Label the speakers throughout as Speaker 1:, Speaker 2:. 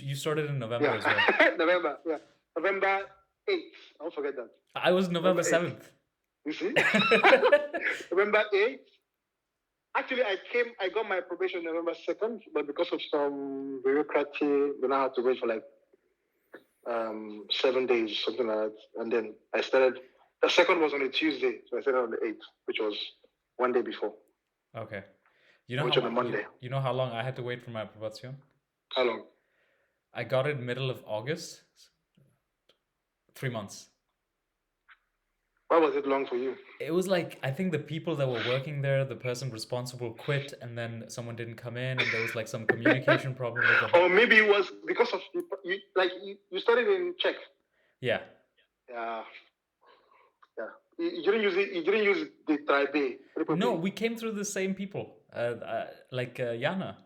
Speaker 1: you started in November
Speaker 2: Yeah,
Speaker 1: as well.
Speaker 2: November. Yeah, November 8th. I'll forget that.
Speaker 1: I was November
Speaker 2: November 8th.
Speaker 1: 7th.
Speaker 2: You see, November 8th. Actually, I got my probation November 2nd, but because of some bureaucracy, then I had to wait for like 7 days, something like that. And then I started. The second was on a Tuesday, so I started on the 8th, which was one day before.
Speaker 1: Okay. You know
Speaker 2: Which
Speaker 1: how
Speaker 2: on a
Speaker 1: long?
Speaker 2: Monday.
Speaker 1: You know how long I had to wait for my probation?
Speaker 2: How long?
Speaker 1: I got it middle of August. 3 months.
Speaker 2: Why was it long for you?
Speaker 1: It was like, I think the people that were working there, the person responsible quit, and then someone didn't come in, and there was like some communication problem with the
Speaker 2: Or maybe it was because of you started in Czech.
Speaker 1: Yeah.
Speaker 2: Yeah. Yeah. You didn't use it. You didn't use the Tribe.
Speaker 1: No, we came through the same people. Like Jana.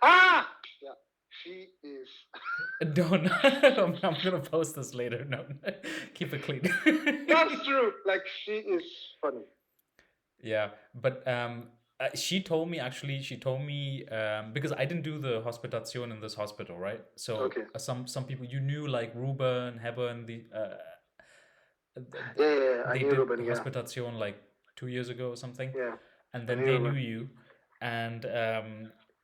Speaker 2: Ah. Yeah. She is.
Speaker 1: Don't. I'm gonna post this later. No, keep it clean.
Speaker 2: That's true. Like she is funny.
Speaker 1: Yeah, but she told me actually. She told me because I didn't do the hospitation in this hospital, right? So
Speaker 2: Okay.
Speaker 1: Some people you knew like Ruben, Heber, and
Speaker 2: Yeah. I
Speaker 1: they
Speaker 2: knew
Speaker 1: did
Speaker 2: Ruben. Yeah.
Speaker 1: hospitation like 2 years ago or something.
Speaker 2: Yeah.
Speaker 1: And
Speaker 2: I
Speaker 1: then
Speaker 2: knew
Speaker 1: they knew
Speaker 2: Ruben.
Speaker 1: you, and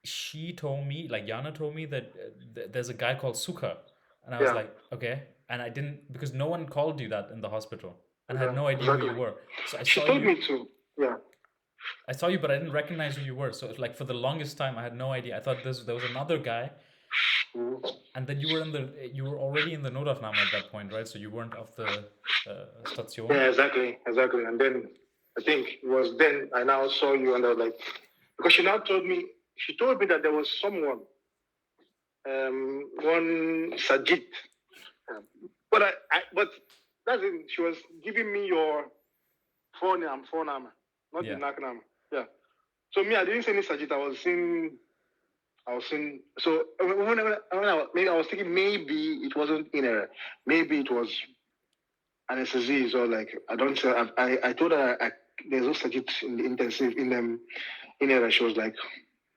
Speaker 1: she told me, like Jana told me that there's a guy called Sukah, and I was
Speaker 2: Yeah.
Speaker 1: like, okay, and I didn't because no one called you that in the hospital, and I had
Speaker 2: Okay.
Speaker 1: no idea who
Speaker 2: Exactly.
Speaker 1: you were. So I
Speaker 2: She
Speaker 1: saw
Speaker 2: told
Speaker 1: you.
Speaker 2: me to. Yeah.
Speaker 1: I saw you, but I didn't recognize who you were. So it's like for the longest time, I had no idea. I thought there was another guy,
Speaker 2: Mhm.
Speaker 1: and then you were already in the Notaufnahme at that point, right? So you weren't off the station.
Speaker 2: Yeah. Exactly. And then I think it was then I now saw you and I was like, because she told me that there was someone, one Sajid, but but that's it. She was giving me your phone name, not
Speaker 1: Yeah.
Speaker 2: the nickname. Yeah. So me, I didn't say any Sajid. I was saying. So maybe I was thinking maybe it wasn't in a, maybe it was anesthesia. So like I don't say I told her there's no Sajid in the intensive in there. She was like,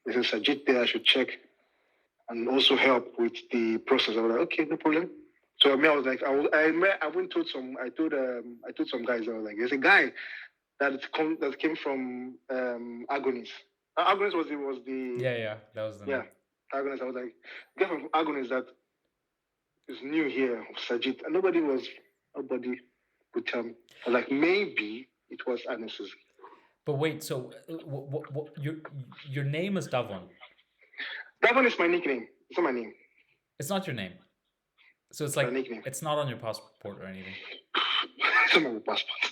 Speaker 2: there's a Sajid there. I should check and also help with the process. I was like, okay, no problem. So I was like, I went to some. I told some guys. I was like, there's a guy that came from Agonis. Agonis was the
Speaker 1: Yeah, that was the name.
Speaker 2: Agonis. I was like, guy from Agonis that is new here, Sajid, and nobody would tell me. I was like, maybe it was anesthesia.
Speaker 1: But wait, so your name is Davon.
Speaker 2: Davon is my nickname. It's not my name.
Speaker 1: It's not your name. So it's like
Speaker 2: my nickname.
Speaker 1: It's not on your passport or anything.
Speaker 2: It's not my passport.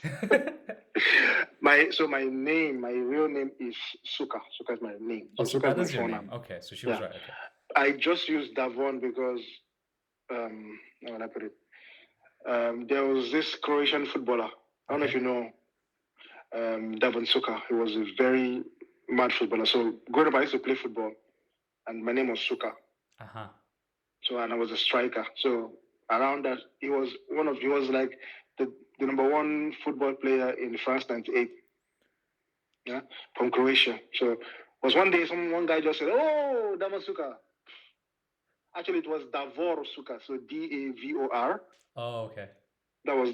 Speaker 2: my name, my real name is Sukah. Sukah is my name.
Speaker 1: So
Speaker 2: Sukah
Speaker 1: that
Speaker 2: is
Speaker 1: is
Speaker 2: my
Speaker 1: your
Speaker 2: phone
Speaker 1: name.
Speaker 2: name.
Speaker 1: Okay, so she was right. Okay.
Speaker 2: I just used Davon because how would I put it? There was this Croatian footballer. I don't know if you know Davon Sukah. He was a very mad footballer. So growing up, I used to play football, and my name was Sukah.
Speaker 1: Uh-huh.
Speaker 2: So and I was a striker. So around that, he was like the number one football player in France '98. Yeah, from Croatia. So it was one day one guy just said, "Oh, Davon Sukah." Actually, it was Davor Sukah, so Davor.
Speaker 1: Oh, okay.
Speaker 2: That was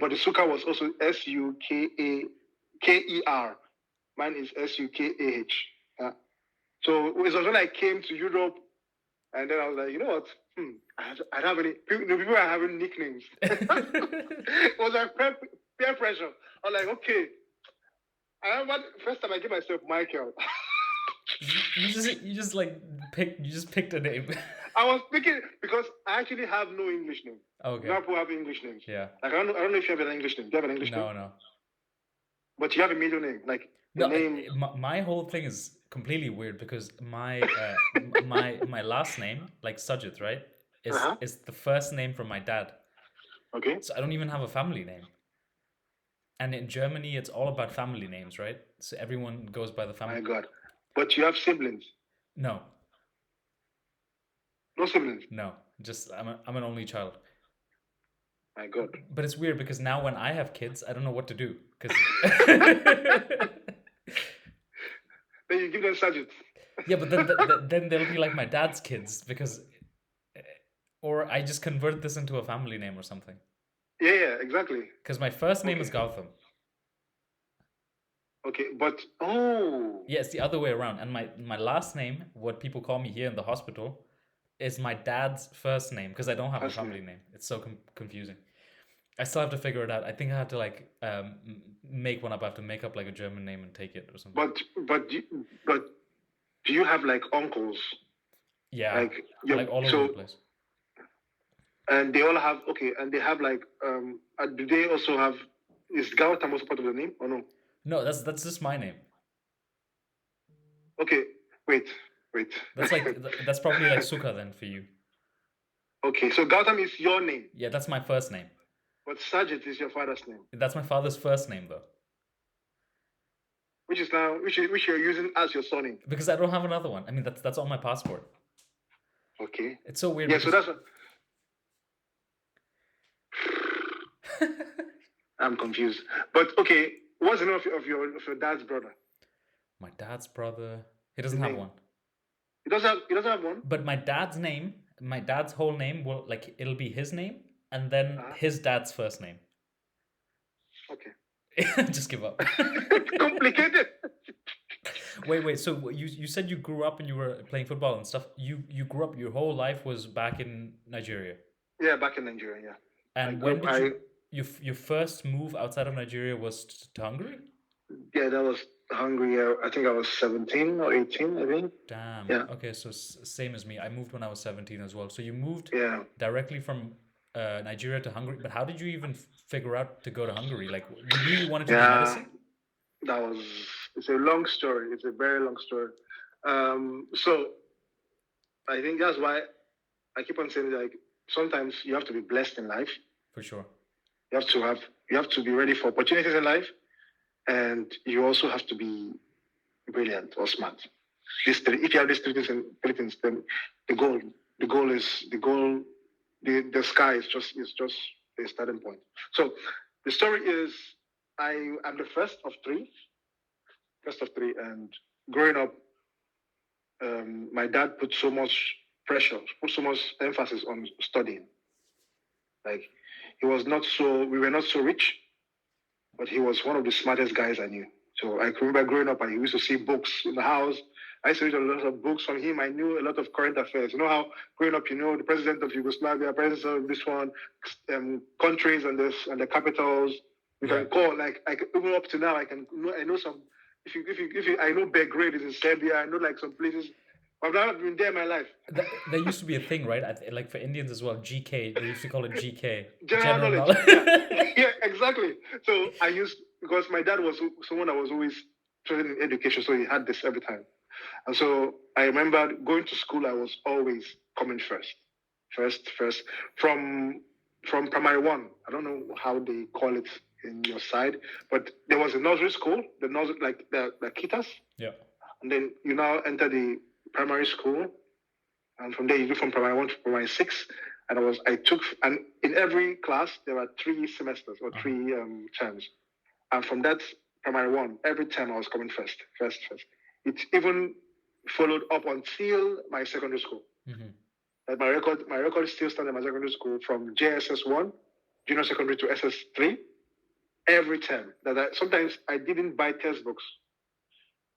Speaker 2: but the Sukah was also Sukaker. Mine is Sukah. Yeah. So it was when I came to Europe, and then I was like, you know what? I don't have any. People are having nicknames. It was like peer pressure. I was like, okay. I remember the first time I gave myself Michael.
Speaker 1: You just picked a name.
Speaker 2: I was picking because I actually have no English name.
Speaker 1: Okay.
Speaker 2: Now people have English names.
Speaker 1: Yeah.
Speaker 2: Like I don't know if you have an English name. Do you have an English name?
Speaker 1: No.
Speaker 2: But you have a middle name, like
Speaker 1: name. My whole thing is completely weird because my my last name, like Sajid, right, is the first name from my dad.
Speaker 2: Okay.
Speaker 1: So I don't even have a family name. And in Germany, it's all about family names, right? So everyone goes by the family.
Speaker 2: My God. But you have siblings?
Speaker 1: No.
Speaker 2: No siblings?
Speaker 1: No. Just I'm an only child.
Speaker 2: My God.
Speaker 1: But it's weird because now when I have kids, I don't know what to do. Because
Speaker 2: then you give them Sajid.
Speaker 1: Yeah, but then they'll be like my dad's kids because Or I just convert this into a family name or something.
Speaker 2: Yeah, exactly.
Speaker 1: Because my first name is
Speaker 2: Okay.
Speaker 1: Gautam.
Speaker 2: Okay, but oh,
Speaker 1: Yeah, it's the other way around. And my last name, what people call me here in the hospital, is my dad's first name because I don't have a
Speaker 2: first
Speaker 1: family
Speaker 2: name.
Speaker 1: name. It's so confusing. I still have to figure it out. I think I have to like make one up. I have to make up like a German name and take it or something.
Speaker 2: But do you have like uncles?
Speaker 1: Yeah,
Speaker 2: Like
Speaker 1: like all over the
Speaker 2: so,
Speaker 1: place.
Speaker 2: and they all have okay, and they have like do they also have, is Gautam also part of the name or no?
Speaker 1: No, that's just my name.
Speaker 2: Okay, wait, wait.
Speaker 1: That's like that's probably like Sukha then for you.
Speaker 2: Okay, so Gautam is your name,
Speaker 1: Yeah, that's my first name.
Speaker 2: but Sajid is your father's name,
Speaker 1: That's my father's first name though,
Speaker 2: which is now which you're using as your surname.
Speaker 1: because I don't have another one. I mean, that's on my passport.
Speaker 2: Okay.
Speaker 1: It's so weird
Speaker 2: Yeah, so
Speaker 1: because
Speaker 2: that's I'm confused. But okay, what's the name of your dad's brother?
Speaker 1: my dad's brother, he
Speaker 2: The
Speaker 1: doesn't have
Speaker 2: name.
Speaker 1: one.
Speaker 2: He doesn't have one.
Speaker 1: But my dad's name, my dad's whole name will like it'll be his name and then
Speaker 2: Uh-huh.
Speaker 1: his dad's first name.
Speaker 2: Okay.
Speaker 1: Just give up.
Speaker 2: Complicated.
Speaker 1: Wait. So you said you grew up and you were playing football and stuff. You grew up your whole life was back in Nigeria.
Speaker 2: Yeah, back in Nigeria. Yeah, I
Speaker 1: And
Speaker 2: grew
Speaker 1: when
Speaker 2: up.
Speaker 1: did your first move outside of Nigeria was to Hungary?
Speaker 2: Yeah, that was Hungary. I think I was 17 or 18. I think.
Speaker 1: Damn.
Speaker 2: Yeah.
Speaker 1: Okay, so same as me. I moved when I was 17 as well. So you moved
Speaker 2: Yeah.
Speaker 1: directly from Nigeria to Hungary. But how did you even figure out to go to Hungary? Like you knew you wanted to do
Speaker 2: Yeah.
Speaker 1: medicine?
Speaker 2: That was. It's a long story. It's a very long story. So I think that's why I keep on saying like sometimes you have to be blessed in life.
Speaker 1: For sure.
Speaker 2: You have to be ready for opportunities in life, and you also have to be brilliant or smart. If you have these three things, then the goal, the sky is just a starting point. So the story is, I am the first of three, and growing up, my dad put so much pressure, put so much emphasis on studying. Like we were not so rich, but he was one of the smartest guys I knew. So I can remember growing up, and he used to see books in the house. I used to read a lot of books from him. I knew a lot of current affairs. You know how growing up, the president of Yugoslavia, president of this one, countries and the capitals. You can call like even up to now. I know some. If you I know Belgrade is in Serbia. I know like some places. I've never been there in my life.
Speaker 1: There used to be a thing, right? Like for Indians as well, GK. They used to call it GK,
Speaker 2: General
Speaker 1: general
Speaker 2: knowledge.
Speaker 1: knowledge.
Speaker 2: Yeah, yeah, exactly. So I used, because my dad was someone that was always trained in education, so he had this every time. And so I remember going to school. I was always coming first from primary one. I don't know how they call it in your side, but there was a nursery school, the nursery like the kitas,
Speaker 1: Yeah.
Speaker 2: and then you now enter the primary school, and from there you go from primary one to primary six. And and in every class there were 3 semesters or 3 terms. And from that primary one, every term I was coming first. It even followed up until my secondary school.
Speaker 1: Mm-hmm.
Speaker 2: Like my record still stands in my secondary school from JSS one, junior secondary, to SS3. Every term sometimes I didn't buy textbooks,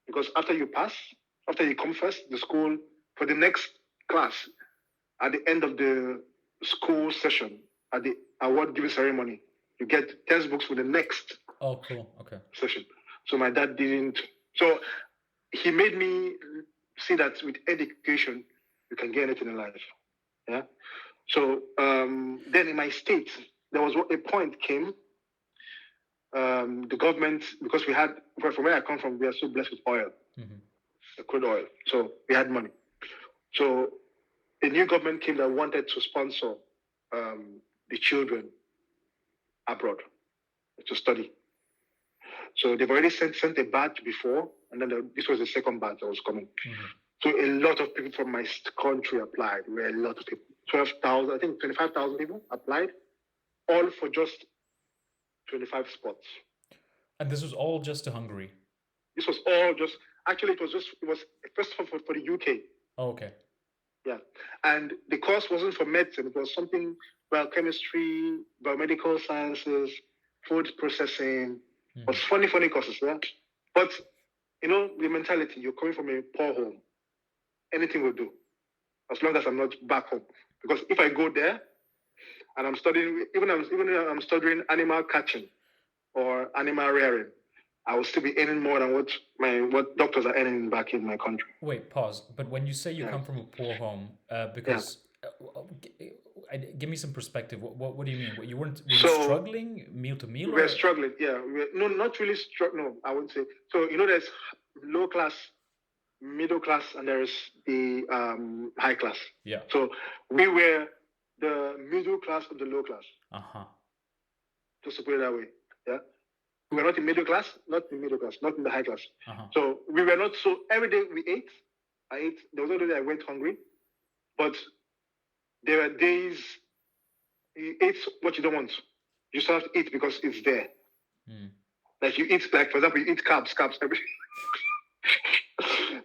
Speaker 2: because after you come first, the school, for the next class, at the end of the school session, at the award giving ceremony, you get textbooks for the next
Speaker 1: Cool. Okay.
Speaker 2: session. So my dad didn't. So he made me see that with education, you can get anything in life. Yeah. So then in my state, there was a point came. The government, because from where I come from, we are so blessed with oil, the crude oil. So we had money. So a new government came that wanted to sponsor the children abroad to study. So they've already sent a batch before, and then this was the second batch that was coming. Mm-hmm. So a lot of people from my country applied. There were a lot of people. 12,000, I think 25,000 people applied, all for just 25 spots.
Speaker 1: And this was all just to Hungary?
Speaker 2: This was all just, actually it was first for the UK.
Speaker 1: Oh, okay.
Speaker 2: Yeah. And the course wasn't for medicine. It was something biochemistry, biomedical sciences, food processing. It was funny courses, yeah? But, the mentality, you're coming from a poor home. Anything will do, as long as I'm not back home. Because if I go there and I'm studying, even if I'm studying animal catching or animal rearing, I will still be earning more than what doctors are earning back in my country.
Speaker 1: Wait, pause. But when you say you come from a poor home, because give me some perspective. What do you mean? Were you struggling meal to meal?
Speaker 2: We're struggling. Yeah, no, not really struggling. No, I wouldn't say. So there's low class, middle class, and there's the high class.
Speaker 1: Yeah.
Speaker 2: So we were the middle class of the low class. Just to put it that way. Yeah. We were not in middle class, not in middle class, not in the high class. So we were not so every day we ate. There was no day I went hungry, but there were days you ate what you don't want. You still have to eat because it's there. Like you eat, like for example, you eat carbs every.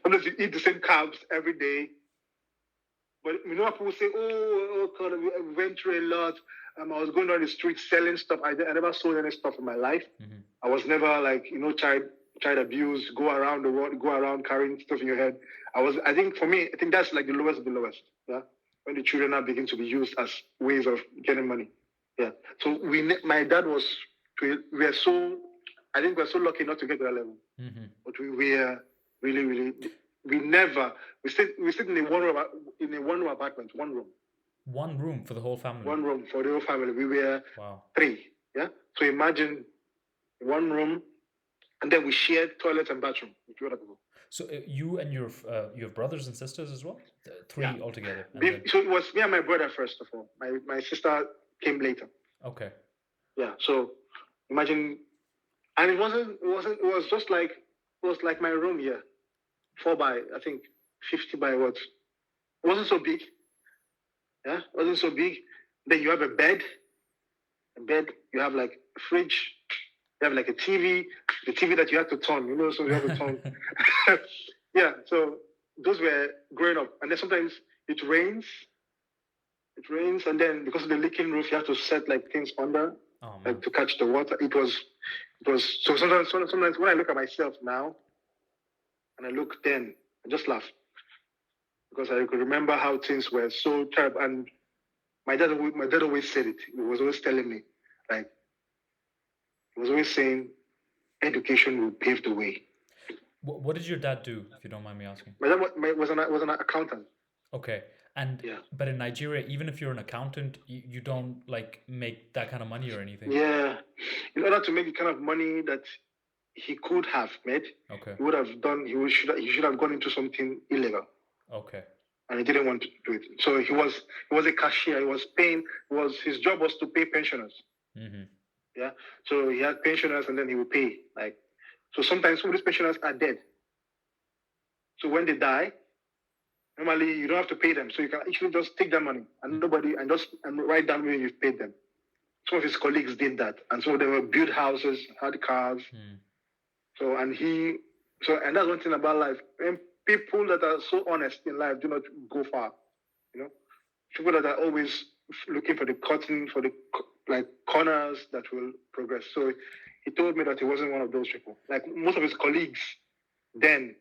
Speaker 2: Sometimes you eat the same carbs every day. But people say, "Oh, God, I went through a lot. I was going down the street selling stuff. I never sold any stuff in my life. I was never child abuse. Go around the world, go around carrying stuff in your head. I think that's like the lowest of the lowest. Yeah, when the children now begin to be used as ways of getting money. Yeah. So my dad was. We're so lucky not to get to that level. But we were really, really. We sit in a one room apartment, one room.
Speaker 1: One room for the whole family.
Speaker 2: One room for the whole family. We were three. Yeah. So imagine one room, and then we shared toilets and bathroom with other people.
Speaker 1: So you and your brothers and sisters as well? Three altogether.
Speaker 2: So it was me and my brother first of all. My sister came later.
Speaker 1: Okay.
Speaker 2: Yeah. So imagine, and it was just like my room here, 4 by I think 50 by what? It wasn't so big. Yeah, it wasn't so big. Then you have a bed. You have like a fridge. You have like a TV. The TV that you have to turn. So you have to turn. Yeah. So those were growing up, and then sometimes it rains. And then because of the leaking roof, you have to set like things under, like to catch the water. It was. So sometimes when I look at myself now, and I look then, I just laugh because I could remember how things were so terrible. And my dad always said it. He was always telling me, like, he was always saying, education will pave the way.
Speaker 1: What did your dad do, if you don't mind me asking?
Speaker 2: My dad was an accountant.
Speaker 1: Okay. And but in Nigeria, even if you're an accountant, you don't like make that kind of money or anything.
Speaker 2: Yeah. In order to make the kind of money that he could have made, he would have done. He should have gone into something illegal.
Speaker 1: Okay.
Speaker 2: And he didn't want to do it. So he was a cashier. He was paying. His job was to pay pensioners. Yeah. So he had pensioners, and then he would pay. So sometimes some of these pensioners are dead. So when they die, normally you don't have to pay them. So you can actually just take that money and write down when you've paid them. Some of his colleagues did that, and some of them would build houses, had cars. And that's one thing about life. When people that are so honest in life do not go far. People that are always looking for the cutting, for the corners that will progress. So he told me that he wasn't one of those people. Like most of his colleagues then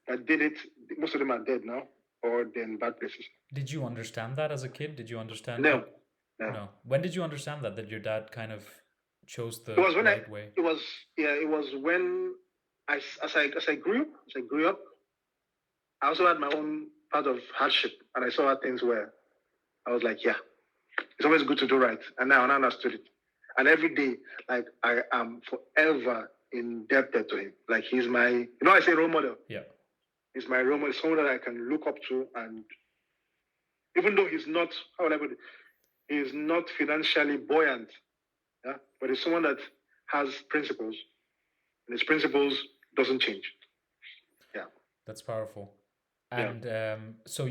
Speaker 2: that did it, most of them are dead now or they're in bad places.
Speaker 1: Did you understand that as a kid? Did you understand?
Speaker 2: No.
Speaker 1: When did you understand that your dad kind of chose the
Speaker 2: right
Speaker 1: way?
Speaker 2: It was when as I grew up, I also had my own part of hardship, and I saw how things were. I was like, yeah, it's always good to do right. And now I understood it. And every day, like, I am forever indebted to him. Like, he's my, I say role model.
Speaker 1: Yeah.
Speaker 2: He's my role model, someone that I can look up to. And even though he's not, how would I put it? He's not financially buoyant. Yeah. But he's someone that has principles. And his principles doesn't change. Yeah.
Speaker 1: That's powerful. And so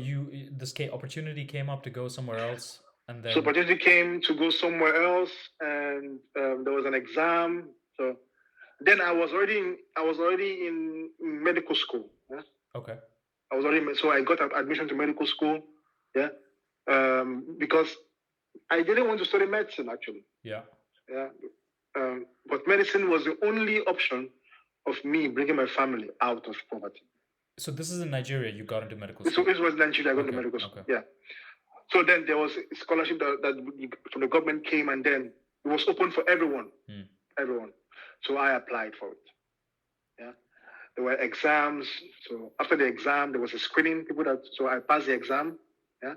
Speaker 1: this opportunity came up to go somewhere else, and then
Speaker 2: opportunity came to go somewhere else, and there was an exam. So then I was already in medical school. Yeah?
Speaker 1: Okay.
Speaker 2: So I got admission to medical school. Yeah, because I didn't want to study medicine actually.
Speaker 1: Yeah.
Speaker 2: Yeah, but medicine was the only option of me bringing my family out of poverty.
Speaker 1: So this is in Nigeria. You got into medical
Speaker 2: This,
Speaker 1: school.
Speaker 2: this was Nigeria. I got to
Speaker 1: Okay.
Speaker 2: medical school.
Speaker 1: Okay.
Speaker 2: Yeah. So then there was a scholarship that from the government came, and then it was open for everyone. Everyone. So I applied for it. Yeah. There were exams. So after the exam, there was a screening. So I passed the exam. Yeah.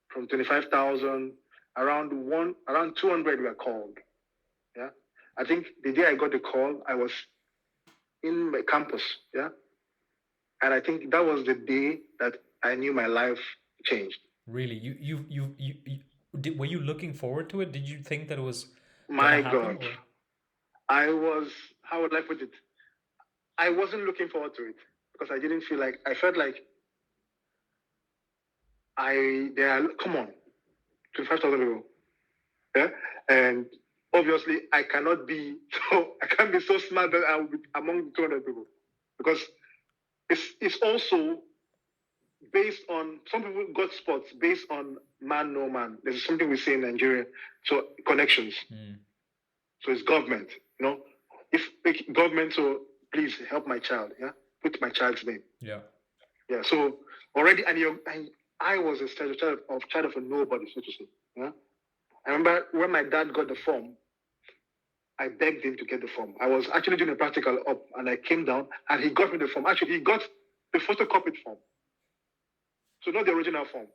Speaker 2: From 25,000, around 200 were called. Yeah. I think the day I got the call, I was in my campus. Yeah. And I think that was the day that I knew my life changed.
Speaker 1: Really, were you looking forward to it? Did you think that it was gonna
Speaker 2: My
Speaker 1: happen,
Speaker 2: God.
Speaker 1: or?
Speaker 2: I was, how would I put it? I wasn't looking forward to it because I felt like come on, 25,000 people. Yeah. And obviously I can't be so smart that I will be among the 200 people because it's also based on, some people got spots based on man, no man. There's something we say in Nigeria. So connections. So it's government, if government, so please help my child. Yeah. Put my child's name.
Speaker 1: Yeah.
Speaker 2: Yeah. So already, and I was a child of a nobody, so to say. Yeah. I remember when my dad got the form, I begged him to get the form. I was actually doing a practical up, and I came down, and he got me the form. Actually, he got the photocopied form, so not the original form.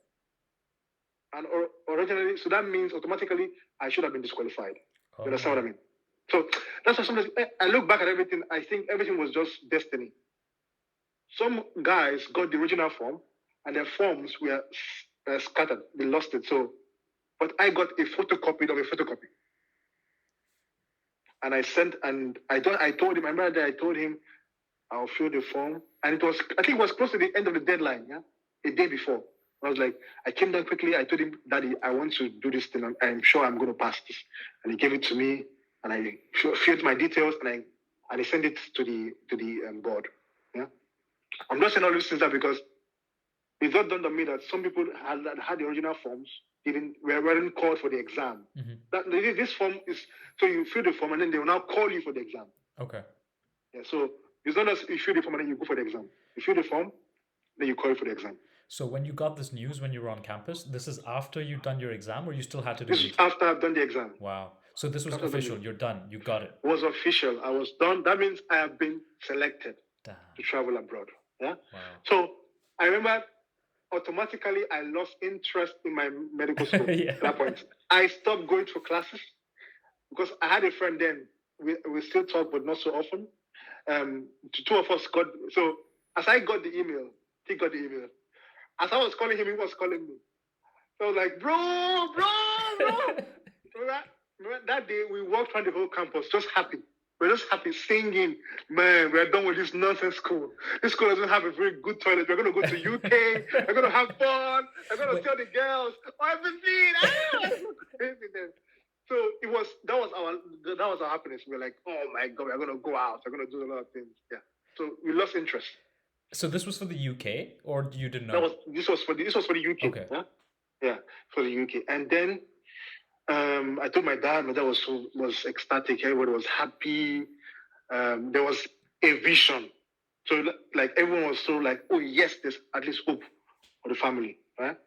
Speaker 2: And originally, so that means automatically I should have been disqualified. You understand what I mean? So that's why sometimes I look back at everything. I think everything was just destiny. Some guys got the original form, and their forms were scattered. They lost it. So, but I got a photocopy of a photocopy, and I sent. And I told him. I remember that I told him I'll fill the form, and I think it was close to the end of the deadline. Yeah, a day before. I was like, I came down quickly. I told him, Daddy, I want to do this thing. I'm sure I'm going to pass this. And he gave it to me, and I filled my details, and I sent it to the board. Yeah, I'm not saying all these things that because it's not done to me that some people had the original forms weren't called for the exam. This form is, so you fill the form and then they will now call you for the exam.
Speaker 1: Okay.
Speaker 2: Yeah, so it's not as you fill the form and then you go for the exam. You fill the form, then you call you for the exam.
Speaker 1: So when you got this news when you were on campus, this is after you'd done your exam, or you still had to do
Speaker 2: this? This is after I've done the exam.
Speaker 1: Wow. So this was official. You're done. You got it.
Speaker 2: It was official. I was done. That means I have been selected to travel abroad. Yeah. Wow. So I remember automatically I lost interest in my medical school at that point. I stopped going for classes because I had a friend then. We still talk, but not so often. The two of us got, so as I got the email, he got the email. As I was calling him, he was calling me. So I was like, bro. Remember that day we walked around the whole campus just happy. We're just happy singing. Man, we're done with this nonsense school. This school doesn't have a very good toilet. We're going to go to UK. We're going to have fun. We're going to tell the girls, everything. So that was our happiness. We were like, oh my God, we're going to go out. We're going to do a lot of things. Yeah. So we lost interest.
Speaker 1: So this was for the UK, or you didn't know?
Speaker 2: This was for the UK.
Speaker 1: Okay.
Speaker 2: Yeah, for the UK. And then I told my dad. My dad was ecstatic. Everybody was happy. There was a vision. So like everyone was so like, oh yes, there's at least hope for the family, right?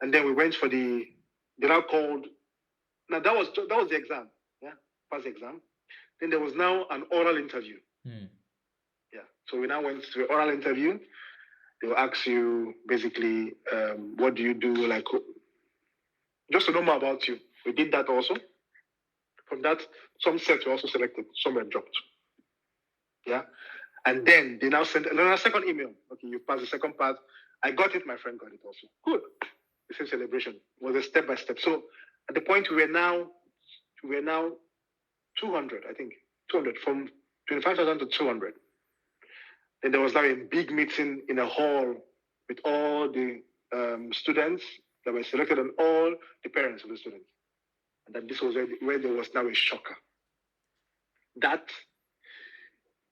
Speaker 2: And then we went for they now called. Now that was the exam. Yeah, past the exam. Then there was now an oral interview. Yeah. So we now went to the oral interview. They will ask you basically, what do you do? Like, just to know more about you. We did that also. From that, some sets were also selected, some were dropped. Yeah. And then they now sent another second email. Okay, you passed the second part. I got it, my friend got it also. Good. The same celebration. It was a step by step. So at the point we were now 200, I think. 200, from 25,000 to 200. Then there was now a big meeting in a hall with all the students that were selected and all the parents of the students. And then this was where there was now a shocker. That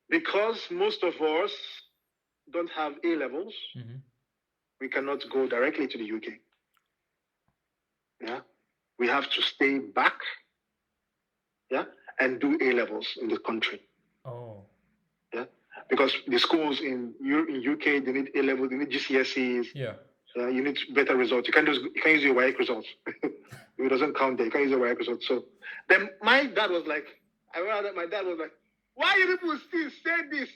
Speaker 2: because most of us don't have A levels, we cannot go directly to the UK. we have to stay back, and do A-levels in the country.
Speaker 1: Oh.
Speaker 2: Yeah, because the schools in UK, they need A-level, they need GCSEs.
Speaker 1: Yeah.
Speaker 2: You need better results. You can't use your WAEC results. It doesn't count there. You can't use your WAEC results. So then my dad was like, I remember that my dad was like, why you people still say this?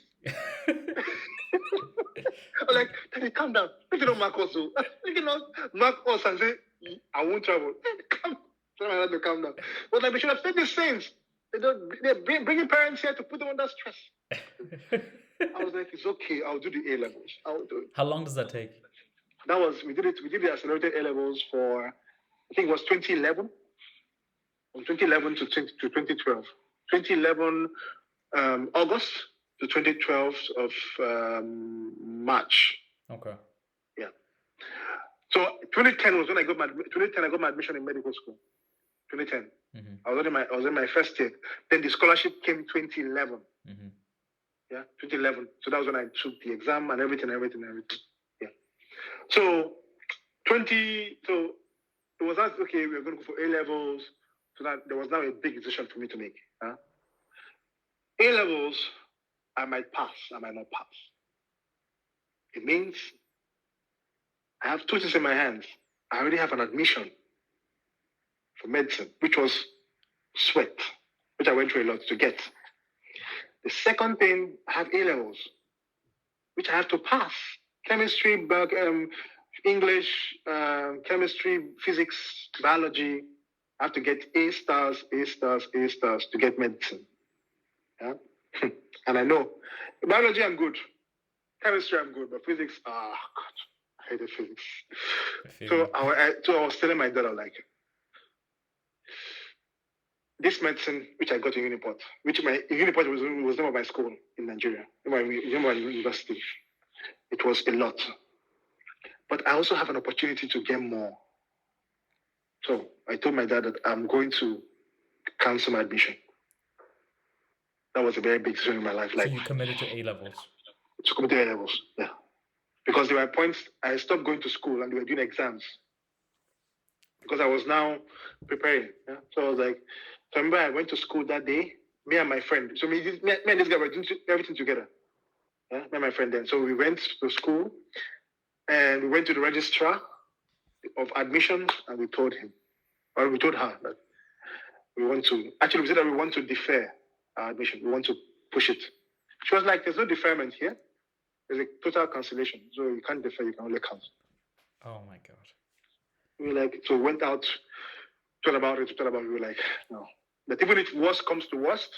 Speaker 2: I was like, Daddy, calm down. If you don't mark us, you cannot mark us and say, I won't travel. Tell my dad to calm down. But like, they should have said the same. They're bringing parents here to put them under stress. I was like, it's okay. I'll do the A-levels. I'll do it.
Speaker 1: How long does that take?
Speaker 2: We did the accelerated A-levels for, I think it was 2011. From 2011 to 2012. 2011 August to 2012 of March.
Speaker 1: Okay.
Speaker 2: Yeah. So 2010 was when I got my admission in medical school. 2010. Mm-hmm. I was in my first year. Then the scholarship came 2011. Mm-hmm. Yeah, 2011. So that was when I took the exam and everything. Yeah. So it was not okay. We were going to go for A-levels. So that there was now a big decision for me to make. A-levels, I might pass. I might not pass. It means I have two things in my hands. I already have an admission for medicine, which was sweat, which I went through a lot to get. The second thing, I have A-levels, which I have to pass. Chemistry, English, chemistry, physics, biology. I have to get A stars to get medicine. Yeah? And I know. Biology, I'm good. Chemistry, I'm good. But physics, God, I hated physics. So I was telling my dad, like, this medicine, which I got in Uniport, Uniport was the name of my school in Nigeria, my university. It was a lot. But I also have an opportunity to get more. So I told my dad that I'm going to cancel my admission. That was a very big decision in my life.
Speaker 1: So you committed to A-levels?
Speaker 2: To commit to A-levels, yeah. Because there were points I stopped going to school and they were doing exams. Because I was now preparing. Yeah? So I was like, so I remember I went to school that day, me and my friend. So me and this guy were doing everything together. Yeah? Me and my friend then. So we went to school and we went to the registrar of admissions and we told her that we said that we want to defer our admission. We want to push it. She was like, there's no deferment here. There's a total cancellation. So you can't defer, you can only cancel.
Speaker 1: Oh my God.
Speaker 2: We were like, so we went out, thought about it. We were like, no. But even if worst comes to worst,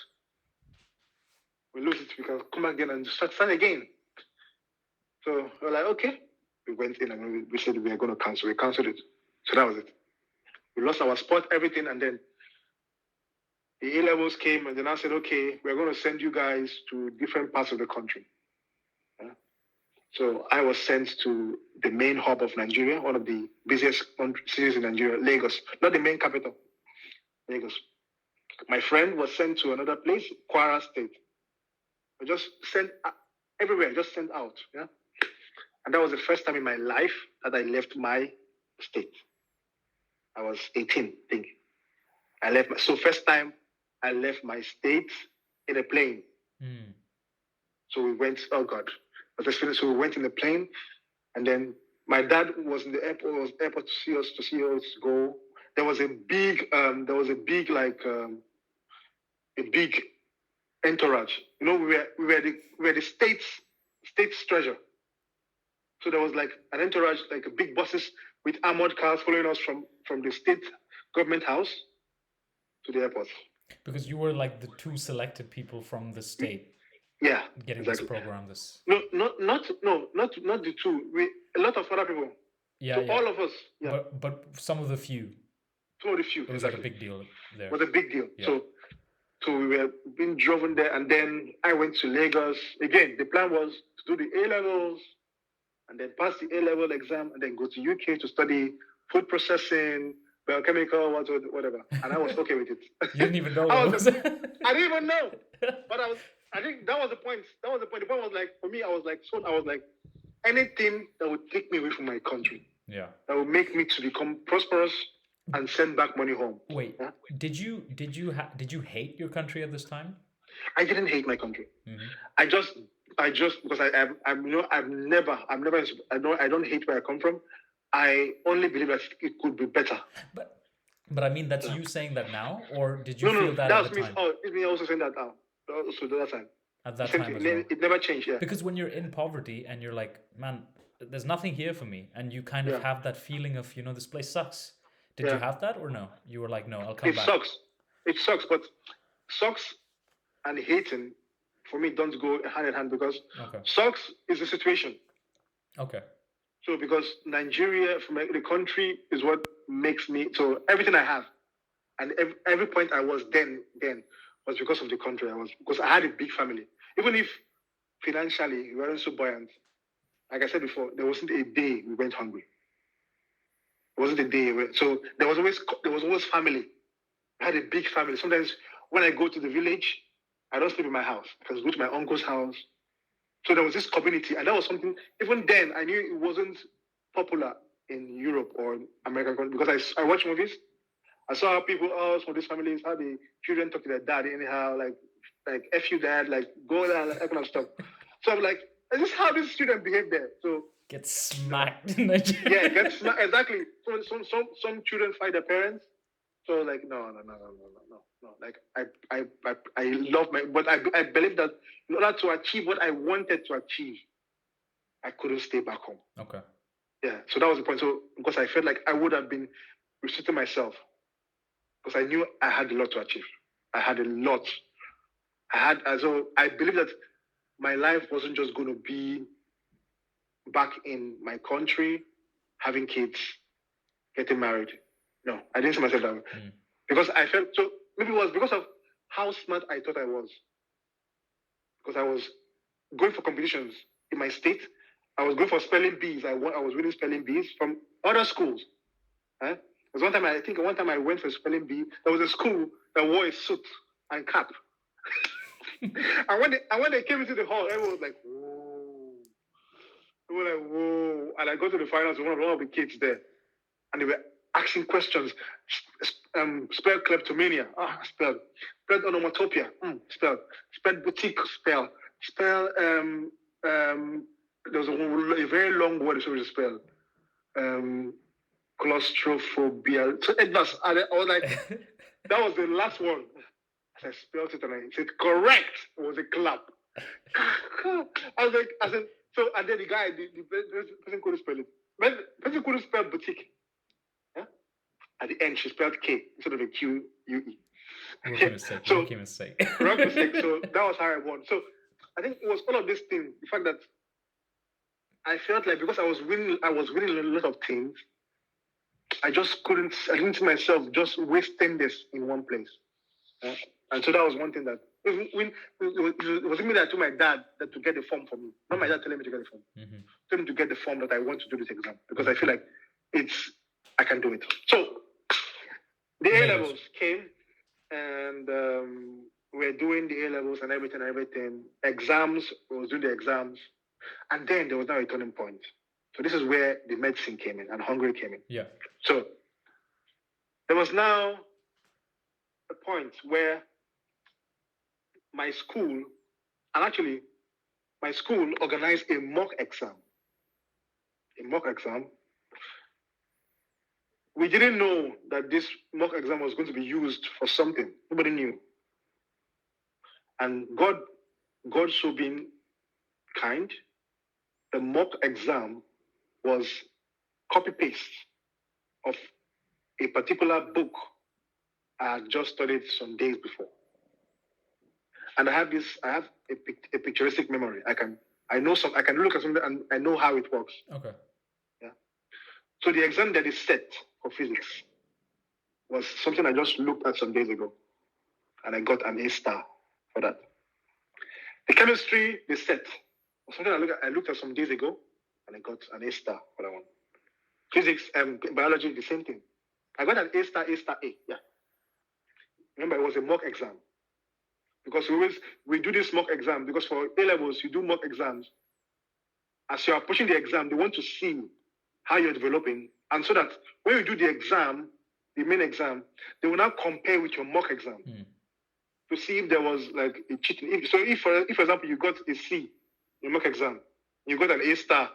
Speaker 2: we lose it, we can come back again and start again. So we were like, okay. We went in and we said we were going to cancel. We canceled it. So that was it. We lost our spot, everything, and then the A-levels came, and then I said, okay, we're going to send you guys to different parts of the country. Yeah? So I was sent to the main hub of Nigeria, one of the busiest cities in Nigeria, Lagos, not the main capital, Lagos. My friend was sent to another place, Kwara State. I just sent everywhere, just sent out. Yeah. And that was the first time in my life that I left my state. I was 18, I think. First time I left my state in a plane. Mm. So we went, oh God. So we went in the plane, and then my dad was in the airport to see us go. There was a big entourage. You know, we were the state's treasure. So there was like an entourage, like a big buses with armored cars following us from the state government house to the airport.
Speaker 1: Because you were like the two selected people from the state.
Speaker 2: Yeah,
Speaker 1: getting
Speaker 2: exactly.
Speaker 1: This program.
Speaker 2: No, not the two. A lot of other people.
Speaker 1: Yeah,
Speaker 2: so all of us. Yeah.
Speaker 1: But some of the few.
Speaker 2: Some of the few.
Speaker 1: It was like a big deal there.
Speaker 2: It was a big deal. Yeah. So we were being driven there, and then I went to Lagos. Again, the plan was to do the A-levels, and then pass the A-level exam, and then go to UK to study food processing, biochemical, whatever. And I was okay with it.
Speaker 1: You didn't even know.
Speaker 2: I didn't even know. But I think that was the point. The point was like, for me, I was like, anything that would take me away from my country.
Speaker 1: Yeah.
Speaker 2: That would make me to become prosperous and send back money home.
Speaker 1: Wait,
Speaker 2: Yeah?
Speaker 1: did you hate your country at this time?
Speaker 2: I didn't hate my country.
Speaker 1: Mm-hmm.
Speaker 2: I just because I don't hate where I come from. I only believe that it could be better.
Speaker 1: But I mean, that's you saying that now, or did you
Speaker 2: No,
Speaker 1: feel that at the
Speaker 2: that's me.
Speaker 1: time?
Speaker 2: Oh, it's me also saying that now. Also, that time.
Speaker 1: At that
Speaker 2: Same
Speaker 1: time
Speaker 2: thing.
Speaker 1: as well.
Speaker 2: It never changed. Yeah.
Speaker 1: Because when you're in poverty and you're like, man, there's nothing here for me, and you kind of
Speaker 2: Yeah.
Speaker 1: have that feeling of, this place sucks. Did you
Speaker 2: Yeah.
Speaker 1: have that or no? You were like, no, I'll come
Speaker 2: It
Speaker 1: back.
Speaker 2: sucks. It sucks, but sucks and hating for me don't go hand in hand because
Speaker 1: Okay.
Speaker 2: sucks is the situation.
Speaker 1: Okay.
Speaker 2: So because Nigeria, from the country, is what makes me. So everything I have, and every point I was then was because of the country I was. Because I had a big family. Even if financially we weren't so buoyant, like I said before, there wasn't a day we went hungry. It wasn't a day. So there was always family. I had a big family. Sometimes when I go to the village, I don't sleep in my house. I just go to my uncle's house. So there was this community, and that was something. Even then, I knew it wasn't popular in Europe or America because I watch movies. I saw how people, some of these families, how the children talk to their dad anyhow, like F you dad, like go there, like that kind of stuff. So I'm like, is this how these children behave there? So
Speaker 1: get smacked in Nigeria.
Speaker 2: Yeah, get smacked. Exactly. So some children fight their parents. So like no. Like I love but I believe that in order to achieve what I wanted to achieve, I couldn't stay back home.
Speaker 1: Okay.
Speaker 2: Yeah. So that was the point. So because I felt like I would have been restricting myself because I knew I had a lot to achieve. I had a lot. So I believe that my life wasn't just going to be back in my country, having kids, getting married. No, I didn't see myself that way. Because I felt so. Maybe it was because of how smart I thought I was. Because I was going for competitions in my state. I was going for spelling bees. I was winning spelling bees from other schools. Because one time I went for a spelling bee. There was a school that wore a suit and cap. and when they came into the hall, everyone was like, whoa. They were like, whoa. And I got to the finals with one of the kids there. And they were asking questions. Spell kleptomania. Spelled. Spelled onomatopoeia. Spelled. Spelled boutique. Spell. There was a very long word so it was spelled. Claustrophobia. So I was like, that was the last one. I spelled it and I said, correct. It was a clap. I said, so, and then the guy, the person couldn't spell it. The person couldn't spell boutique. Yeah? At the end, she spelled K instead of a Q-U-E.
Speaker 1: Rookie mistake.
Speaker 2: So,
Speaker 1: rookie mistake.
Speaker 2: Wrong mistake. So that was how I won. So I think it was all of this thing. The fact that I felt like because I was winning a lot of things, I didn't see myself just wasting this in one place. And so that was one thing that it was me that told my dad that to get the form for me. Not my dad telling me to get the form. Told him to get the form that I want to do this exam because I feel like I can do it. So the A levels came and we're doing the A levels and everything. Exams, we was doing the exams. And then there was now a turning point. So this is where the medicine came in and Hungary came in.
Speaker 1: Yeah.
Speaker 2: So there was now a point where my school organized a mock exam. We didn't know that this mock exam was going to be used for something. Nobody knew. And God so being kind, the mock exam was copy-paste of a particular book I had just studied some days before. And I have a picturesque memory. I can look at something and I know how it works.
Speaker 1: Okay.
Speaker 2: Yeah. So the exam that is set for physics was something I just looked at some days ago. And I got an A star for that. The chemistry is set was something I looked at some days ago and I got an A star for that one. Physics and biology, the same thing. I got an A star, A. Yeah. Remember, it was a mock exam. Because we do this mock exam because for A levels you do mock exams. As you are pushing the exam, they want to see how you're developing, and so that when you do the exam, the main exam, they will now compare with your mock exam to see if there was like a cheating. If for example, you got a C in mock exam, you got an A star,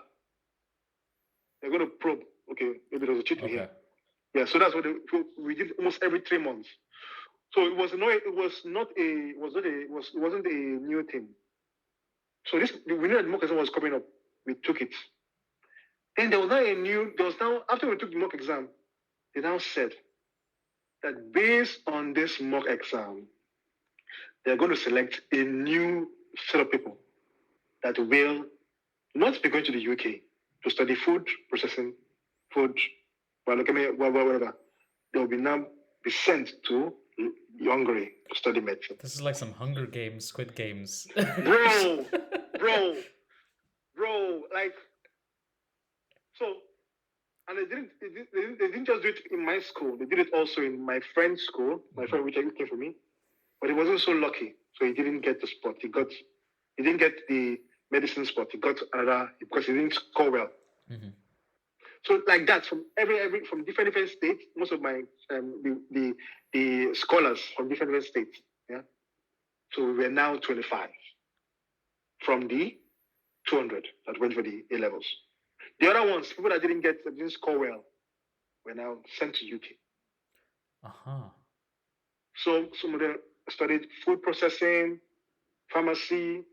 Speaker 2: they're going to probe. Okay, maybe there was a cheating here. Yeah, so that's what we did almost every 3 months. So it wasn't a new thing. So we knew that the mock exam was coming up. We took it. Then there was now after we took the mock exam, they now said that based on this mock exam, they're going to select a new set of people that will not be going to the UK to study food processing, whatever. They will now be sent to Hungary to study medicine.
Speaker 1: This is like some Hunger Games, Squid Games.
Speaker 2: bro, like, so, and they didn't just do it in my school. They did it also in my friend's school, my friend, which came for me, but he wasn't so lucky, so he didn't get the spot. He didn't get the medicine spot. He got another because he didn't score well. Mm-hmm. So like that, from from different states, most of my the scholars from different states, yeah. So we were now 25 from the 200 that went for the A levels. The other ones, people that didn't score well, were now sent to UK. So some of them studied food processing, pharmacy,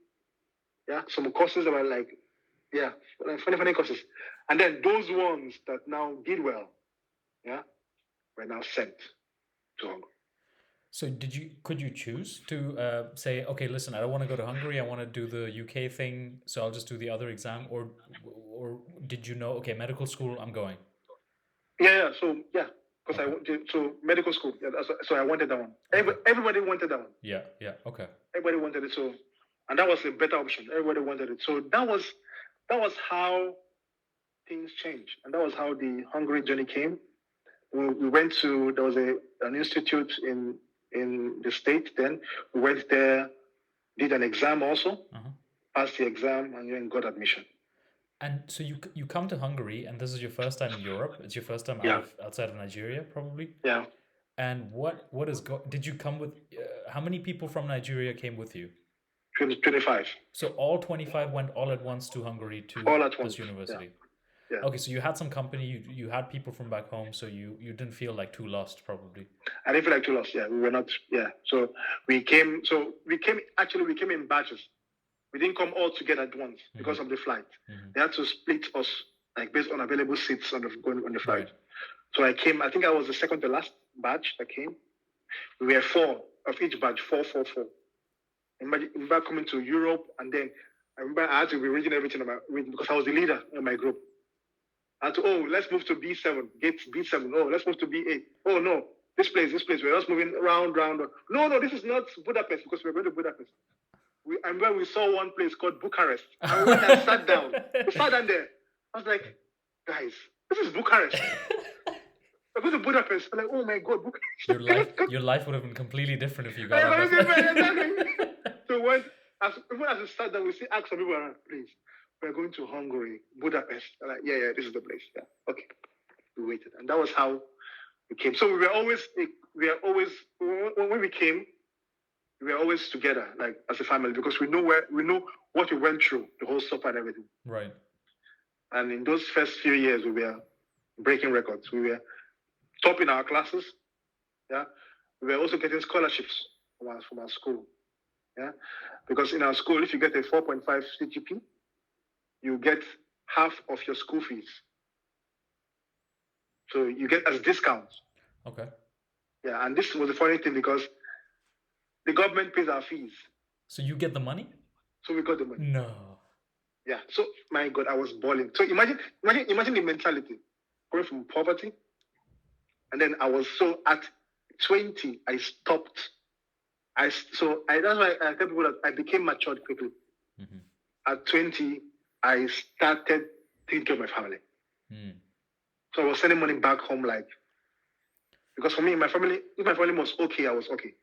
Speaker 2: yeah, some courses that were like, yeah, funny courses. And then those ones that now did well, yeah, were now sent to Hungary.
Speaker 1: So could you choose to say, okay, listen, I don't want to go to Hungary, I want to do the UK thing, so I'll just do the other exam, or did you know, okay, medical school, I'm going?
Speaker 2: Yeah. So yeah, because medical school. Yeah, so I wanted that one. Okay. Everybody wanted that one.
Speaker 1: Yeah. Okay.
Speaker 2: Everybody wanted it. So, and that was a better option. Everybody wanted it. So that was how things changed, and that was how the Hungary journey came. We went to, there was an institute in the state. Then we went there, did an exam also, passed the exam, and then got admission.
Speaker 1: And so you come to Hungary, and this is your first time in Europe. It's your first time outside of Nigeria, probably.
Speaker 2: Yeah.
Speaker 1: And did you come with? How many people from Nigeria came with you?
Speaker 2: 25.
Speaker 1: So all 25 went all at once to Hungary to this university.
Speaker 2: Yeah.
Speaker 1: Okay, so you had some company. You had people from back home, so you didn't feel like too lost, probably.
Speaker 2: I didn't feel like too lost. Yeah, we were not. Yeah, so we came. We came in batches. We didn't come all together at once because of the flight. They had to split us like based on available seats on the flight. Right. So I came. I think I was the second to last batch that came. We were 4 of each batch, 4. Remember coming to Europe, and then I remember I had to be reading everything because I was the leader in my group. I had to, let's move to B7, gate B7. Oh, let's move to B8. Oh no, this place. We're just moving round. No, this is not Budapest because we're going to Budapest. I remember we saw one place called Bucharest. And when I sat down, we sat down there. I was like, guys, this is Bucharest. I go to Budapest. I'm like, oh my God, Bucharest.
Speaker 1: Your life would have been completely different if you got out of it.
Speaker 2: So even as we sat down, we see ask some people around, please, we're going to Hungary, Budapest. I'm like, yeah, this is the place. Yeah, okay. We waited, and that was how we came. So we were always when we came, we were always together, like as a family, because we know what we went through, the whole stuff and everything.
Speaker 1: Right.
Speaker 2: And in those first few years, we were breaking records. We were top in our classes. Yeah. We were also getting scholarships from our school. Yeah. Because in our school, if you get a 4.5 CGP, you get half of your school fees. So you get as discounts.
Speaker 1: Okay.
Speaker 2: Yeah, and this was the funny thing because the government pays our fees.
Speaker 1: So you get the money?
Speaker 2: So we got the money.
Speaker 1: No.
Speaker 2: Yeah. So my God, I was balling. So imagine the mentality going from poverty, and then I was at 20. I stopped. That's why I tell people that I became matured quickly. Mm-hmm. At 20, I started thinking of my family. So I was sending money back home, because for me, if my family was okay, I was okay.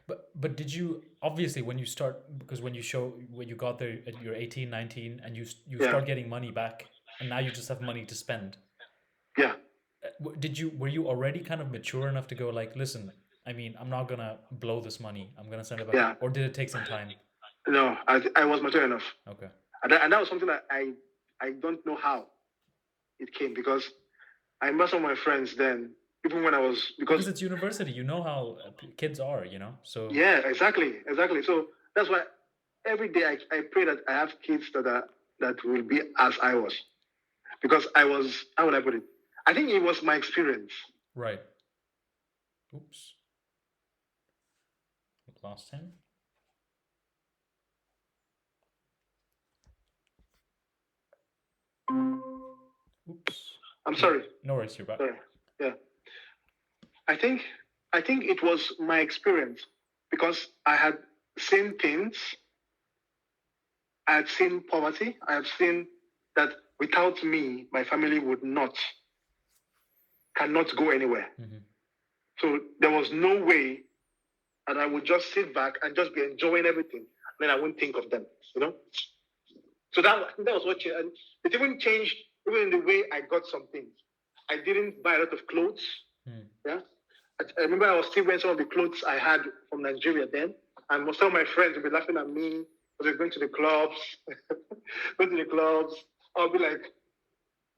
Speaker 1: But did you, obviously when you got there at you're 18, 19 and you start getting money back and now you just have money to spend.
Speaker 2: Yeah.
Speaker 1: Were you already kind of mature enough to go like, listen, I mean, I'm not gonna blow this money. I'm gonna send it back.
Speaker 2: Yeah.
Speaker 1: Or did it take some time?
Speaker 2: No, I was mature enough.
Speaker 1: Okay.
Speaker 2: And that was something that I don't know how it came, because I met some of my friends then, even when I was,
Speaker 1: Because it's university, you know how kids are, so.
Speaker 2: Yeah, exactly. So that's why every day I pray that I have kids that will be as I was, because I was, how would I put it? I think it was my experience.
Speaker 1: Right. Oops. Lost him. Oops.
Speaker 2: I'm sorry.
Speaker 1: No worries, you're back.
Speaker 2: Sorry. Yeah. I think it was my experience, because I had seen things. I had seen poverty. I have seen that without me, my family cannot go anywhere.
Speaker 1: Mm-hmm.
Speaker 2: So there was no way that I would just sit back and just be enjoying everything. Then I wouldn't think of them, So that was what changed. And it even changed even in the way I got some things. I didn't buy a lot of clothes. Yeah. I remember I was still wearing some of the clothes I had from Nigeria then. And some of my friends would be laughing at me because they're going to the clubs. I'll be like,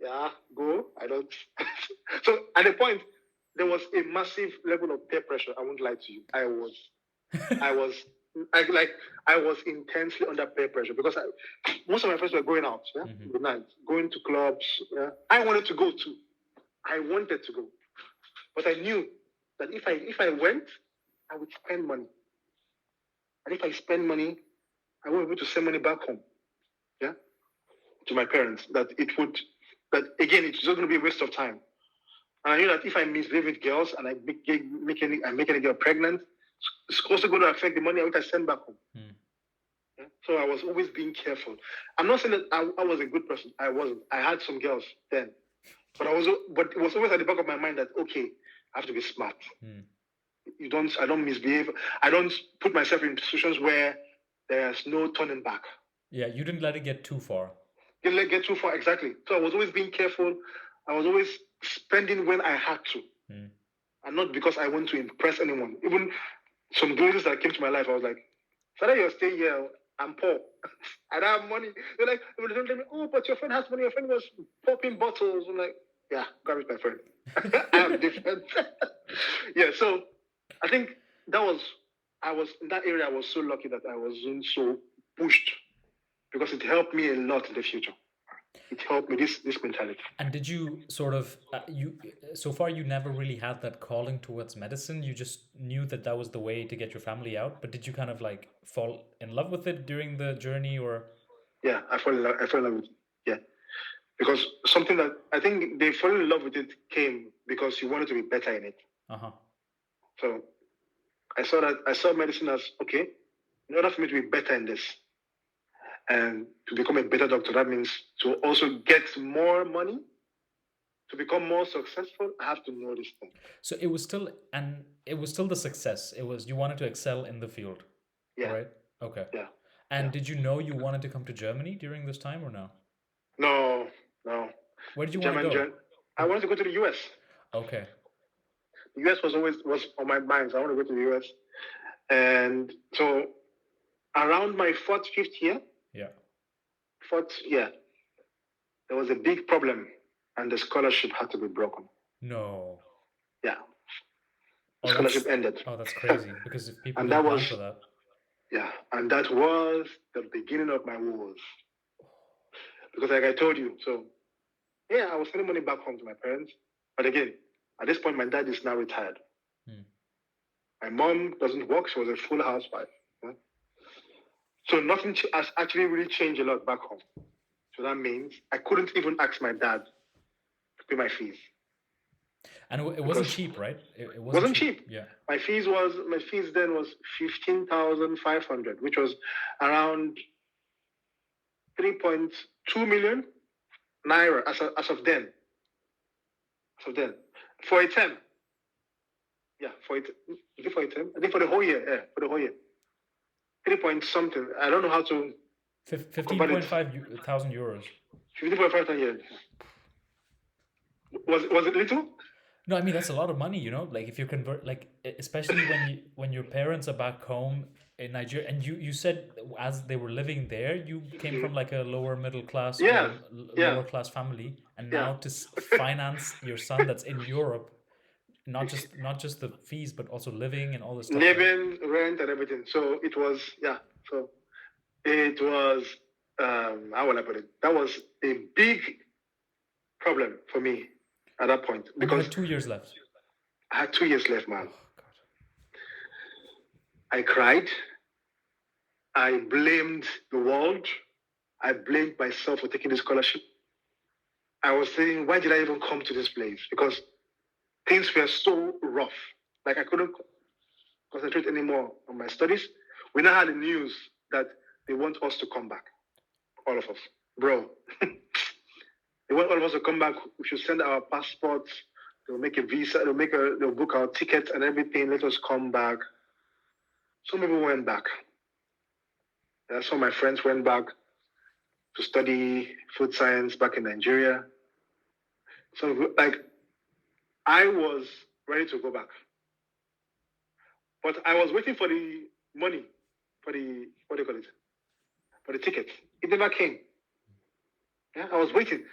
Speaker 2: yeah, go. I don't. So at the point, there was a massive level of peer pressure. I won't lie to you. I was intensely under peer pressure, because most of my friends were going out, the night, going to clubs. Yeah? I wanted to go too. But I knew that if I went, I would spend money. And if I spend money, I won't be able to send money back home. Yeah, to my parents. That again, it's just going to be a waste of time. And I knew that if I misbehave with girls and I make any girl pregnant, it's also going to affect the money I send back home. Yeah? So I was always being careful. I'm not saying that I was a good person. I wasn't. I had some girls then, but it was always at the back of my mind that, okay, I have to be smart. I don't misbehave. I don't put myself in situations where there's no turning back.
Speaker 1: Yeah, you didn't let it get too far.
Speaker 2: Didn't let it get too far, exactly. So I was always being careful. I was always spending when I had to. And not because I want to impress anyone. Even some ladies that came to my life, I was like, Father, you're staying here. I'm poor. I don't have money. They're like, they tell me, oh, but your friend has money. Your friend was popping bottles. I'm like, yeah, grab it, my friend. I am different. Yeah, so I think I was in that area. I was so lucky that I wasn't so pushed, because it helped me a lot in the future. It helped me, this mentality.
Speaker 1: And did you sort of so far you never really had that calling towards medicine? You just knew that was the way to get your family out. But did you kind of like fall in love with it during the journey, or?
Speaker 2: Yeah, I fell in love with it. Yeah, because something that I think they fell in love with it came because you wanted to be better in it. So I saw medicine as, okay, in order for me to be better in this and to become a better doctor, that means to also get more money, to become more successful, I have to know this thing.
Speaker 1: So it was still the success. It was, you wanted to excel in the field.
Speaker 2: Yeah.
Speaker 1: Right? Okay.
Speaker 2: Yeah.
Speaker 1: And did you know you wanted to come to Germany during this time, or no?
Speaker 2: No.
Speaker 1: Where did you want to go?
Speaker 2: I wanted to go to the US.
Speaker 1: Okay.
Speaker 2: The US was on my mind, so I want to go to the US. And so around my fifth year, there was a big problem, and the scholarship had to be broken.
Speaker 1: No.
Speaker 2: Yeah. The scholarship ended.
Speaker 1: Oh, that's crazy, because if people
Speaker 2: didn't
Speaker 1: plan for that.
Speaker 2: Yeah, and that was the beginning of my woes. Because like I told you, so yeah, I was sending money back home to my parents. But again, at this point, my dad is now retired. My mom doesn't work. She was a full housewife. Yeah? So nothing has actually really changed a lot back home. So that means I couldn't even ask my dad to pay my fees.
Speaker 1: And it wasn't cheap, right? It
Speaker 2: wasn't cheap.
Speaker 1: Yeah.
Speaker 2: My fees then was 15,500, which was around 3.2 million naira as of then. For a term. Yeah, is it for a term? I think for the whole year. Yeah, for the whole year. 3 point something. I don't know how to.
Speaker 1: 15,500 euros.
Speaker 2: 15,500 euros. Was it little?
Speaker 1: No, I mean that's a lot of money, you know. Like if you convert, like especially when your parents are back home in Nigeria, and you said as they were living there, you came from like a lower middle class or
Speaker 2: Yeah, yeah,
Speaker 1: lower class family, and
Speaker 2: yeah.
Speaker 1: now to finance your son that's in Europe, not just the fees, but also living and all this stuff, right?
Speaker 2: Living, rent, and everything. So it was, yeah. So it was, how will I put it? That was a big problem for me at that point
Speaker 1: And you
Speaker 2: because
Speaker 1: had 2 years left.
Speaker 2: I had 2 years left, man.
Speaker 1: Oh God.
Speaker 2: I cried. I blamed the world. I blamed myself for taking the scholarship. I was saying, why did I even come to this place? Because things were so rough. Like I couldn't concentrate anymore on my studies. We now had the news that they want us to come back, all of us, bro. They want all of us to come back. We should send our passports. They'll make a visa. They'll book our tickets and everything. Let us come back. Some people went back. Some of my friends went back to study food science back in Nigeria. So like I was ready to go back, but I was waiting for the money for the what do you call it, for the ticket. It never came. Yeah, I was waiting.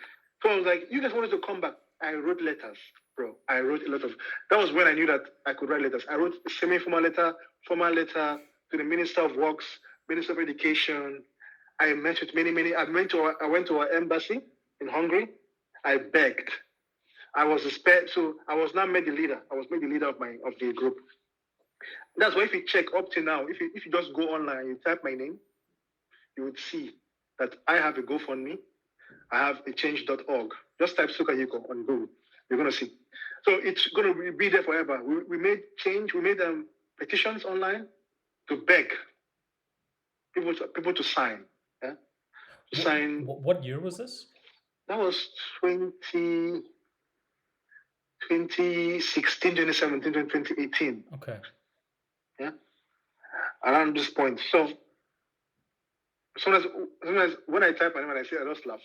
Speaker 2: So I was like, you guys wanted to come back. I wrote letters, bro. I wrote a lot of. That was when I knew that I could write letters. I wrote a semi-formal letter, formal letter to the Minister of Works, Minister of Education. I met with many. I went to our embassy in Hungary. I begged. I was a so I was not made the leader. I was made the leader of the group. That's why if you check up to now, if you just go online, you type my name, you would see that I have a GoFundMe. I have a change.org. Just type Sukah on Google. You're going to see. So it's going to be there forever. We made change. We made petitions online to beg people to sign. Yeah? To sign.
Speaker 1: What year was this?
Speaker 2: That was 2016, 2017, 2018.
Speaker 1: Okay.
Speaker 2: Yeah. Around this point. So sometimes when I type my name and I say, I just laugh.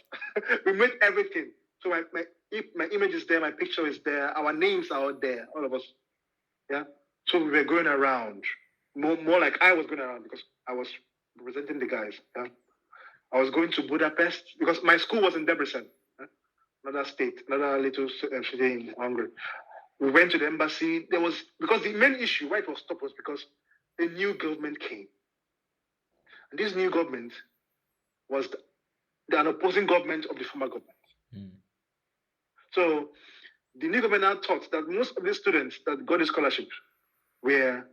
Speaker 2: We made everything. So my image is there, my picture is there, our names are out there, all of us. Yeah. So we were going around. More like I was going around because I was representing the guys. Yeah. I was going to Budapest because my school was in Debrecen, another state, another little city in Hungary. We went to the embassy. Because the main issue why it was stopped was because a new government came. And this new government was an opposing government of the former government. Mm. So the new government now thought that most of the students that got the scholarship were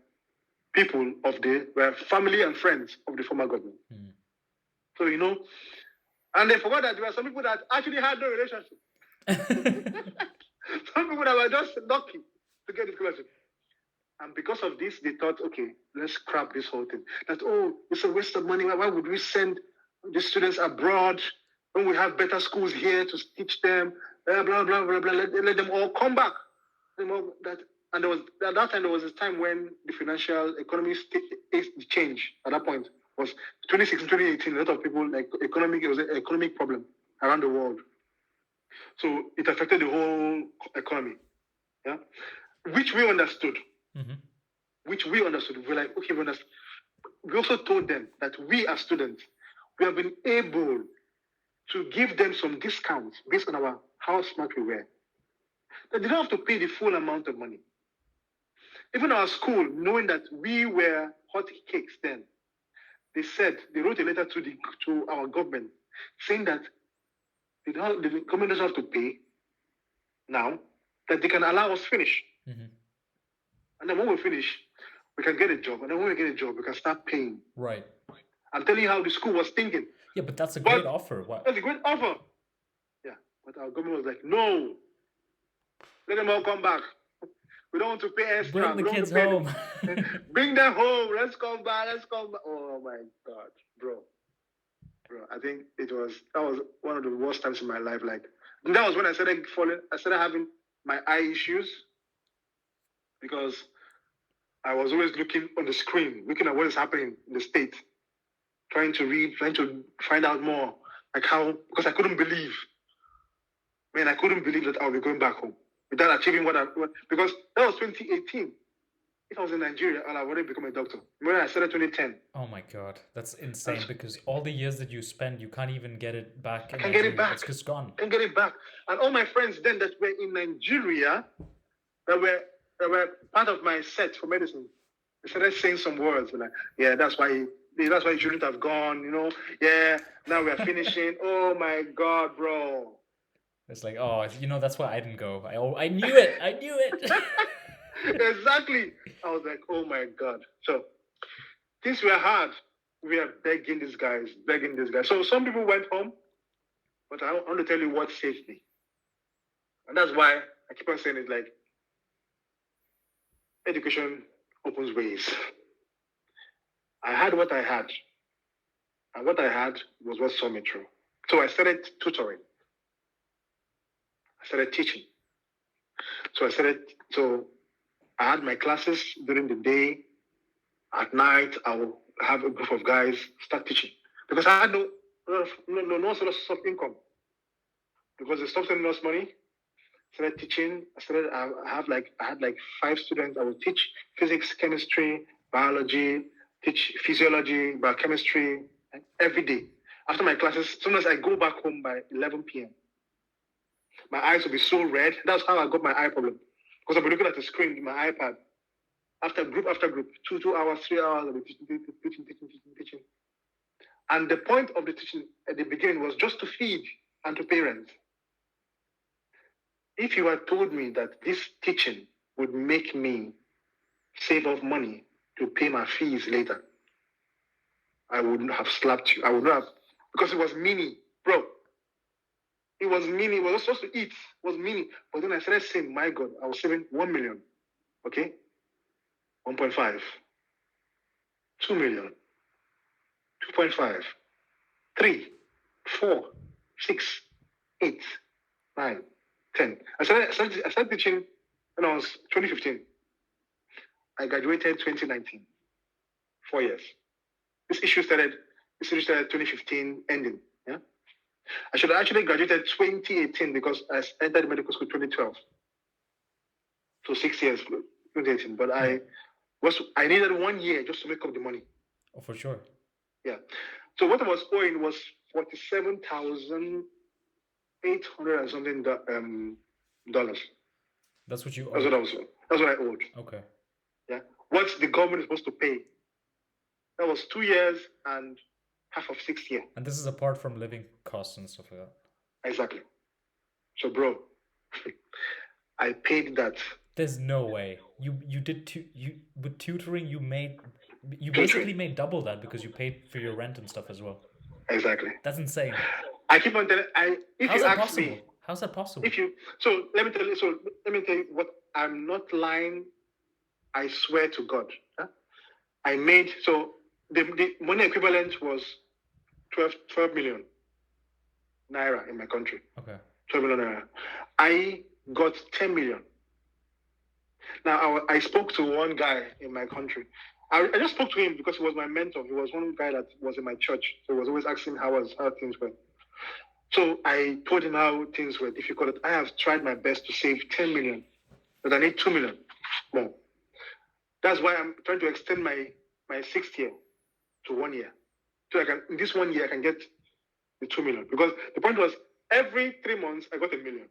Speaker 2: were family and friends of the former government. Mm. So, and they forgot that there were some people that actually had no relationship. Some people that were just lucky to get the scholarship. And because of this, they thought, okay, let's scrap this whole thing. That, it's a waste of money. Why would we send the students abroad when we have better schools here to teach them? Blah, blah, blah, blah, blah. Let them all come back. And at that time, there was a time when the financial economy changed. At that point, was 2016, 2018. A lot of people, it was an economic problem around the world. So it affected the whole economy. Yeah, which we understood. Mm-hmm. Which we understood. We were like, okay, we understood. We also told them that we as students, we have been able to give them some discounts based on how smart we were. They didn't have to pay the full amount of money. Even our school, knowing that we were hot cakes then, they wrote a letter to our government saying that the government doesn't have to pay now, that they can allow us finish. Mm-hmm. And then when we finish, we can get a job. And then when we get a job, we can start paying.
Speaker 1: Right.
Speaker 2: I'm telling you how the school was thinking.
Speaker 1: Yeah, but that's a great offer. Wow.
Speaker 2: That's a great offer. Yeah, but our government was like, no. Let them all come back. We don't want to pay extra.
Speaker 1: Bring the kids home.
Speaker 2: Bring them home. Let's come back. Oh my God, bro. I think that was one of the worst times in my life. That was when I started having my eye issues. Because I was always looking on the screen, looking at what is happening in the state, trying to read, trying to find out more, because I couldn't believe. I couldn't believe that I'll be going back home. without achieving because that was 2018. If I was in Nigeria, I'd have already become a doctor. When I started 2010,
Speaker 1: Oh my God, that's insane because all the years that you spend, you can't even get it back
Speaker 2: I
Speaker 1: in
Speaker 2: can get it
Speaker 1: Nigeria.
Speaker 2: back.
Speaker 1: It's just gone.
Speaker 2: I can get it back. And all my friends then that were in Nigeria, that were part of my set for medicine, they started saying some words like, yeah, that's why you shouldn't have gone, Yeah, now we're finishing. Oh my God, bro.
Speaker 1: It's like, oh, that's why I didn't go. I knew it. I knew it.
Speaker 2: Exactly. I was like, oh my God. So things were hard. We are begging these guys. So some people went home, but I want to tell you what saved me. And that's why I keep on saying it, like, education opens ways. I had what I had. And what I had was what saw me through. So I started tutoring. I started teaching. So I had my classes during the day. At night, I will have a group of guys start teaching. Because I had no source of income. Because they stopped sending us money. I started teaching. I had like 5 students. I would teach physics, chemistry, biology, teach physiology, biochemistry, every day. After my classes, sometimes I go back home by 11 p.m. My eyes will be so red. That's how I got my eye problem. Because I'll be looking at the screen with my iPad. After group, 2 hours, 3 hours, I'll be teaching. And the point of the teaching at the beginning was just to feed and to parents. If you had told me that this teaching would make me save up money to pay my fees later, I wouldn't have slapped you. I would not have, because it was mini, bro. It was mini. It was supposed to eat. It was mini. But then I started saying, my God, I was saving 1 million. Okay? 1.5. 2 million. 2.5. 3. 4. 6. 8. 9. 10. I started teaching when I was 2015. I graduated 2019. 4 years. This issue started 2015 ending. Yeah. I should have actually graduated 2018 because I entered medical school 2012. So 6 years, 2018. But I needed 1 year just to make up the money.
Speaker 1: Oh, for sure.
Speaker 2: Yeah. So what I was owing was $47,800 and something dollars.
Speaker 1: That's what you owed.
Speaker 2: That's what I owed.
Speaker 1: Okay.
Speaker 2: Yeah. What the government is supposed to pay. That was 2 years and half of 6 years.
Speaker 1: And this is apart from living costs and stuff like that.
Speaker 2: Exactly. So, bro, I paid that.
Speaker 1: There's no way you with tutoring you basically made double that because you paid for your rent and stuff as well.
Speaker 2: Exactly.
Speaker 1: That's insane.
Speaker 2: I keep on telling.
Speaker 1: How's that possible? How's that possible?
Speaker 2: Let me tell you what. I'm not lying. I swear to God. Huh? I made the money equivalent was 12 million naira in my country.
Speaker 1: Okay.
Speaker 2: 12 million naira. I got 10 million. Now, I spoke to one guy in my country. I just spoke to him because he was my mentor. He was one guy that was in my church. So he was always asking how things were. So I told him how things were difficult. I have tried my best to save 10 million, but I need 2 million more. That's why I'm trying to extend my 6th year to 1 year. So in this 1 year, I can get the 2 million. Because the point was, every 3 months, I got 1 million.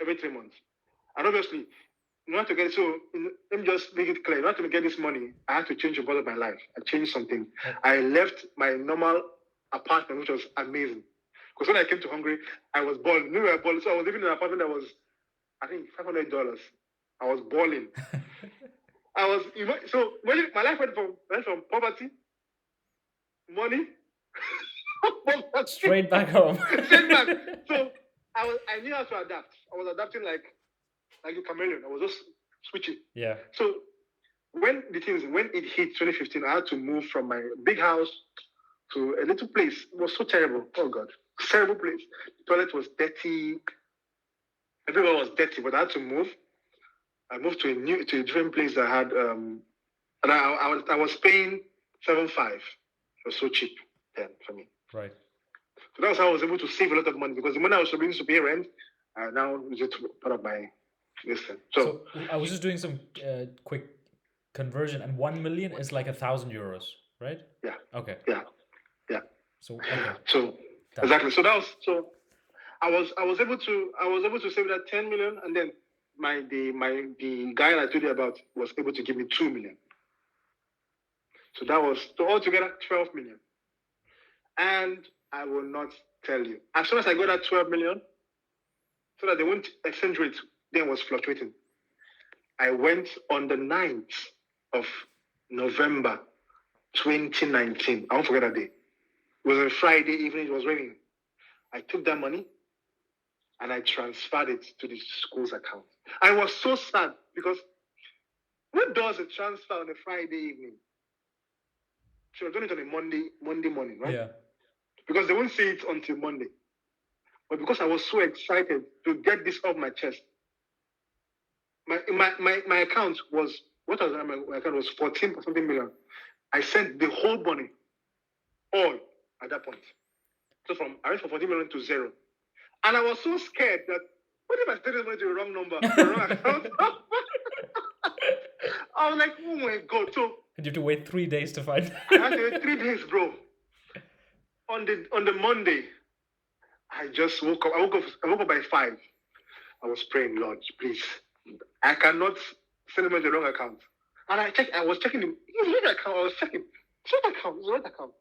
Speaker 2: Every 3 months. And obviously, in order to get let me just make it clear. In order to get this money, I had to change about my life. I changed something. I left my normal apartment, which was amazing. Because when I came to Hungary, I was balling. So I was living in an apartment that was, I think, $500. I was balling. So my life went from poverty, money,
Speaker 1: straight back home.
Speaker 2: Straight back. So I knew how to adapt. I was adapting like a chameleon. I was just switching.
Speaker 1: Yeah.
Speaker 2: So when it hit 2015, I had to move from my big house to a little place. It was so terrible. Oh God, terrible place. The toilet was dirty. Everywhere was dirty, but I had to move. I moved to a different place that had and I was paying 7.5. It was so cheap then for me.
Speaker 1: Right.
Speaker 2: So that's how I was able to save a lot of money because the money I was supposed to pay rent, I now use it to put up my listen.
Speaker 1: So I was just doing some quick conversion, and 1 million is like 1,000 euros, right?
Speaker 2: yeah,
Speaker 1: Okay.
Speaker 2: yeah, yeah.
Speaker 1: So okay,
Speaker 2: So
Speaker 1: done.
Speaker 2: exactly. So that was so. I was able to save that 10 million, and then the guy I told you about was able to give me 2 million. So that was altogether 12 million. And I will not tell you. As soon as I got that 12 million, so that the exchange rate then was fluctuating, I went on the 9th of November 2019. I won't forget that day. It was a Friday evening, it was raining. I took that money and I transferred it to the school's account. I was so sad because who does a transfer on a Friday evening? She was doing it on a Monday morning, right?
Speaker 1: Yeah.
Speaker 2: Because they won't see it until Monday. But because I was so excited to get this off my chest, my account was, what was my account was 14 or something million. I sent the whole money, all at that point. So I went from 14 million to 0. And I was so scared that, what if I sent this money to the wrong number, the wrong account? I was like, oh my God. So
Speaker 1: And you have to wait 3 days to find.
Speaker 2: I had to wait 3 days, bro. On the Monday, I just woke up. I woke up by 5. I was praying, Lord, please. I cannot send him the wrong account. And I was checking him. It's the right account. I was checking. It's the right account. It's the right account.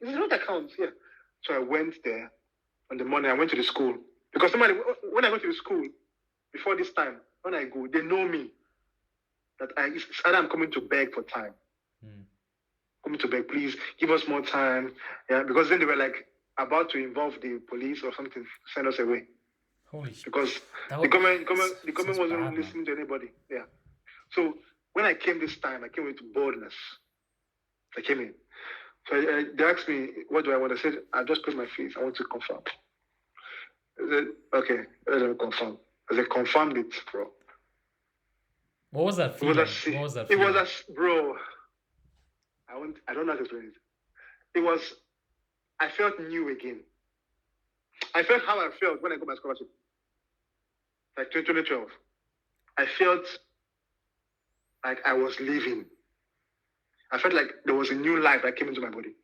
Speaker 2: It's the right account. Yeah. So I went there on the morning. I went to the school. Because when I went to the school, before this time, when I go, they know me. That it's either I'm coming to beg for time. Coming to beg, please give us more time. Yeah, because then they were like about to involve the police or something, send us away.
Speaker 1: Holy shit.
Speaker 2: Because
Speaker 1: That
Speaker 2: the
Speaker 1: was-
Speaker 2: government wasn't
Speaker 1: bad,
Speaker 2: listening to anybody. Yeah. So when I came this time, I came with boldness. I came in. So they asked me, what do I want? I said, I just put my face. I want to confirm. I said, okay, let them confirm. I said, confirmed it, bro.
Speaker 1: What was that
Speaker 2: It
Speaker 1: feeling?
Speaker 2: was
Speaker 1: What was that
Speaker 2: it
Speaker 1: feeling?
Speaker 2: was bro. I don't know how to explain it. It was, I felt new again. I felt how I felt when I got my scholarship. Like 2012. I felt like I was living. I felt like there was a new life that came into my body.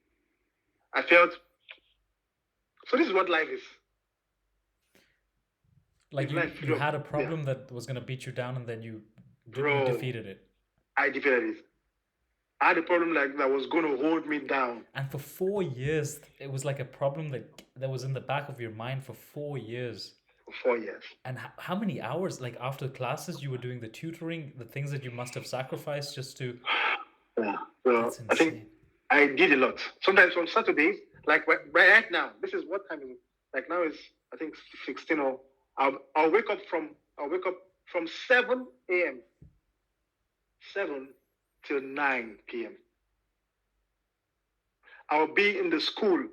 Speaker 2: I felt, so this is what life is.
Speaker 1: Like
Speaker 2: It's
Speaker 1: you
Speaker 2: life.
Speaker 1: had a problem that was gonna beat you down, and then you
Speaker 2: Bro.
Speaker 1: defeated it.
Speaker 2: I defeated it. I had a problem like that was going to hold me down.
Speaker 1: And for 4 years, it was like a problem that was in the back of your mind for 4 years.
Speaker 2: For 4 years.
Speaker 1: And how many hours, like after classes, you were doing the tutoring, the things that you must have sacrificed just to.
Speaker 2: Yeah. Well,
Speaker 1: That's
Speaker 2: I think
Speaker 1: insane.
Speaker 2: I did a lot. Sometimes on Saturdays, like right now, this is what time is it? Like now is I think 16 or I'll wake up from 7 a.m. 7 till 9 p.m. I'll be in the school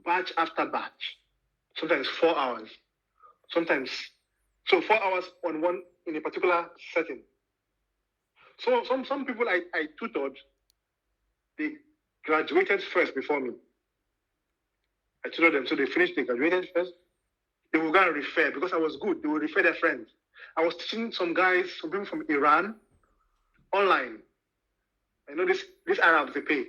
Speaker 2: batch after batch. Sometimes 4 hours. Sometimes 4 hours on one in a particular setting. So some people I tutored, they graduated first before me. I tutored them, so they graduated first. They will go and refer because I was good. They will refer their friends. I was teaching some people from Iran, online. I know these Arabs, they pay.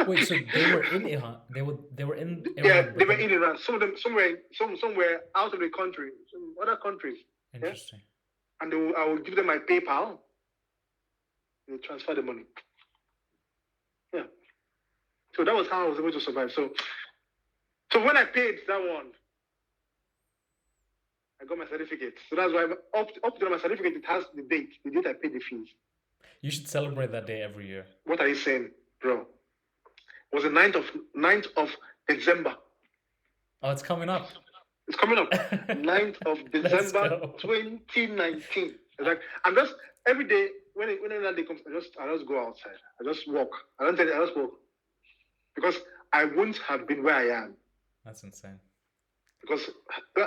Speaker 1: Wait, so they were in Iran? They were in Iran?
Speaker 2: Yeah, they were in Iran. Some of them somewhere out of the country, some other countries.
Speaker 1: Interesting.
Speaker 2: Yeah? And I will give them my PayPal. They transfer the money. Yeah. So that was how I was able to survive. So when I paid that one, I got my certificate. So that's why up to my certificate, it has the date I paid the fees.
Speaker 1: You should celebrate that day every year.
Speaker 2: What are you saying, bro? It was the 9th of December.
Speaker 1: Oh, it's coming up.
Speaker 2: It's coming up. 9th of December 2019. It's like I'm just every day when that day comes, I just go outside. I just walk. I just walk. Because I wouldn't have been where I am.
Speaker 1: That's insane.
Speaker 2: Because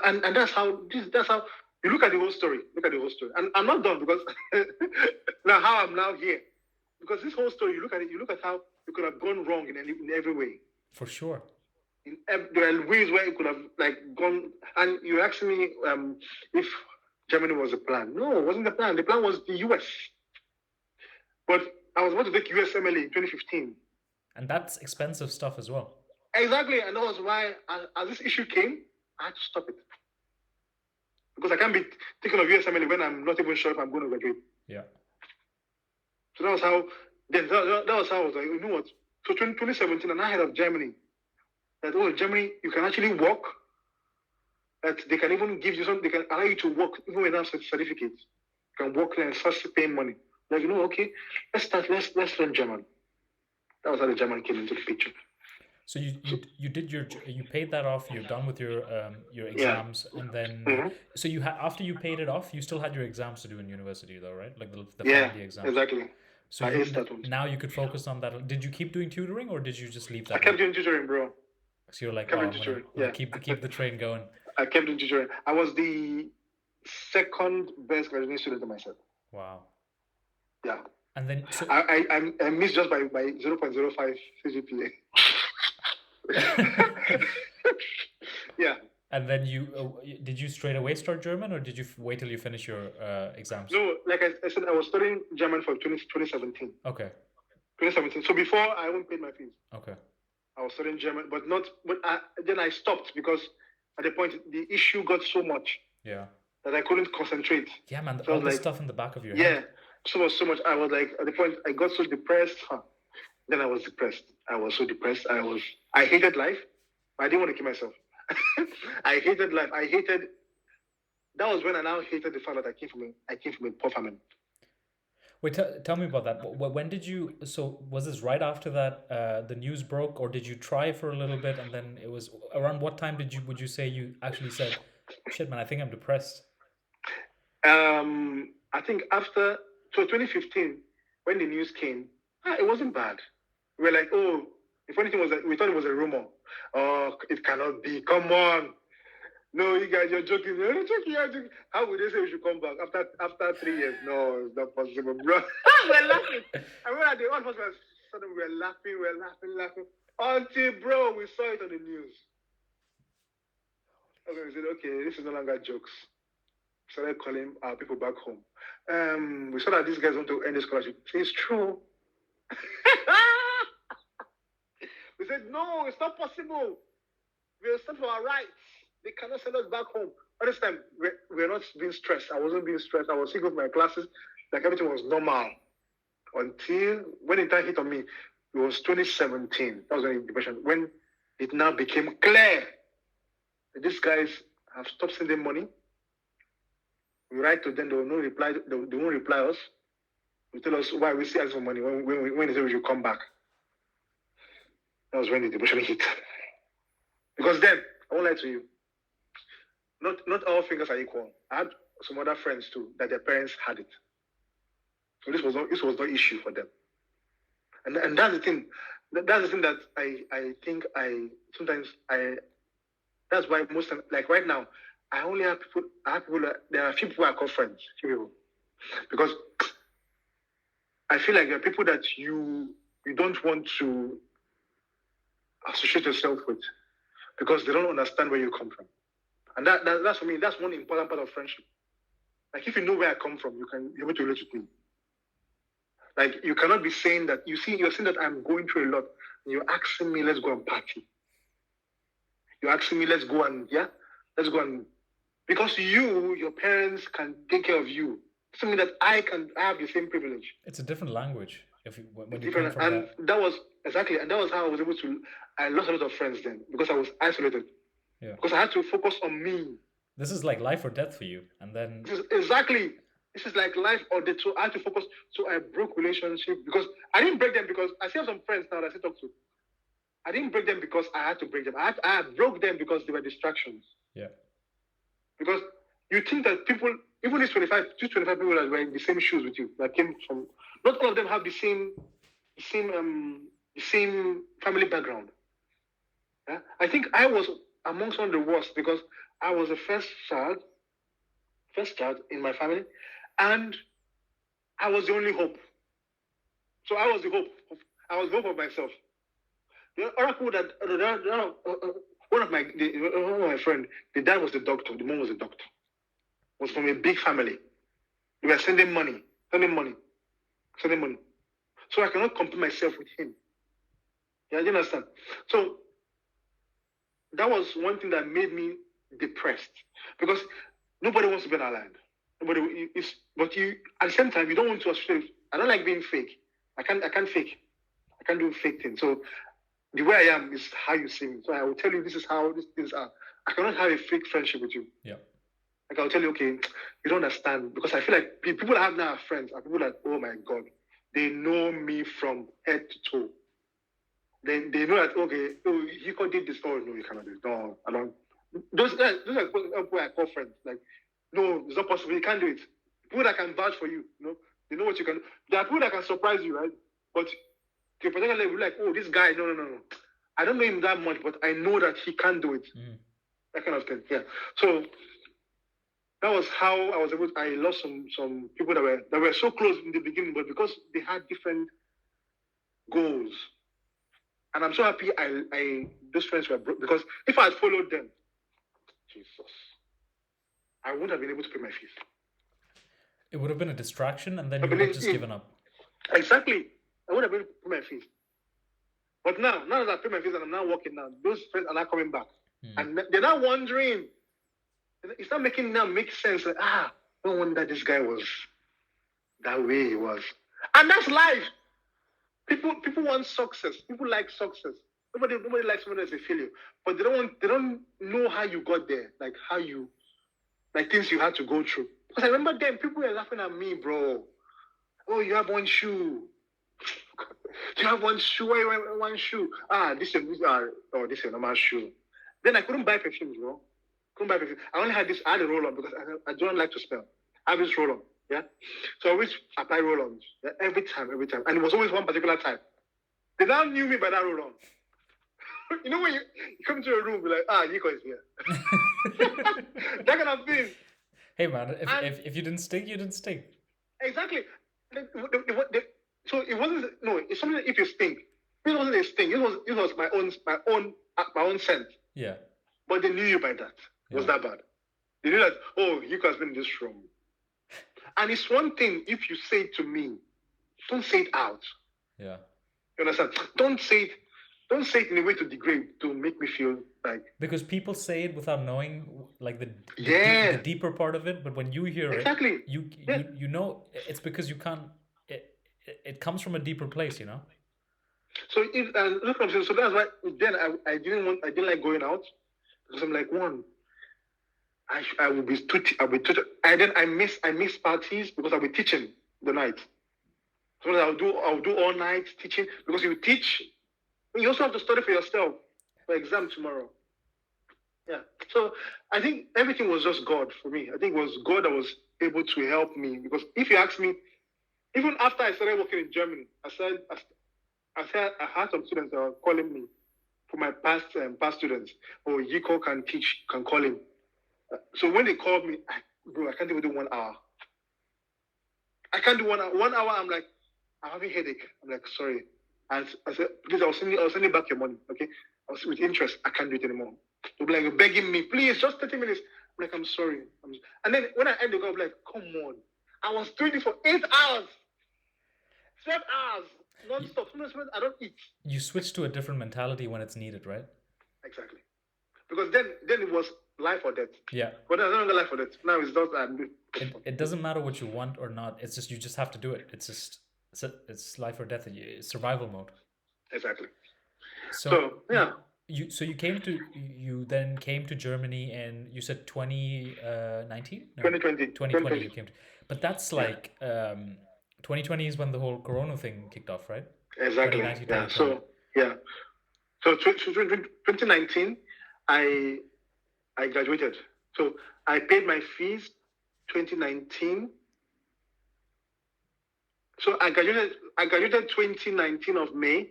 Speaker 2: and that's how you look at the whole story. And I'm not done because now how I'm now here. Because this whole story, you look at how it could have gone wrong in every way.
Speaker 1: For sure.
Speaker 2: There are ways where it could have like gone. And you asked me if Germany was the plan. No, it wasn't the plan. The plan was the US. But I was about to take USMLA in 2015.
Speaker 1: And that's expensive stuff as well.
Speaker 2: Exactly, and that was why, as this issue came, I had to stop it because I can't be thinking of USMLA when I'm not even sure if I'm going to graduate.
Speaker 1: Yeah.
Speaker 2: So that was how. Then that was how I was like, you know what? So 2017, and I heard of Germany. That Germany, you can actually work. That they can even give you something. They can allow you to work even without certificates. You can work there and start paying money. Like okay, let's learn German. That was how the German came into the picture.
Speaker 1: So you paid that off. You're done with your exams, and then so you had after you paid it off, you still had your exams to do in university though, right? Like the final exams.
Speaker 2: Exactly.
Speaker 1: So now you could focus on that. Did you keep doing tutoring, or did you just leave that?
Speaker 2: I kept doing tutoring, bro.
Speaker 1: So you're like, I'm gonna keep the train going.
Speaker 2: I kept doing tutoring. I was the second best graduating student of myself.
Speaker 1: Wow.
Speaker 2: Yeah.
Speaker 1: And then so
Speaker 2: I missed just by 0.05 CGPA. Yeah.
Speaker 1: And then did you straight away start German, or did you wait till you finish your exams?
Speaker 2: No, like I said, I was studying German for 2017.
Speaker 1: Okay.
Speaker 2: 2017. So before I even paid my fees.
Speaker 1: Okay.
Speaker 2: I was studying German, but then I stopped because at the point the issue got so much.
Speaker 1: Yeah.
Speaker 2: That I couldn't concentrate.
Speaker 1: Yeah, man. So all the stuff in the back of your head.
Speaker 2: Yeah. So much. I was like, at the point I got so depressed. Then I was depressed. I was so depressed. I hated life. I didn't want to kill myself. I hated life. That was when I now hated the fact that I came from a poor family.
Speaker 1: Wait, tell me about that. When did you? So was this right after that the news broke, or did you try for a little bit and then it was around what time would you say you actually said, "Shit, man, I think I'm depressed"?
Speaker 2: I think after 2015 when the news came, it wasn't bad. We were like, the funny thing was that we thought it was a rumor. Oh, it cannot be. Come on. No, you guys, you're joking. You're joking. How would they say we should come back after 3 years? No, it's not possible, bro. We're laughing. I remember the one of us was suddenly we're laughing. Until, bro, we saw it on the news. Okay, we said, okay, this is no longer jokes. We started calling our people back home. We saw that these guys want to end the scholarship. It's true. We said, no, it's not possible. We'll stand for our rights. They cannot send us back home. At this time, we're not being stressed. I wasn't being stressed. I was sick of my classes. Like everything was normal. Until when the time hit on me, it was 2017. That was when the depression. When it now became clear that these guys have stopped sending money. We write to them, they will not reply. They won't reply us. They tell us why we still ask for money when they say we should come back. That was when the depression hit. Because then, I won't lie to you, not all fingers are equal. I had some other friends too that their parents had it. So this was no issue for them. And that's the thing. That's the thing that I think that's why most of, like right now, I only have people. There are few people I call friends. Few people, because I feel like there are people that you don't want to associate yourself with because they don't understand where you come from, and that's for me. That's one important part of friendship. Like if you know where I come from, you can be able to relate with me. Like you cannot be saying that you're saying that I'm going through a lot, and you're asking me let's go and party. You're asking me let's go and because your parents can take care of you. It doesn't mean that I have the same privilege.
Speaker 1: It's a different language. When you
Speaker 2: come from that was exactly, and that was how I was able to. I lost a lot of friends then because I was isolated.
Speaker 1: Yeah.
Speaker 2: Because I had to focus on me.
Speaker 1: This is like life or death for you, and then
Speaker 2: this is like life or death. So I had to focus. So I broke relationship because I didn't break them because I still have some friends now that I still talk to. I didn't break them because I had to break them. I broke them because they were distractions.
Speaker 1: Yeah.
Speaker 2: Because you think that people, even these 25 people that were in the same shoes with you, that came from, not all of them have the same family background. Yeah? I think I was amongst one of the worst because I was the first child in my family, and I was the only hope. So I was the hope of myself. The oracle that one of my friend, the dad was the doctor, the mom was the doctor, was from a big family. They were sending money. So I cannot compare myself with him. Yeah, you understand? So that was one thing that made me depressed because nobody wants to be on our land. Nobody is, but you at the same time you don't want to associate. I don't like being fake. I can't fake. I can't do fake things. So the way I am is how you see me. So I will tell you this is how these things are. I cannot have a fake friendship with you.
Speaker 1: Yeah.
Speaker 2: Like I'll tell you, okay, you don't understand because I feel like people I have now are friends are people that, oh my God, they know me from head to toe. They know that, okay, oh, you could did this. Oh no, you cannot do it. No, I don't. Those are people I call friends. Like, no, it's not possible. You can't do it. People that can vouch for you, you know, they know what you can. There are people that can surprise you, right? But to a particular level, like, oh, this guy, no. I don't know him that much, but I know that he can do it. That kind of thing. Yeah. So that was how I was able to, I lost some people that were so close in the beginning, but because they had different goals. And I'm so happy those friends were broke because if I had followed them, Jesus, I wouldn't have been able to pay my fees.
Speaker 1: It would have been a distraction, and then you would have just given up.
Speaker 2: Exactly. I would have been able to pay my fees. But now that I pay my fees and I'm now working now, those friends are not coming back. And they're not wondering. It's not making now make sense. Like, no wonder this guy was that way he was. And that's life. People want success. People like success. Nobody likes someone that's a failure. But they don't know how you got there. Like things you had to go through. Because I remember then people were laughing at me, bro. Oh, you have one shoe. You have one shoe. Why you have one shoe? This is a normal shoe. Then I couldn't buy perfumes, bro. I only had this. I had a roll-on because I don't like to smell. I have this roll-on. Yeah. So I always apply roll-ons. Yeah? Every time. And it was always one particular time. They now knew me by that roll-on. You know when you come to a room, be like, Nico is here. That kind of thing.
Speaker 1: Hey man, if you didn't stink, you didn't stink.
Speaker 2: Exactly. So it wasn't. No, it's something that if you stink, it wasn't a stink. It was my own scent.
Speaker 1: Yeah.
Speaker 2: But they knew you by that. It was that bad. They knew that. Oh, Nico has been in this room. And it's one thing if you say it to me, don't say it out.
Speaker 1: Yeah.
Speaker 2: You understand? Don't say it in a way to degrade, to make me feel like.
Speaker 1: Because people say it without knowing, like the deeper part of it. But when you hear
Speaker 2: it,
Speaker 1: you know it's because you can't. It comes from a deeper place, you know.
Speaker 2: So so that's why then I didn't like going out because I'm like I will be and then I miss parties because I'll be teaching the night. So I'll do all night teaching because you teach. You also have to study for yourself for exam tomorrow. Yeah. So I think everything was just God for me. I think it was God that was able to help me because if you ask me, even after I started working in Germany, I had some students that were calling me for my past students. Oh, Yiko can teach, can call him. So when they called me, bro, I can't even do 1 hour. I can't do 1 hour. 1 hour, I'm like, I'm having a headache. I'm like, sorry. And I said, please, I'll send you back your money, okay? I was with interest. I can't do it anymore. They'll be like, begging me, please, just 30 minutes. I'm like, I'm sorry. And then when I end the call, I'm like, come on. I was doing it for 8 hours. 12 hours. Non-stop. Sometimes I don't eat.
Speaker 1: You switch to a different mentality when it's needed, right?
Speaker 2: Exactly. Because then it was life or death.
Speaker 1: Yeah.
Speaker 2: But it's no longer life or death. Now it's just
Speaker 1: it doesn't matter what you want or not. It's just you just have to do it. It's life or death. It's survival mode.
Speaker 2: Exactly.
Speaker 1: So yeah. You then came to Germany and you said 2019? No,
Speaker 2: 2020.
Speaker 1: 2020 you came to. But that's like 2020 is when the whole Corona thing kicked off, right?
Speaker 2: Exactly. Yeah. So 2019, I graduated. So I paid my fees 2019. So I graduated 2019 of May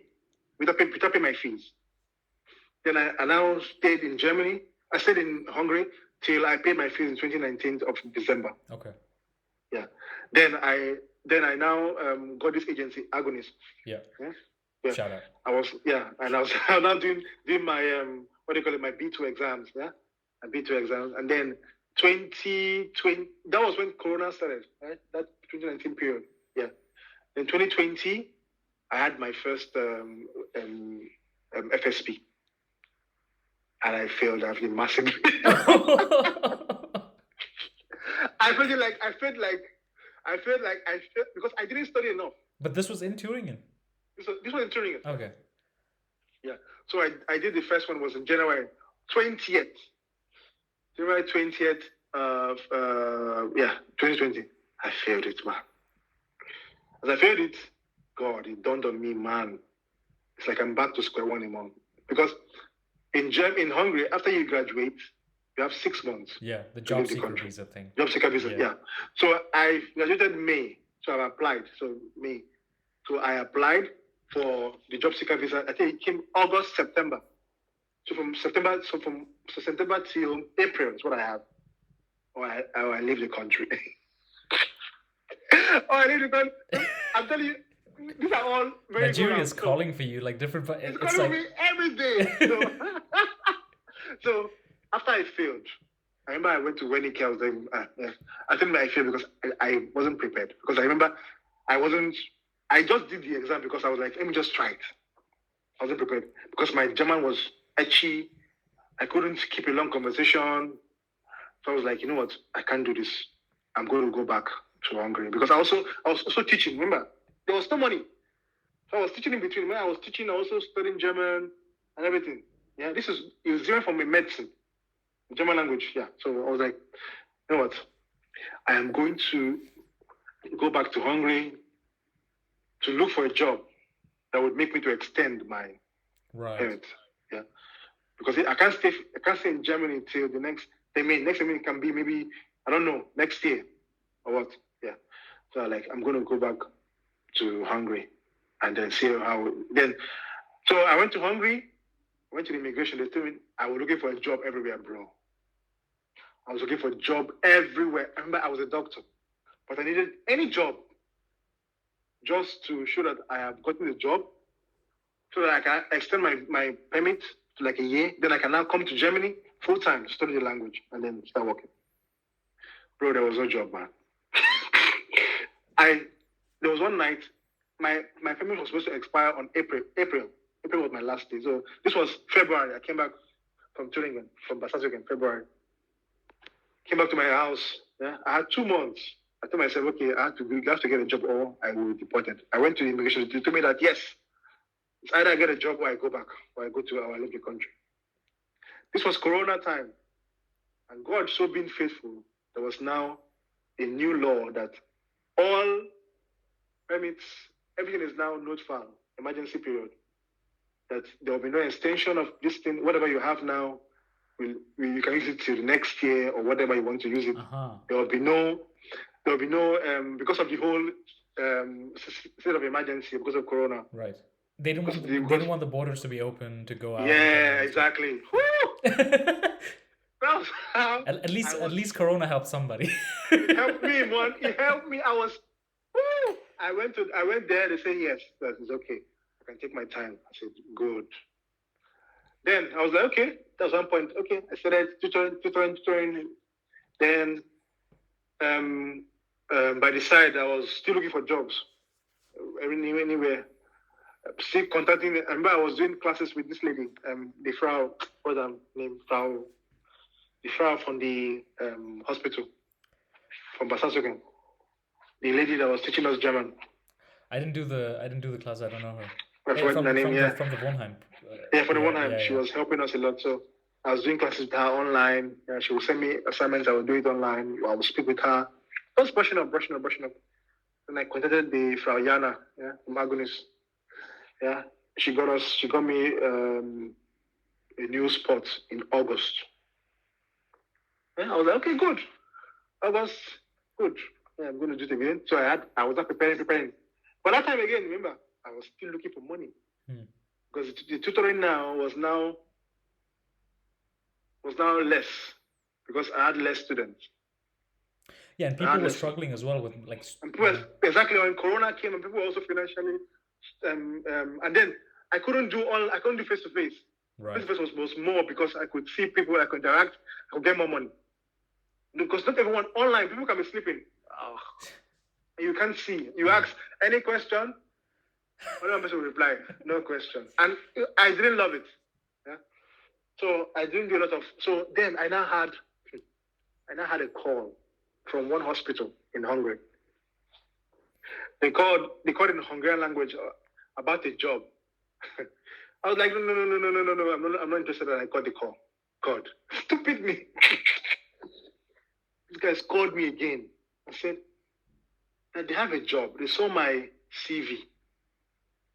Speaker 2: without paying my fees. Then I now stayed in Germany. I stayed in Hungary till I paid my fees in 2019 of December.
Speaker 1: Okay.
Speaker 2: Yeah. Then I now got this agency, Agonist.
Speaker 1: Yeah.
Speaker 2: Yeah.
Speaker 1: Shout out.
Speaker 2: And I was now doing my what do you call it, my B2 exams, my B2 exams, and then 2020, that was when Corona started, right? That 2019 period, yeah. In 2020, I had my first FSP, and I failed. I've been massively. I felt because I didn't study enough.
Speaker 1: But this was in Turingen.
Speaker 2: This was in Turingen.
Speaker 1: Okay.
Speaker 2: Yeah. So I did the first one was in January 20th. January 20th of 2020. I failed it, man. As I failed it, God, it dawned on me, man. It's like I'm back to square one again. Because in Hungary, after you graduate, you have 6 months.
Speaker 1: Yeah, the job seeker visa thing.
Speaker 2: Job seeker visa, yeah. So I graduated May. So I applied. So May. So I applied for the job seeker visa. I think it came August, September. So from September till April is what I have. Or I leave the country. I leave the country. I'm telling you, these are all very
Speaker 1: Nigeria is calling for you, like different.
Speaker 2: It's calling for me every day. So after I failed, I remember I went to Wendy. I was like, I think I failed because I wasn't prepared. Because I remember I just did the exam because I was like, let me just try it. I wasn't prepared because my German was etchy. I couldn't keep a long conversation. So I was like, you know what? I can't do this. I'm going to go back to Hungary because I was also teaching. Remember, there was no money. So I was teaching in between. When I was teaching, I also studying German and everything. Yeah, it was different from my medicine, German language. Yeah. So I was like, you know what? I am going to go back to Hungary to look for a job that would make me to extend my parents. Yeah. Because I can't stay in Germany till the next term. Next term can be maybe, I don't know, next year or what. Yeah. So I'm going to go back to Hungary and then see how. So I went to Hungary, went to the immigration. They told me I was looking for a job everywhere, bro. I was looking for a job everywhere. I remember I was a doctor, but I needed any job just to show that I have gotten the job so that I can extend my permit to like a year. Then I can now come to Germany full time, study the language, and then start working. Bro, there was no job, man. There was one night, my permit was supposed to expire on April. April was my last day. So this was February. I came back from Turingen, from Basasuken in February. Came back to my house. Yeah, I had 2 months. I told myself, okay, I have to get a job or I will be deported. I went to the immigration. They told me that yes, it's either I get a job or I go back, or I leave the country. This was Corona time. And God so being faithful, there was now a new law that all permits, everything is now not found, emergency period. That there will be no extension of this thing, whatever you have now, you can use it till the next year or whatever you want to use it. There will be no, because of the whole state of emergency because of Corona.
Speaker 1: Right. They don't want the borders to be open to go out.
Speaker 2: Yeah, exactly.
Speaker 1: At least Corona helped somebody.
Speaker 2: Helped me, man. It helped me. I went there. They said yes, that is okay. I can take my time. I said good. Then I was like, okay. That was one point. Okay, I started tutoring. Then by the side, I was still looking for jobs anywhere. Still contacting. I remember I was doing classes with this lady, the Frau. What's her name? The Frau from the hospital from Basasuken. The lady that was teaching us German.
Speaker 1: I didn't do the class. I don't know her.
Speaker 2: From the
Speaker 1: Wohnheim.
Speaker 2: From the Wohnheim. She was helping us a lot. So I was doing classes with her online. She would send me assignments. I would do it online. I would speak with her. Just brushing up. And I contacted the Frau Jana, from Agonis. Yeah, she got me a new spot in August. Yeah, I was like, okay, good. August, good. Yeah, I'm going to do it again. So I was not preparing. But that time again, remember, I was still looking for money. Because the tutoring now was now less because I had less students.
Speaker 1: Yeah, and people were struggling as well with
Speaker 2: exactly when Corona came, and people were also financially And then I couldn't do face to face.
Speaker 1: Right.
Speaker 2: Face to face was more because I could see people, I could interact, I could get more money. Because not everyone online, people can be sleeping. Oh, you can't see. You ask any question, another person will reply, no question. And I didn't love it. Yeah. So I didn't do a lot of. So then I now had a call from one hospital in Hungary. They called in Hungarian language about a job. I was like, no, I'm not interested. And I got the call. God, stupid me. These guys called me again. I said, they have a job. They saw my CV.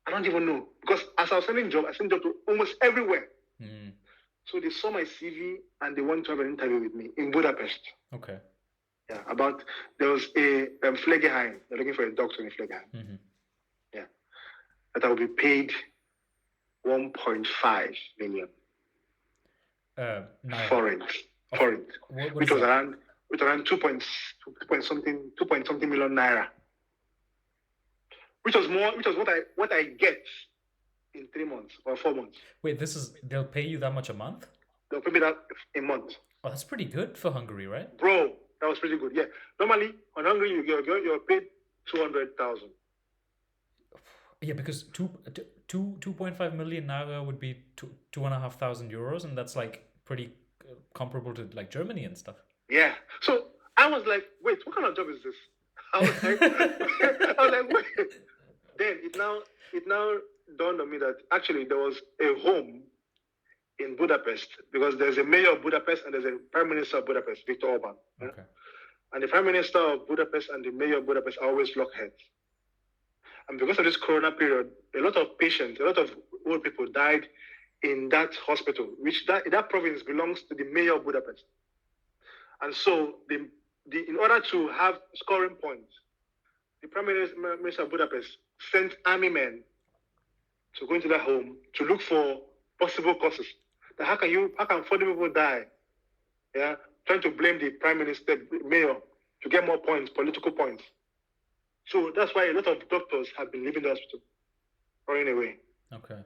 Speaker 2: I don't even know. Because as I was sending job, I sent job to almost everywhere.
Speaker 1: Mm.
Speaker 2: So they saw my CV and they wanted to have an interview with me in Budapest.
Speaker 1: Okay.
Speaker 2: Yeah, there was a Flegeheim. They're looking for a doctor in Flegeheim.
Speaker 1: Mm-hmm.
Speaker 2: Yeah. That I will be paid 1.5 million. Foreign. Which was around 2 point something million naira. Which was what I get in 3 months or 4 months.
Speaker 1: Wait, they'll pay you that much a month?
Speaker 2: They'll pay me that a month.
Speaker 1: Oh, that's pretty good for Hungary, right?
Speaker 2: Bro, that was pretty good. Yeah. Normally, on Hungary, you're paid 200,000.
Speaker 1: Yeah, because 2.5 million naira would be 2,500 euros, and that's like pretty comparable to like Germany and stuff.
Speaker 2: Yeah. So I was like, wait, what kind of job is this? I was like, wait. Then it now dawned on me that actually there was a home in Budapest, because there's a mayor of Budapest and there's a prime minister of Budapest, Viktor Orban.
Speaker 1: Okay.
Speaker 2: Yeah? And the prime minister of Budapest and the mayor of Budapest are always lock heads. And because of this corona period, a lot of patients, a lot of old people died in that hospital, which that province belongs to the mayor of Budapest. And so in order to have scoring points, the prime minister of Budapest sent army men to go into that home to look for possible causes. How can 40 people die? Yeah, trying to blame the prime minister, mayor, to get more points, political points. So that's why a lot of doctors have been leaving the hospital, running away.
Speaker 1: Okay.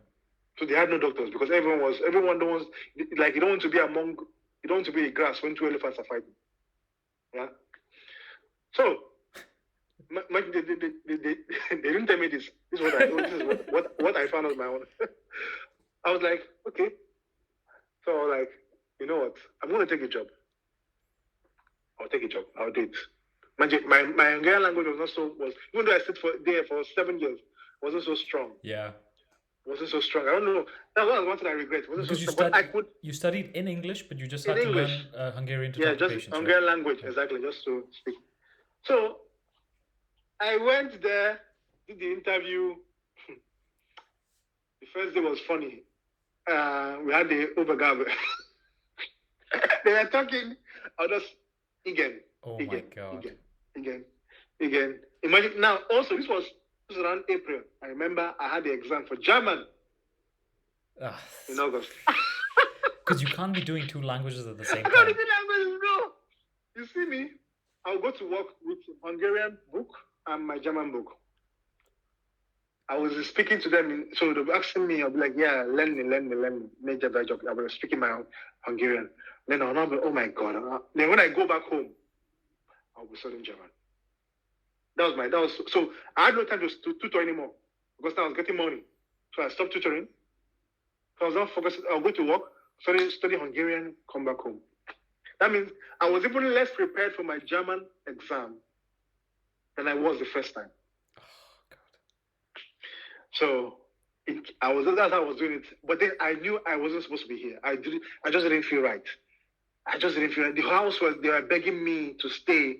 Speaker 2: So they had no doctors because everyone don't want, like, you don't want to be a grass when two elephants are fighting. Yeah. So they didn't tell me this. This is what I found out on my own. I was like, okay. So I was like, you know what? I'm going to take a job. I'll take a job. I'll do it. My Hungarian language even though I stayed there for 7 years, wasn't so strong.
Speaker 1: Yeah.
Speaker 2: Wasn't so strong. I don't know. That was one thing I regret. Wasn't
Speaker 1: because
Speaker 2: so strong.
Speaker 1: You studied in English, but you just had to learn Hungarian to talk to patients.
Speaker 2: Yeah, just Hungarian language,
Speaker 1: right?
Speaker 2: Exactly, just to speak. So I went there, did the interview. The first day was funny. We had the Obergabe. They were talking. I was just again.
Speaker 1: Oh my God.
Speaker 2: Again. Imagine now. Also, this was around April. I remember I had the exam for German in August.
Speaker 1: Because you can't be doing two languages at the same time.
Speaker 2: I can't do languages, bro. You see me? I'll go to work with Hungarian book and my German book. I was speaking to them, so they were asking me. I'll be like, yeah, learn me. Major job. I was speaking my Hungarian. Then I'll be, oh my God. Then when I go back home, I'll be studying German. So I had no time to tutor anymore because I was getting money. So I stopped tutoring. So I was not focused. I'll go to work, study Hungarian, come back home. That means I was even less prepared for my German exam than I was the first time.
Speaker 1: Oh God.
Speaker 2: So that's how I was doing it. But then I knew I wasn't supposed to be here. I just didn't feel right. The house they were begging me to stay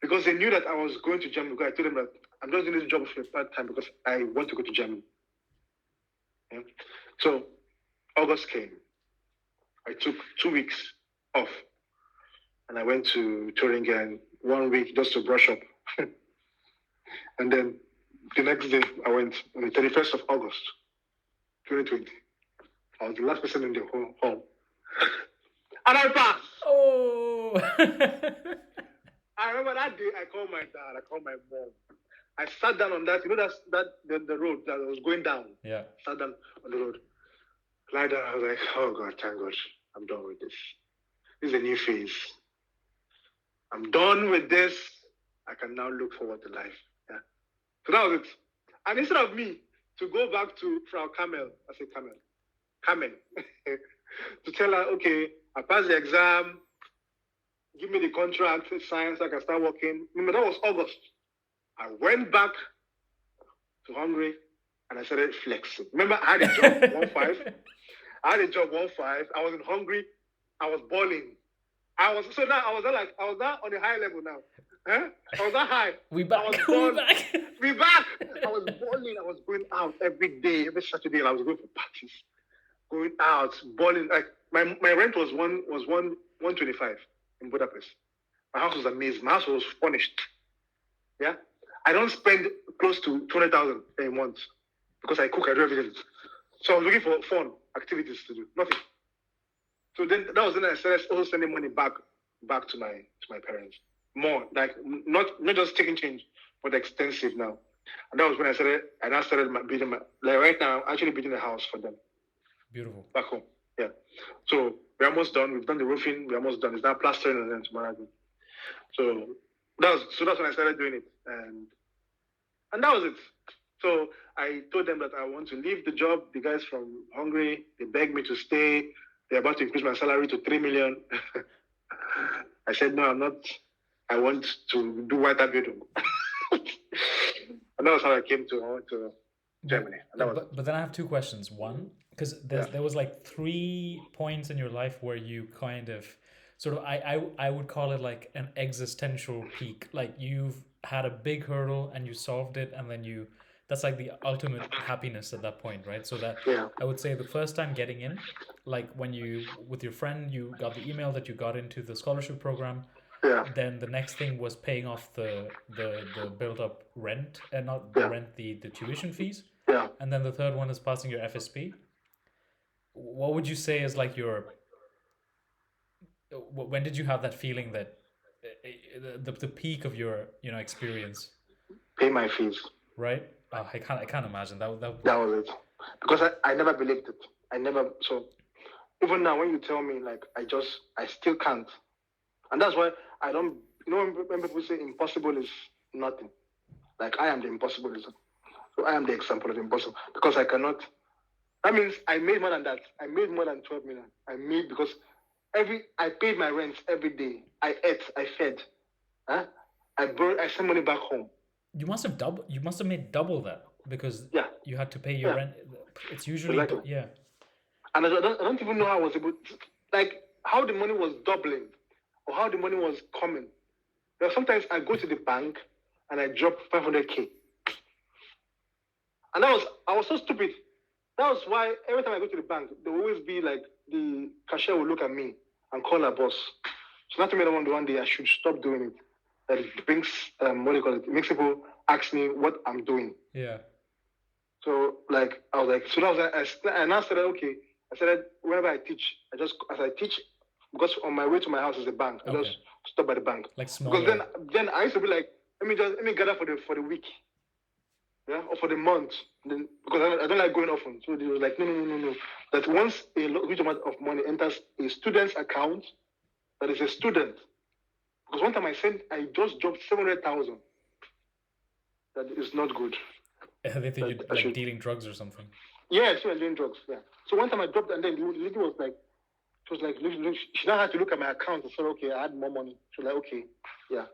Speaker 2: because they knew that I was going to Germany. Because I told them that I'm just doing this job for a part time because I want to go to Germany. Yeah? So August came. I took 2 weeks off. And I went to Turingen 1 week just to brush up. And then the next day I went on the 31st of August, 2020. I was the last person in the hall. And I passed.
Speaker 1: Oh.
Speaker 2: I remember that day I called my dad, I called my mom. I sat down on that. You know the road that was going down.
Speaker 1: Yeah.
Speaker 2: Sat down on the road. Lie down. I was like, oh God, thank God, I'm done with this. This is a new phase. I'm done with this. I can now look forward to life. Yeah. So that was it. And instead of me to go back to Frau Kamel, I said Kamel, to tell her, okay, I passed the exam, give me the contract, sign so I can start working. Remember, that was August. I went back to Hungary and I started flexing. Remember, I had a job 1-5. I had a job 1-5. I was in Hungary. I was balling. I was now on a high level now. Huh? I was that high.
Speaker 1: We back.
Speaker 2: I was
Speaker 1: We back.
Speaker 2: We back. I was balling. I was going out every day, every Saturday. And I was going for parties, going out, balling. Like my rent was 125 in Budapest. My house was amazing. My house was furnished. Yeah, I don't spend close to 200,000 a month because I cook. I do everything. So I was looking for fun activities to do. Nothing. So then that was when I started also sending money back to my parents. More like not just taking change, but extensive now. And that was when I started building my, like right now, I'm actually building a house for them.
Speaker 1: Beautiful.
Speaker 2: Back home. Yeah. So we're almost done. We've done the roofing. We're almost done. It's now plastering and then tomorrow. So that's when I started doing it. And that was it. So I told them that I want to leave the job. The guys from Hungary, they begged me to stay. They're about to increase my salary to 3 million. I said, no, I'm not. I want to do white building. And that was how I came to Germany.
Speaker 1: But then I have two questions. One, because there was like 3 points in your life where you kind of sort of I would call it like an existential peak. Like you've had a big hurdle and you solved it, and then that's like the ultimate happiness at that point, right? So that I would say the first time getting in, like when you with your friend you got the email that you got into the scholarship program.
Speaker 2: Yeah.
Speaker 1: Then the next thing was paying off the build up rent and not the rent, the tuition fees.
Speaker 2: Yeah.
Speaker 1: And then the third one is passing your FSP. What would you say is like when did you have that feeling that the peak of your experience?
Speaker 2: Pay my fees.
Speaker 1: Right? I can't imagine that
Speaker 2: was it. Because I never believed it. So even now when you tell me, like I still can't. And that's why I don't, when people say impossible is nothing, like I am the impossible. So I am the example of impossible because I cannot. That means I made more than that. I made more than 12 million. Because I paid my rent every day. I ate, I fed. Huh? I sent money back home.
Speaker 1: You must have made double that because you had to pay your rent. It's usually,
Speaker 2: exactly. And I don't even know how I was able to, like, how the money was doubling. Or how the money was coming. Sometimes I go to the bank and I drop 500k. And I was so stupid. That was why every time I go to the bank, there will always be like the cashier will look at me and call her boss. So not to me one day I should stop doing it. That it brings what do you call it? It makes people ask me what I'm doing.
Speaker 1: Yeah.
Speaker 2: So like I was like, so that was I now started I started whenever I teach, as I teach. Because on my way to my house is a bank. I just stop by the bank.
Speaker 1: Like small.
Speaker 2: Because then I used to be like, let me gather for the week. Yeah, or for the month. Then because I don't like going often. So they was like, no. That once a huge amount of money enters a student's account, that is a student. Because one time I just dropped 700,000. That is not good.
Speaker 1: They think you're like dealing drugs or something.
Speaker 2: Yeah, she was doing drugs. Yeah. So one time I dropped, and then the lady was like. She was like, look, she now had to look at my account and said, okay, I had more money. She was like, okay, yeah.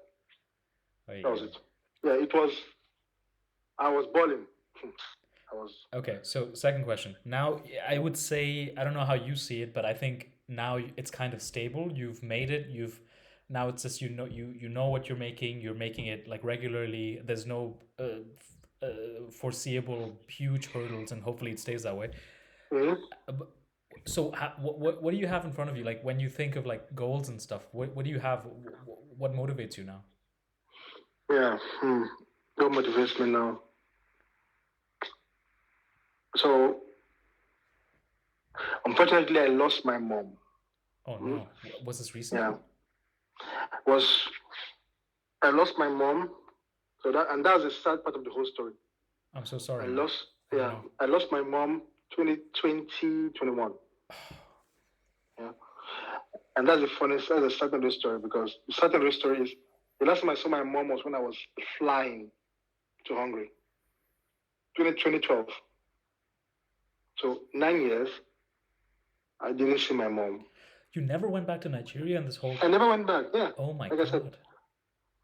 Speaker 2: That was it. Yeah, it was, I was balling.
Speaker 1: Okay, so second question. Now, I would say, I don't know how you see it, but I think now it's kind of stable. You've made it. Now it's just, you know what you're making it like regularly. There's no foreseeable huge hurdles, and hopefully it stays that way.
Speaker 2: Mm-hmm.
Speaker 1: So what do you have in front of you? Like when you think of like goals and stuff, what do you have? What motivates you now?
Speaker 2: Yeah, what motivates me now? So, unfortunately, I lost my mom.
Speaker 1: Oh no! Was this recent?
Speaker 2: Yeah. I lost my mom. So that's the sad part of the whole story.
Speaker 1: I'm so sorry,
Speaker 2: I
Speaker 1: man.
Speaker 2: lost
Speaker 1: I don't know.
Speaker 2: I lost my mom 2021. Yeah. And that's the sad part of the story, because the sad part of the story is the last time I saw my mom was when I was flying to Hungary. 2012. So 9 years, I didn't see my mom.
Speaker 1: You never went back to Nigeria in this whole.
Speaker 2: I never went back. Yeah.
Speaker 1: Oh my
Speaker 2: Like I said,
Speaker 1: God.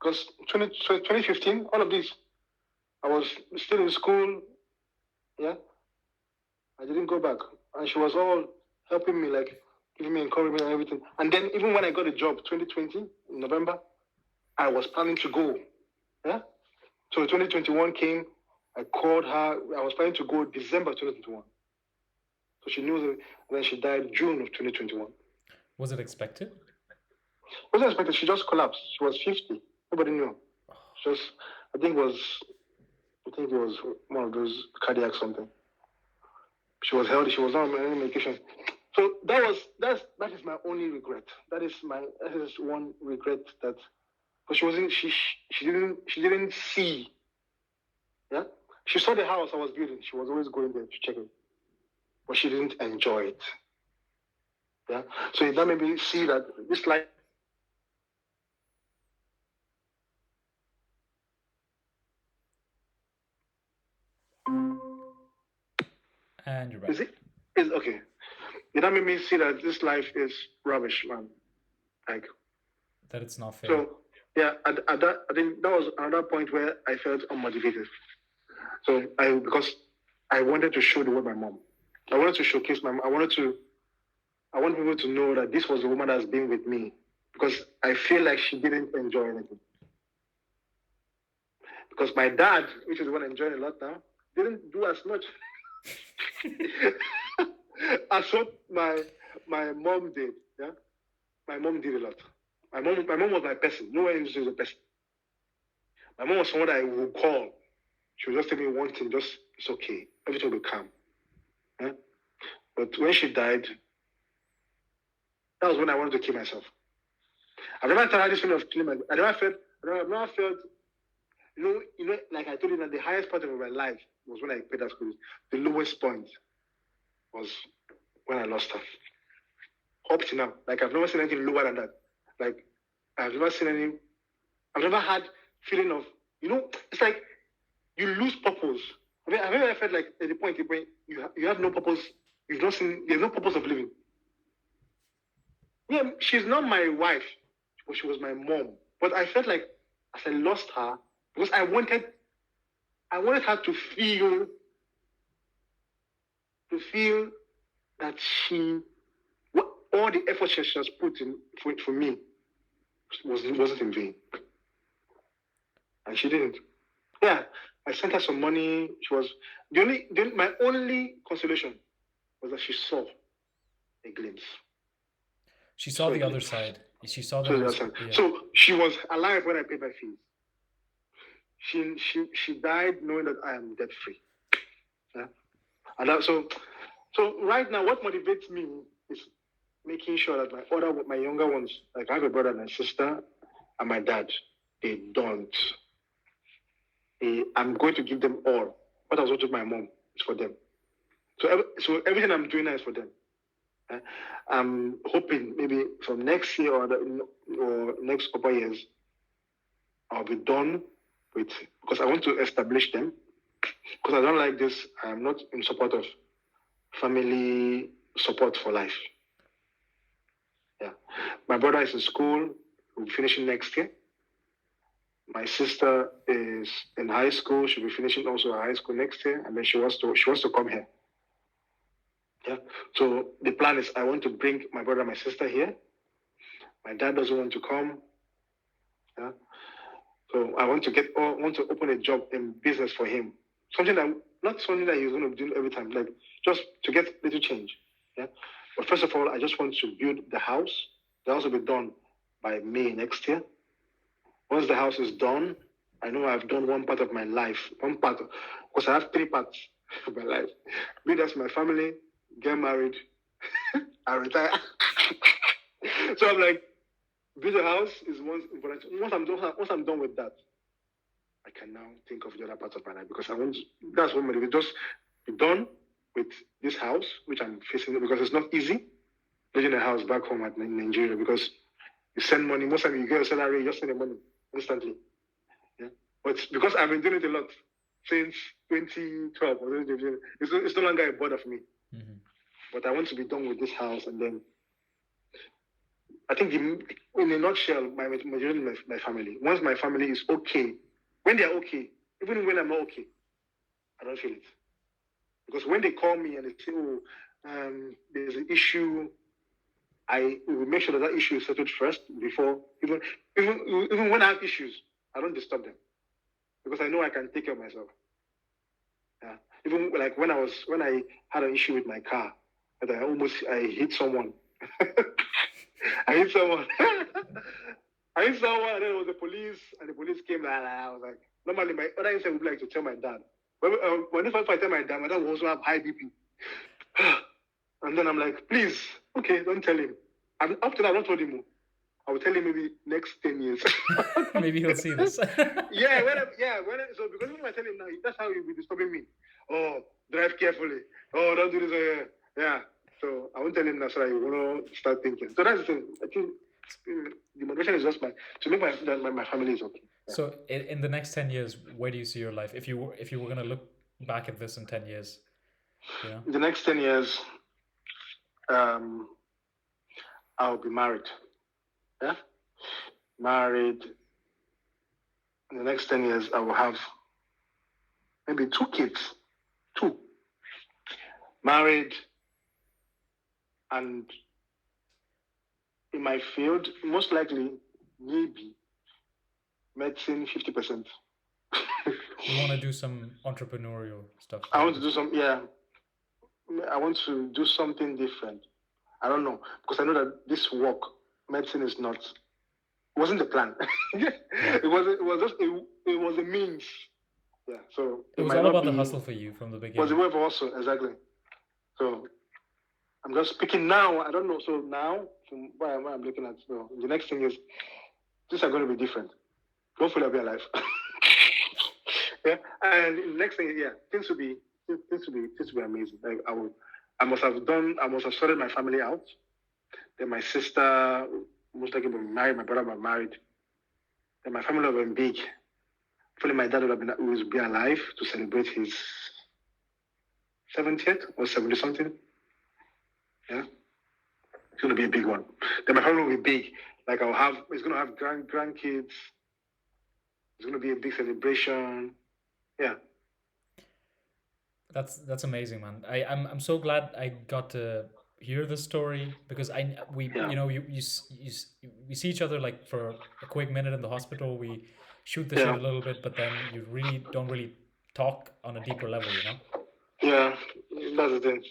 Speaker 2: because 2015, all of this, I was still in school. Yeah. I didn't go back. And she was all helping me, like giving me encouragement and everything. And then even when I got a job 2020 in November, I was planning to go. Yeah. So 2021 came. I called her. I was planning to go December 2021. So she knew that. And then she died June of 2021.
Speaker 1: Was it expected?
Speaker 2: Wasn't expected. She just collapsed. She was 50. Nobody knew. Just, I think it was one of those cardiac something. She was healthy. She was not on any medication. So that is my only regret. That is one regret, that because she didn't see. Yeah, she saw the house I was building. She was always going there to check it, but she didn't enjoy it. Yeah, so that made me see that this life.
Speaker 1: And you're back.
Speaker 2: Is okay. That made me see that this life is rubbish, man. Like
Speaker 1: that, it's not fair.
Speaker 2: So yeah, at that, I think that was another point where I felt unmotivated. So because I wanted to show the world my mom. I wanted to showcase my mom. I want people to know that this was the woman that's been with me, because I feel like she didn't enjoy anything. Because my dad, which is the one enjoying a lot now, didn't do as much as what my mom did. Yeah, my mom did a lot. My mom was my person. No one else is a person. My mom was someone that I would call. She would just tell me one thing, just, it's okay. Everything will be calm. Yeah? But when she died, that was when I wanted to kill myself. I've never had this feeling of killing myself. I've never felt, like I told you, that the highest point of my life was when I paid that school. The lowest point was when I lost her. Up to now. Like, I've never seen anything lower than that. Like, I've never had feeling of, it's like you lose purpose. I've never felt like at the point where you have no purpose. There's no purpose of living. Yeah, she's not my wife, but she was my mom. But I felt like as I lost her, because I wanted her to feel that all the effort she has put in for me wasn't in vain. And she didn't. Yeah, I sent her some money. She was my only consolation was that she saw a glimpse.
Speaker 1: She saw the other side. She saw the other side.
Speaker 2: Yeah. So she was alive when I paid my fees. She died knowing that I am debt free. Yeah, and so right now, what motivates me is making sure that my younger ones, like I have a brother and a sister, and my dad, they don't. I'm going to give them all. What I was going to do with my mom is for them. So everything I'm doing now is for them. I'm hoping maybe from next year or next couple of years, I'll be done with, because I want to establish them. Because I don't like this. I'm not in support of family support for life. Yeah, my brother is in school. We'll be finishing next year. My sister is in high school. She'll be finishing also her high school next year, and then she wants to come here. Yeah. So the plan is I want to bring my brother and my sister here. My dad doesn't want to come. Yeah. So I want to open a job in business for him. Not something that he's going to do every time, like just to get little change. Yeah. But first of all, I just want to build the house. The house will be done by May next year. Once the house is done, I know I've done one part of my life. Because I have 3 parts of my life. Build as my family, get married, and retire. So I'm like, build a house is one important. Once I'm done with that, I can now think of the other parts of my life because I want. That's what we just be done with this house, which I'm facing because it's not easy building a house back home in Nigeria because you send money. Most time you get a salary, you just send the money instantly. Yeah, but because I've been doing it a lot since 2012, it's no longer a bother for me.
Speaker 1: Mm-hmm.
Speaker 2: But I want to be done with this house, and then I think, in a nutshell, my majority of my family. Once my family is okay, when they are okay, even when I'm not okay, I don't feel it. Because when they call me and they say, "Oh, there's an issue," I will make sure that issue is settled first before even when I have issues, I don't disturb them because I know I can take care of myself. Yeah. Even like when I had an issue with my car, that I hit someone. I hit someone. I hit someone, and then it was the police, and the police came. And I was like, normally my other instinct would be like to tell my dad. But if I tell my dad will also have high BP. And then I'm like, please, okay, don't tell him. And up to that, I don't told him. I will tell him maybe next 10 years.
Speaker 1: Maybe he'll see this.
Speaker 2: So because when I tell him now, that's how he'll be disturbing me. Oh, drive carefully. Oh, don't do this. Yeah. So I won't tell him now so that he will start thinking. So that's the thing. I think the motivation is just to make my family is okay. Yeah.
Speaker 1: So in the next 10 years, where do you see your life? If you were going to look back at this in 10 years, you know?
Speaker 2: In the next 10 years, I'll be married. Yeah? Married. In the next 10 years, I will have maybe 2 kids. 2. Married. And in my field, most likely, maybe medicine 50%.
Speaker 1: You want to do some entrepreneurial stuff?
Speaker 2: I want to do I want to do something different. I don't know, because I know that this work, medicine is not. It wasn't the plan.
Speaker 1: Yeah.
Speaker 2: It was a means. Yeah. So
Speaker 1: it was all about the hustle for you from the beginning.
Speaker 2: It was a way of hustle, exactly. So I'm just speaking now. I don't know. So now, from what I'm looking at, the next thing is, things are going to be different. Hopefully, I'll be alive. Yeah. And the next thing, things will be amazing. Like I must have sorted my family out. Then my sister most likely will be married. My brother will be married. Then my family will be big. Hopefully, my dad will be alive to celebrate his 70th or 70 something. Yeah, it's gonna be a big one. Then my family will be big. Like it's gonna have grandkids. It's gonna be a big celebration. Yeah.
Speaker 1: That's amazing, man. I'm so glad I got to hear this story because we see each other like for a quick minute in the hospital. We shoot the shit a little bit, but then you really don't talk on a deeper level, you know?
Speaker 2: Yeah, that's the thing.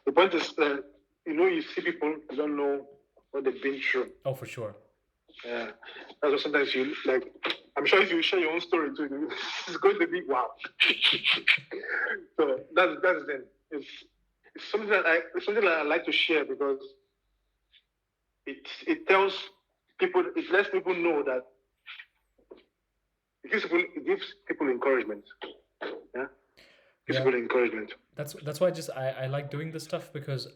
Speaker 2: The point is that you see people, you don't know what they've been through.
Speaker 1: Oh, for sure.
Speaker 2: Yeah, that's what sometimes you like. I'm sure if you share your own story too, it's going to be wow. So that's the thing. It's something that I like to share because it tells people, it lets people know that it gives people encouragement. Yeah. People encouragement.
Speaker 1: That's why I like doing this stuff because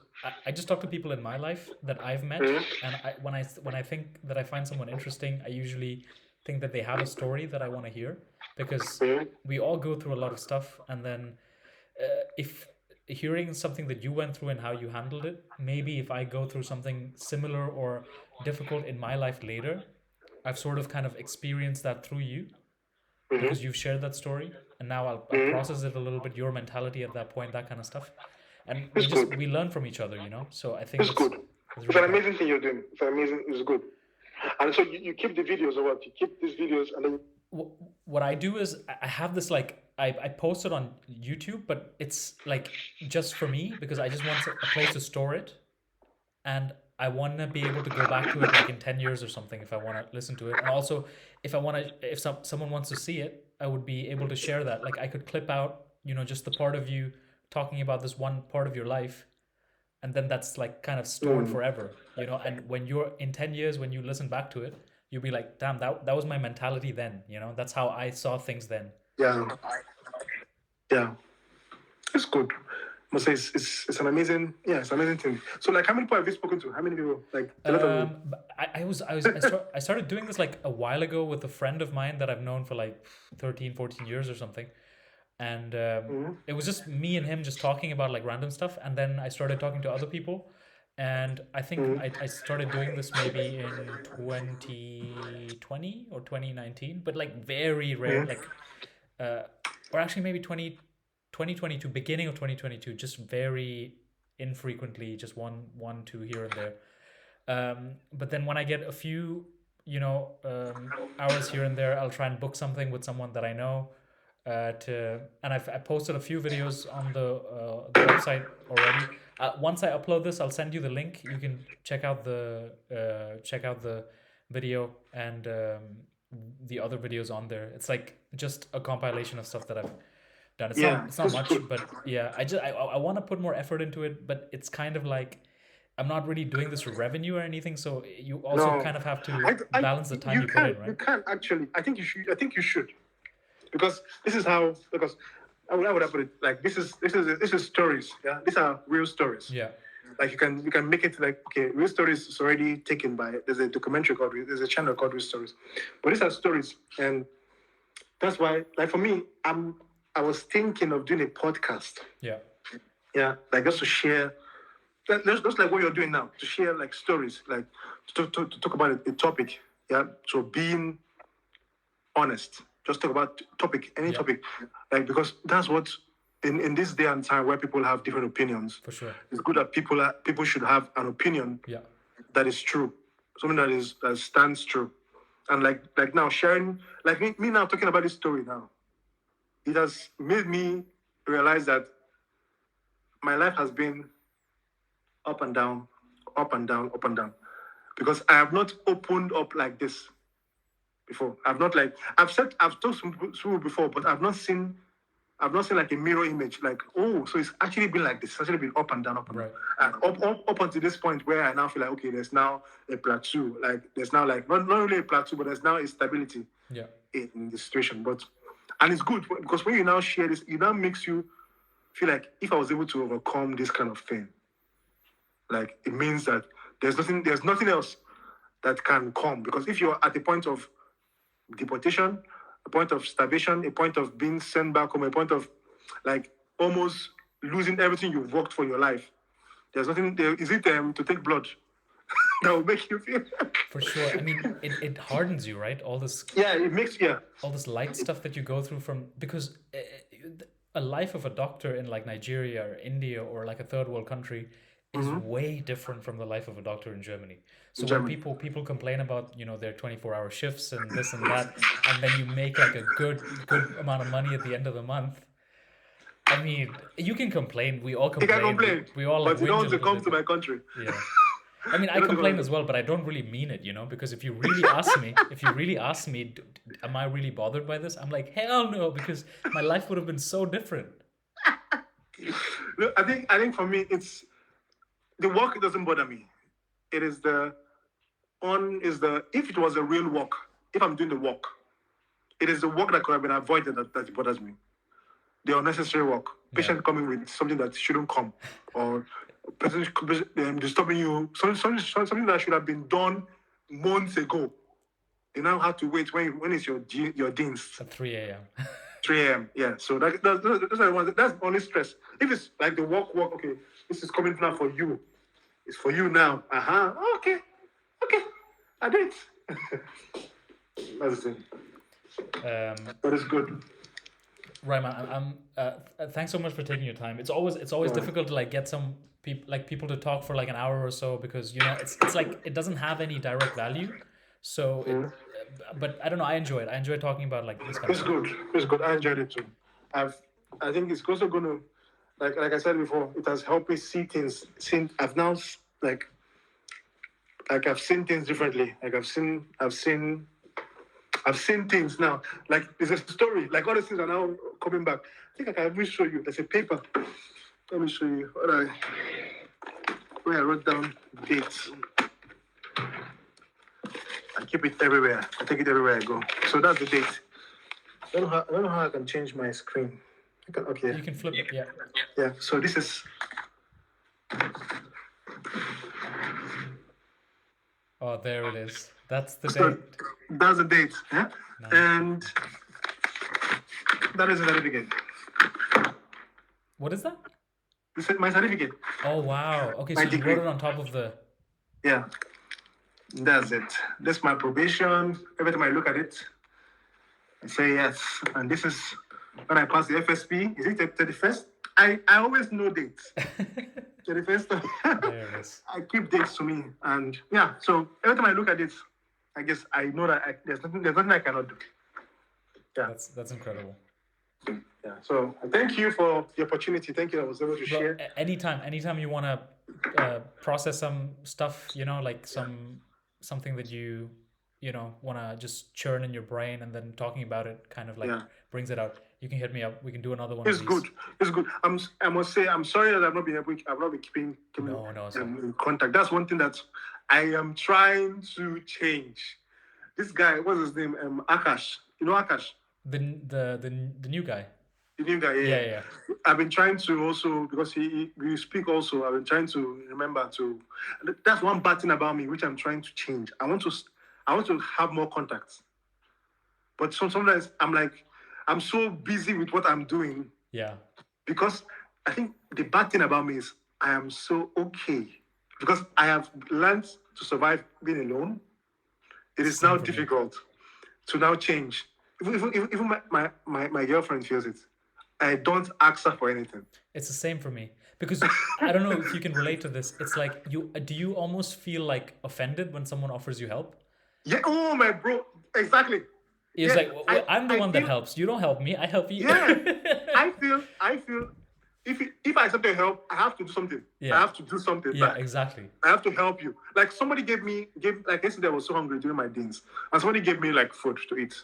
Speaker 1: I just talk to people in my life that I've met, and when I think that I find someone interesting, I usually think that they have a story that I want to hear because we all go through a lot of stuff, and then if hearing something that you went through and how you handled it, maybe if I go through something similar or difficult in my life later, I've sort of kind of experienced that through you. Because you've shared that story, and now I'll process it a little bit, your mentality at that point, that kind of stuff, and we learn from each other, you know. So I think
Speaker 2: it's good. It's an amazing thing you're doing. It's amazing. It's good. And so you keep the videos or what? You keep these videos, and then
Speaker 1: what I do is I have this like I post it on YouTube, but it's like just for me because I just want a place to store it, and I want to be able to go back to it like in 10 years or something if I want to listen to it. And also if someone wants to see it, I would be able to share that. Like I could clip out, just the part of you talking about this one part of your life. And then that's like kind of stored forever, and when you're in 10 years, when you listen back to it, you'll be like, damn, that was my mentality then. That's how I saw things then.
Speaker 3: Yeah, yeah, it's good. Must say it's an amazing, yeah, it's an amazing thing. So like, how many people have you spoken to? How many people? Like a lot of you.
Speaker 1: But I started doing this like a while ago with a friend of mine that I've known for like 13, 14 years or something. And
Speaker 3: Mhm.
Speaker 1: it was just me and him just talking about like random stuff. And then I started talking to other people. And I think
Speaker 3: Mhm.
Speaker 1: I started doing this maybe in 2020 or 2019, but like very rare,
Speaker 3: Mhm.
Speaker 1: like, uh, or actually maybe 2022, beginning of 2022, just very infrequently, just one, two here and there. But then when I get a few, hours here and there, I'll try and book something with someone that I know. I posted a few videos on the website already. Once I upload this, I'll send you the link. You can check out the video and the other videos on there. It's like just a compilation of stuff that I've done. It's not
Speaker 3: Yeah,
Speaker 1: it's not
Speaker 3: that's
Speaker 1: much,
Speaker 3: good.
Speaker 1: but yeah, I want to put more effort into it, but it's kind of like I'm not really doing this for revenue or anything, so you also
Speaker 3: No,
Speaker 1: kind of have to balance the time
Speaker 3: you
Speaker 1: you put in,
Speaker 3: you
Speaker 1: right?
Speaker 3: can actually. I think you should. I think you should, because this is how. Because how would I put it? Like this is stories. Yeah, these are real stories.
Speaker 1: Yeah.
Speaker 3: Like you can make it like, okay, real stories is already taken by. There's a documentary called. There's a channel called Real Stories, but these are stories, and that's why. Like for me, I was thinking of doing a podcast.
Speaker 1: Yeah.
Speaker 3: Yeah, like just to share. That's like what you're doing now, to share like stories, like to talk about a topic. Yeah, so being honest, just talk about topic, any
Speaker 1: Yeah.
Speaker 3: topic, like, because that's what in this day and time where people have different opinions,
Speaker 1: For sure.
Speaker 3: it's good that people should have an opinion
Speaker 1: Yeah.
Speaker 3: that is true, something that stands true, and like now sharing, like me now talking about this story now, it has made me realize that my life has been up and down, up and down, up and down, because I have not opened up like this before. I've talked to people before, but I've not seen like a mirror image. Like, oh, so it's actually been like this. It's actually been up and down, up and down,
Speaker 1: Right.
Speaker 3: and up until this point where I now feel like, okay, there's now a plateau. Like there's now like not really a plateau, but there's now a stability
Speaker 1: Yeah.
Speaker 3: in the situation. And it's good because when you now share this, it now makes you feel like, if I was able to overcome this kind of thing, like it means that there's nothing else that can come. Because if you're at the point of deportation, a point of starvation, a point of being sent back home, a point of like almost losing everything you've worked for your life, there's nothing there. Is it to take blood that will make you feel?
Speaker 1: For sure. I mean, it hardens you, right?
Speaker 3: Yeah, it makes, yeah.
Speaker 1: All this light stuff that you go through from because a life of a doctor in like Nigeria or India or like a third world country is
Speaker 3: Mm-hmm.
Speaker 1: way different from the life of a doctor in Germany.
Speaker 3: In
Speaker 1: So when
Speaker 3: Germany.
Speaker 1: people complain about their 24-hour shifts and this and that, and then you make like a good amount of money at the end of the month. I mean, you can complain. We all
Speaker 3: You can
Speaker 1: complain. We,
Speaker 3: complain,
Speaker 1: we all like
Speaker 3: but you don't
Speaker 1: whinge a
Speaker 3: want to
Speaker 1: little
Speaker 3: come
Speaker 1: bit,
Speaker 3: to
Speaker 1: but
Speaker 3: my country.
Speaker 1: yeah. I mean, I
Speaker 3: You don't
Speaker 1: complain
Speaker 3: want
Speaker 1: as
Speaker 3: to.
Speaker 1: well, but I don't really mean it, because if you really ask me, am I really bothered by this? I'm like, hell no, because my life would have been so different.
Speaker 3: Look, I think for me, it's the work doesn't bother me. It is if it was a real work, if I'm doing the work, it is the work that could have been avoided that bothers me. The unnecessary work,
Speaker 1: Yeah,
Speaker 3: patient coming with something that shouldn't come, or person disturbing you, something that should have been done months ago. You now have to wait when is your deans.
Speaker 1: at 3 a.m.
Speaker 3: 3 a.m. Yeah, so that's only stress. If it's like the work, okay, this is coming now for you. It's for you now. Okay, I did. That's the thing. But it's good.
Speaker 1: Right, man. Thanks so much for taking your time. It's always
Speaker 3: Yeah.
Speaker 1: difficult to like get some people to talk for like an hour or so because it's like it doesn't have any direct value. So
Speaker 3: Mm.
Speaker 1: but I don't know. I enjoy it. I enjoy talking about like this kind of
Speaker 3: It's
Speaker 1: stuff.
Speaker 3: good. It's good. I enjoyed it too. I've. I think it's also gonna, like I said before, it has helped me see things. I've now like I've seen things differently. Like I've seen things now. Like there's a story. Like all these things are now coming back. I think I can even show you. There's a paper. Let me show you where I wrote down dates. I keep it everywhere. I take it everywhere I go. So that's the date. I don't know how I can change my screen. Okay.
Speaker 1: You can flip it. Yeah.
Speaker 3: Yeah. So this is.
Speaker 1: Oh, there it is. That's the
Speaker 3: So
Speaker 1: date.
Speaker 3: that's the date. Yeah.
Speaker 1: Nice.
Speaker 3: And that is a certificate.
Speaker 1: What is that?
Speaker 3: This is my certificate.
Speaker 1: Oh, wow. Okay, so
Speaker 3: My
Speaker 1: you
Speaker 3: degree.
Speaker 1: wrote it on top of the...
Speaker 3: Yeah. That's it. That's my probation. Every time I look at it, I say yes. And this is when I pass the FSP. Is it the 31st? I always know dates. 31st.
Speaker 1: There it is.
Speaker 3: I keep dates to me. And yeah, so every time I look at it, I guess I know that there's nothing I cannot do. Yeah.
Speaker 1: That's incredible.
Speaker 3: Yeah. So thank you for the opportunity. Thank you. I was able to
Speaker 1: Bro,
Speaker 3: share.
Speaker 1: anytime you want to process some stuff, like something that you want to just churn in your brain, and then talking about it kind of like brings it out. You can hit me up. We can do another one
Speaker 3: It's
Speaker 1: of these.
Speaker 3: good. It's good. I must say, I'm sorry that I've not been keeping
Speaker 1: No,
Speaker 3: in contact. That's one thing that I am trying to change. This guy, what's his name? Akash. You know Akash?
Speaker 1: The new guy.
Speaker 3: The new guy.
Speaker 1: Yeah.
Speaker 3: I've been trying to also, because we speak also. I've been trying to remember to. That's one bad thing about me, which I'm trying to change. I want to have more contacts. But sometimes I'm like, I'm so busy with what I'm doing.
Speaker 1: Yeah.
Speaker 3: Because I think the bad thing about me is I am so okay. Because I have learned to survive being alone. It is now difficult to now change. Even my girlfriend feels it. I don't ask her for anything.
Speaker 1: It's the same for me. Because I don't know if you can relate to this. It's like, do you almost feel like offended when someone offers you help?
Speaker 3: Yeah. Oh, my bro. Exactly.
Speaker 1: It's like, I'm the one that helps. You don't help me. I help you.
Speaker 3: Yeah. I feel if I accept your help, I have to do something.
Speaker 1: Yeah.
Speaker 3: I have to do something.
Speaker 1: Yeah,
Speaker 3: back.
Speaker 1: exactly.
Speaker 3: I have to help you. Like somebody gave like yesterday I was so hungry during my dinners, and somebody gave me like food to eat.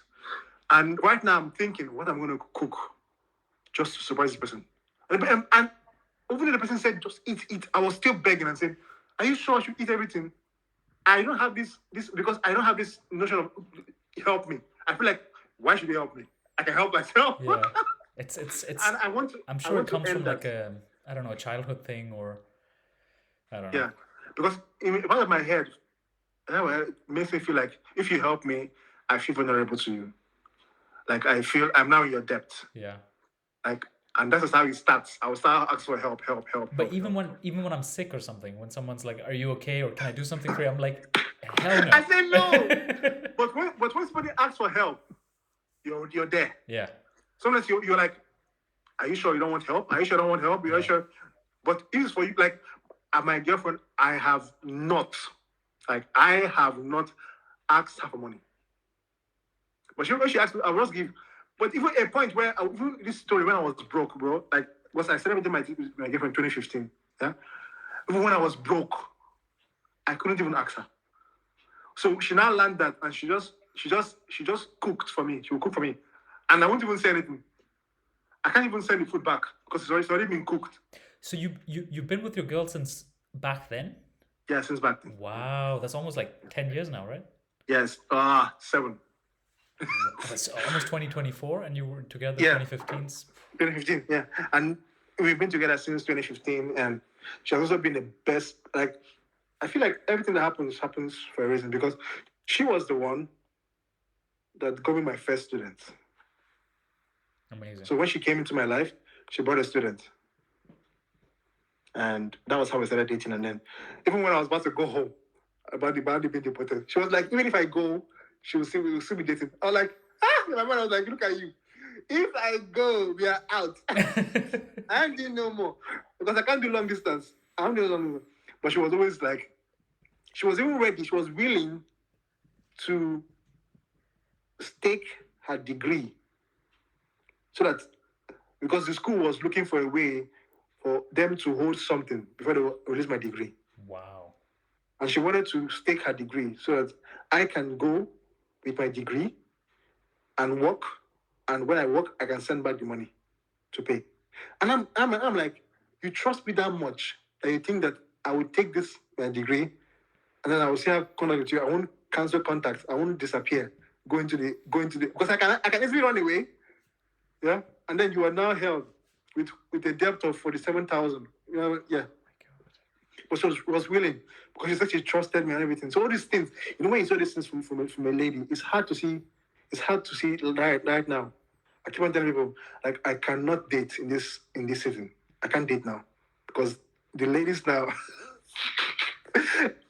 Speaker 3: And right now I'm thinking what I'm going to cook just to surprise the person. And even though the person said just eat, I was still begging and saying, "Are you sure I should eat everything? I don't have this because I don't have this notion of help me. I feel like why should they help me? I can help myself."
Speaker 1: Yeah. It's
Speaker 3: and I want to.
Speaker 1: I'm sure it comes from like a childhood thing, or I don't know.
Speaker 3: Yeah, because in part of my head, it makes me feel like if you help me, I feel vulnerable to you. Like I feel I'm now in your debt.
Speaker 1: Yeah.
Speaker 3: Like, and that's how it starts. I will start asking for help.
Speaker 1: But even when I'm sick or something, when someone's like, "Are you okay?" or "Can I do something for you?" I'm like, "Hell no."
Speaker 3: I say no. but when somebody asks for help, you're there.
Speaker 1: Yeah.
Speaker 3: Sometimes you're like, "Are you sure you don't want help? Are you sure you don't want help? Are you sure?" But it is for you. Like, my girlfriend, I have not asked her for money. But when she asked me, I will just give. But even a point where, even this story when I was broke, bro, like, I started with my girlfriend in 2015. Yeah, even when I was broke, I couldn't even ask her. So she now learned that, and she just cooked for me. She will cook for me, and I won't even say anything. I can't even send the food back because it's already been cooked. So
Speaker 1: you've been with your girl since back then?
Speaker 3: Yeah, since back then.
Speaker 1: Wow, that's almost like 10 years now, right?
Speaker 3: Yes, 7.
Speaker 1: That's almost 2024, and you were together 2015.
Speaker 3: 2015, yeah. And we've been together since 2015, and she has also been the best. Like, I feel like everything that happens for a reason, because she was the one that got me my first student.
Speaker 1: Amazing.
Speaker 3: So when she came into my life, she brought a student. And that was how we started dating. And then, even when I was about to go home, about the being deported, she was like, even if I go, we will still be dating. I was like, in my mind, I was like, look at you. If I go, we are out. I ain't doing no more. Because I can't do long distance. I don't do long distance. But she was always like, she was even ready. She was willing to stake her degree. So that, because the school was looking for a way for them to hold something before they release my degree.
Speaker 1: Wow.
Speaker 3: And she wanted to stake her degree so that I can go with my degree and work, and when I work, I can send back the money to pay. And I'm like, you trust me that much that you think that I would take this my degree, and then I will say I have contact with you. I won't cancel contact. I won't disappear. Go into the because I can easily run away. Yeah, and then you are now held with a debt of 47,000. You know, yeah. But she was willing because she said she trusted me and everything. So all these things, when you saw these things from a lady, it's hard to see. It's hard to see right now. I keep on telling people like I cannot date in this season. I can't date now because the ladies now,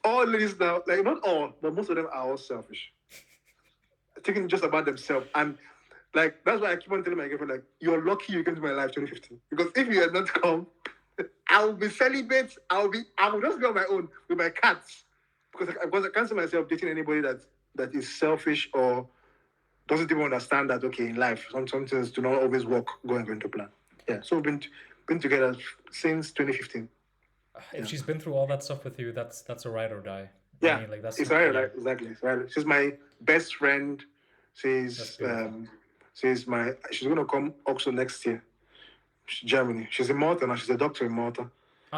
Speaker 3: all ladies now, like not all, but most of them are all selfish, thinking just about themselves. And like that's why I keep on telling my girlfriend like you're lucky you came to my life 2015 because if you had not come, I will be celibate. I will just be on my own with my cats because I can't see myself dating anybody that is selfish or doesn't even understand that okay in life some things do not always work going to plan. Yeah, so we've been together since 2015.
Speaker 1: If she's been through all that stuff with you, that's a ride or die.
Speaker 3: Yeah,
Speaker 1: I mean, like that's
Speaker 3: it's right, right, exactly. It's right. She's my best friend. She's she's gonna come also next year. Germany. She's in Malta now. She's a doctor in Malta.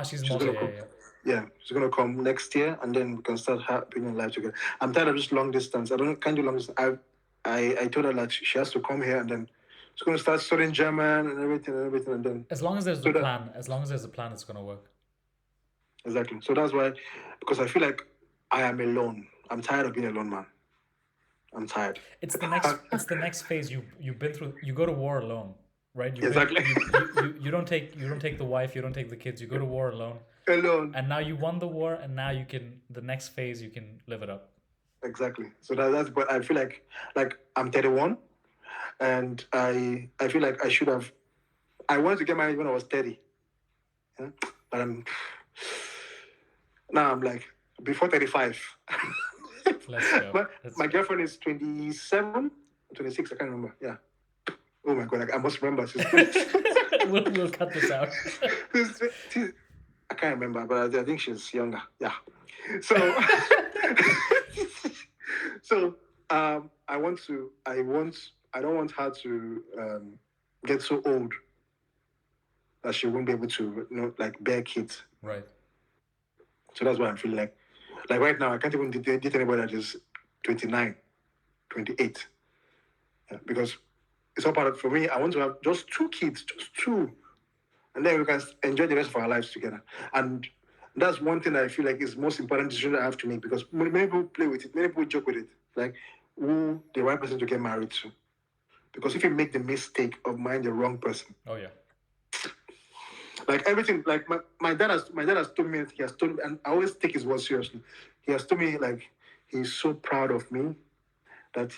Speaker 1: She's in Malta.
Speaker 3: Yeah, she's gonna come next year, and then we can start being in life together. I'm tired of just long distance. Can't do long distance. I told her that she has to come here, and then she's gonna start studying German and everything, and then.
Speaker 1: As long as there's a plan, it's gonna work.
Speaker 3: Exactly. So that's why, because I feel like I am alone. I'm tired of being alone, man. I'm tired.
Speaker 1: It's the next phase you've been through. You go to war alone. Right?
Speaker 3: Exactly.
Speaker 1: You don't take the wife, you don't take the kids, you go to war alone. And now you won the war, and now the next phase you can live it up.
Speaker 3: Exactly. So that's but I feel like I'm 31, and I feel like I should have. I wanted to get married when I was 30, yeah? But now I'm like before 35.
Speaker 1: Let's go.
Speaker 3: But my girlfriend is 27, 26. I can't remember. Yeah. Oh my god! I must remember.
Speaker 1: We'll cut this out.
Speaker 3: I can't remember, but I think she's younger. Yeah. So, I don't want her to get so old that she won't be able to, bear kids.
Speaker 1: Right.
Speaker 3: So that's why I'm feeling like right now I can't even date anybody that is 29, 28, because. It's all part of, for me, I want to have just 2 kids, just 2. And then we can enjoy the rest of our lives together. And that's one thing I feel like is the most important decision I have to make because many people play with it, many people joke with it. Like, who the right person to get married to. Because if you make the mistake of marrying the wrong person.
Speaker 1: Oh, yeah.
Speaker 3: Like everything, like my dad has told me, and I always take his word seriously. He has told me, like, he's so proud of me that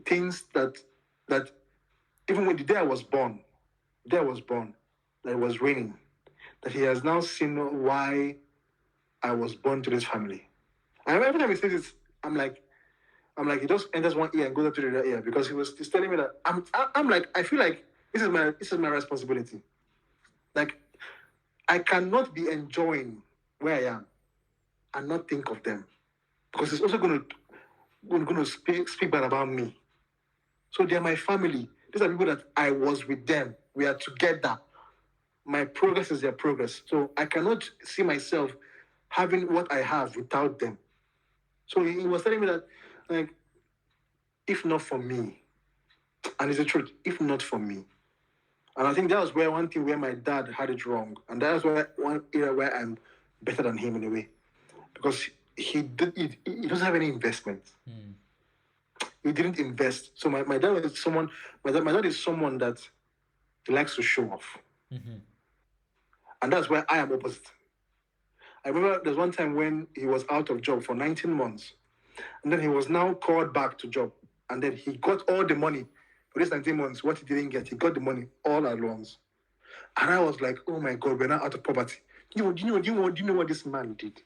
Speaker 3: things that even when the day I was born, that it was raining, that he has now seen why I was born to this family. And every time he says this, I'm like, he just enters one ear and goes up to the other ear because he's telling me that I'm like, I feel like this is my responsibility. Like, I cannot be enjoying where I am and not think of them because it's also going to speak bad about me. So they're my family. These are people that I was with them. We are together. My progress is their progress. So I cannot see myself having what I have without them. So he was telling me that, like, if not for me, and it's the truth, if not for me. And I think that was one thing where my dad had it wrong. And that was one area where I'm better than him in a way. Because he doesn't have any investment.
Speaker 1: Mm.
Speaker 3: He didn't invest. So my dad is someone. My dad is someone that he likes to show off, and that's where I am opposite. I remember there's one time when he was out of job for 19 months, and then he was now called back to job, and then he got all the money for this 19 months. What he didn't get, he got the money all at once, and I was like, oh my God, we're now out of poverty. Do you know what this man did?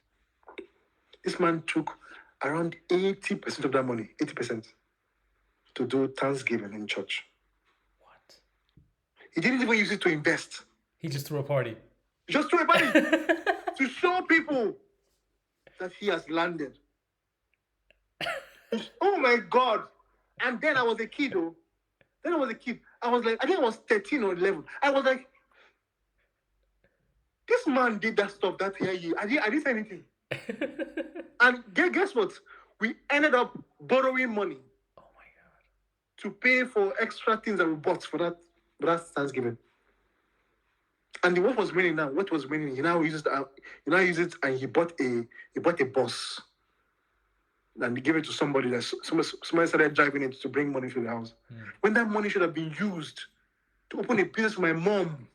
Speaker 3: This man took around 80% of that money, 80%. To do Thanksgiving in church.
Speaker 1: What?
Speaker 3: He didn't even use it to invest.
Speaker 1: He just threw a party.
Speaker 3: Just threw a party to show people that he has landed. Oh my God. And then I was a kid, though. I was like, I think I was 13 or 11. I was like, this man did that stuff that year. I didn't say anything. And guess what? we ended up borrowing money
Speaker 1: Oh my god.
Speaker 3: to pay for extra things that we bought for that Thanksgiving. And what was winning now? What was winning? He now uses it, and he bought a bus, and he gave it to somebody. That somebody started driving it to bring money to the house. When that money should have been used to open a business for my mom.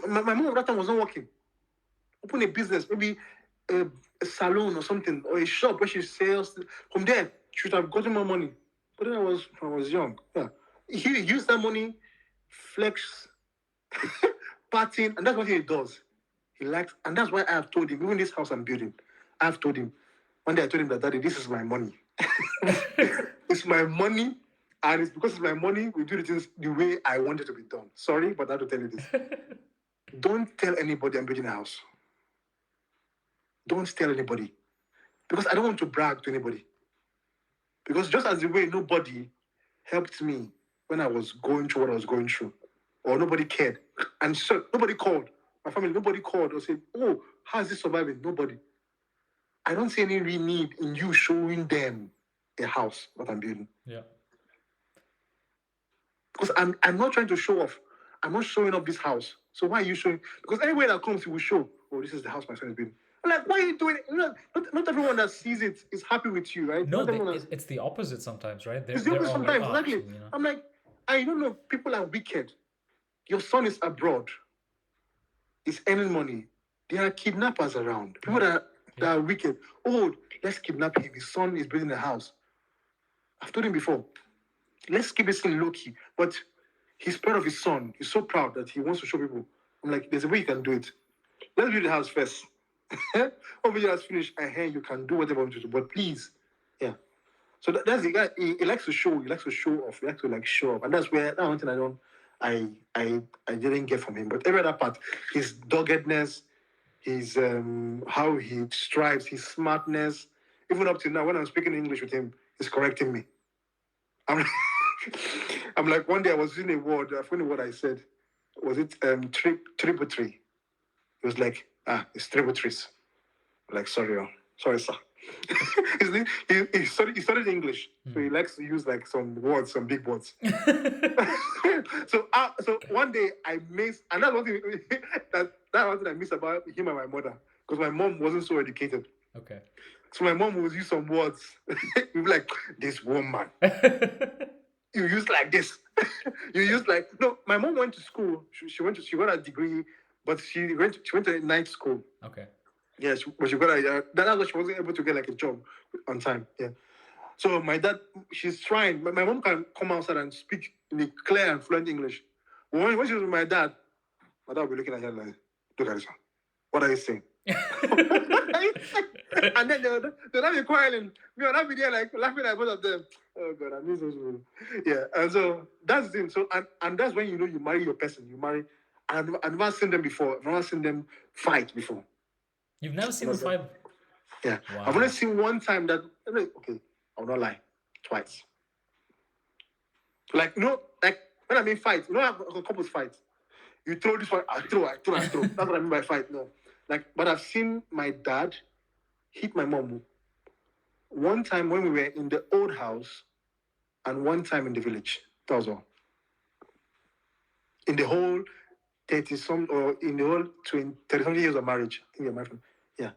Speaker 3: My mom at that time was not working. Open a business, maybe a salon or something, or a shop where she sells. From there, she should have gotten more money. But then I was young. Yeah, he used that money, flex, partying, and that's what he does. He likes, and that's why I have told him, even this house I'm building, I've told him. One day I told him that, Daddy, this is my money. It's my money, and it's because it's my money, we do the things the way I want it to be done. Sorry, but I have to tell you this. Don't tell anybody I'm building a house. Don't tell anybody. Because I don't want to brag to anybody. Because just as the way nobody helped me when I was going through what I was going through, or nobody cared, and so nobody called, my family, nobody called or said, oh, how is this surviving? Nobody. I don't see any real need in you showing them a house that I'm building.
Speaker 1: Yeah.
Speaker 3: Because I'm not trying to show off. I'm not showing off this house. So why are you showing? Because anywhere that comes, you will show, oh, this is the house my son is building. I'm like, why are you doing it? Not everyone that sees it is happy with you, right?
Speaker 1: No, it's the opposite sometimes, right?
Speaker 3: It's the opposite sometimes, exactly.
Speaker 1: You know?
Speaker 3: I'm like, I don't know, people are wicked. Your son is abroad. He's earning money. There are kidnappers around. People that are wicked. Oh, let's kidnap him. His son is building a house. I've told him before, let's keep this thing low-key. But he's proud of his son. He's so proud that he wants to show people. I'm like, there's a way you can do it. Let's build the house first. Over here has finished, I hear you can do whatever you want to do, but please, yeah. So that's the guy. He likes to show. He likes to show off. He likes to show up, and that's where that one thing I didn't get from him. But every other part, his doggedness, his how he strives, his smartness. Even up to now, when I'm speaking English with him, he's correcting me. I'm like one day I was using a word. I forgot what I said. Was it tributary? He was like, it's tributaries. I'm like, sorry, sir. he studied English, so he likes to use some words, some big words. So one day I missed, and that's one thing that one thing I miss about him and my mother, because my mom wasn't so educated.
Speaker 1: Okay.
Speaker 3: So my mom would use some words. You'd be like, this woman. You use like this. You use no. My mom went to school. She got a degree, but she went to a night school.
Speaker 1: Okay.
Speaker 3: Yes, but she got that's why she wasn't able to get a job on time. Yeah. So my dad, she's trying. My mom can come outside and speak in a clear and fluent English. But when she was with my dad will be looking at her like, look at this one. What are you saying? And then they'll not be quarreling. Me and I'll be there laughing at both of them. Oh God, I miss those people. Yeah, and so that's the thing. So and that's when you marry your person. You marry. I've never seen them before. I've never seen them fight before.
Speaker 1: You've never seen them fight?
Speaker 3: Yeah.
Speaker 1: Wow.
Speaker 3: I've only seen one time that. Okay, I'll not lie. Twice. When I mean fight, how couples fight. You throw this one, I throw. That's what I mean by fight. No. But I've seen my dad hit my mom. One time when we were in the old house, and one time in the village. That was all. In the whole 30-some, or in the whole 30-something years of marriage. I think they're married. Yeah.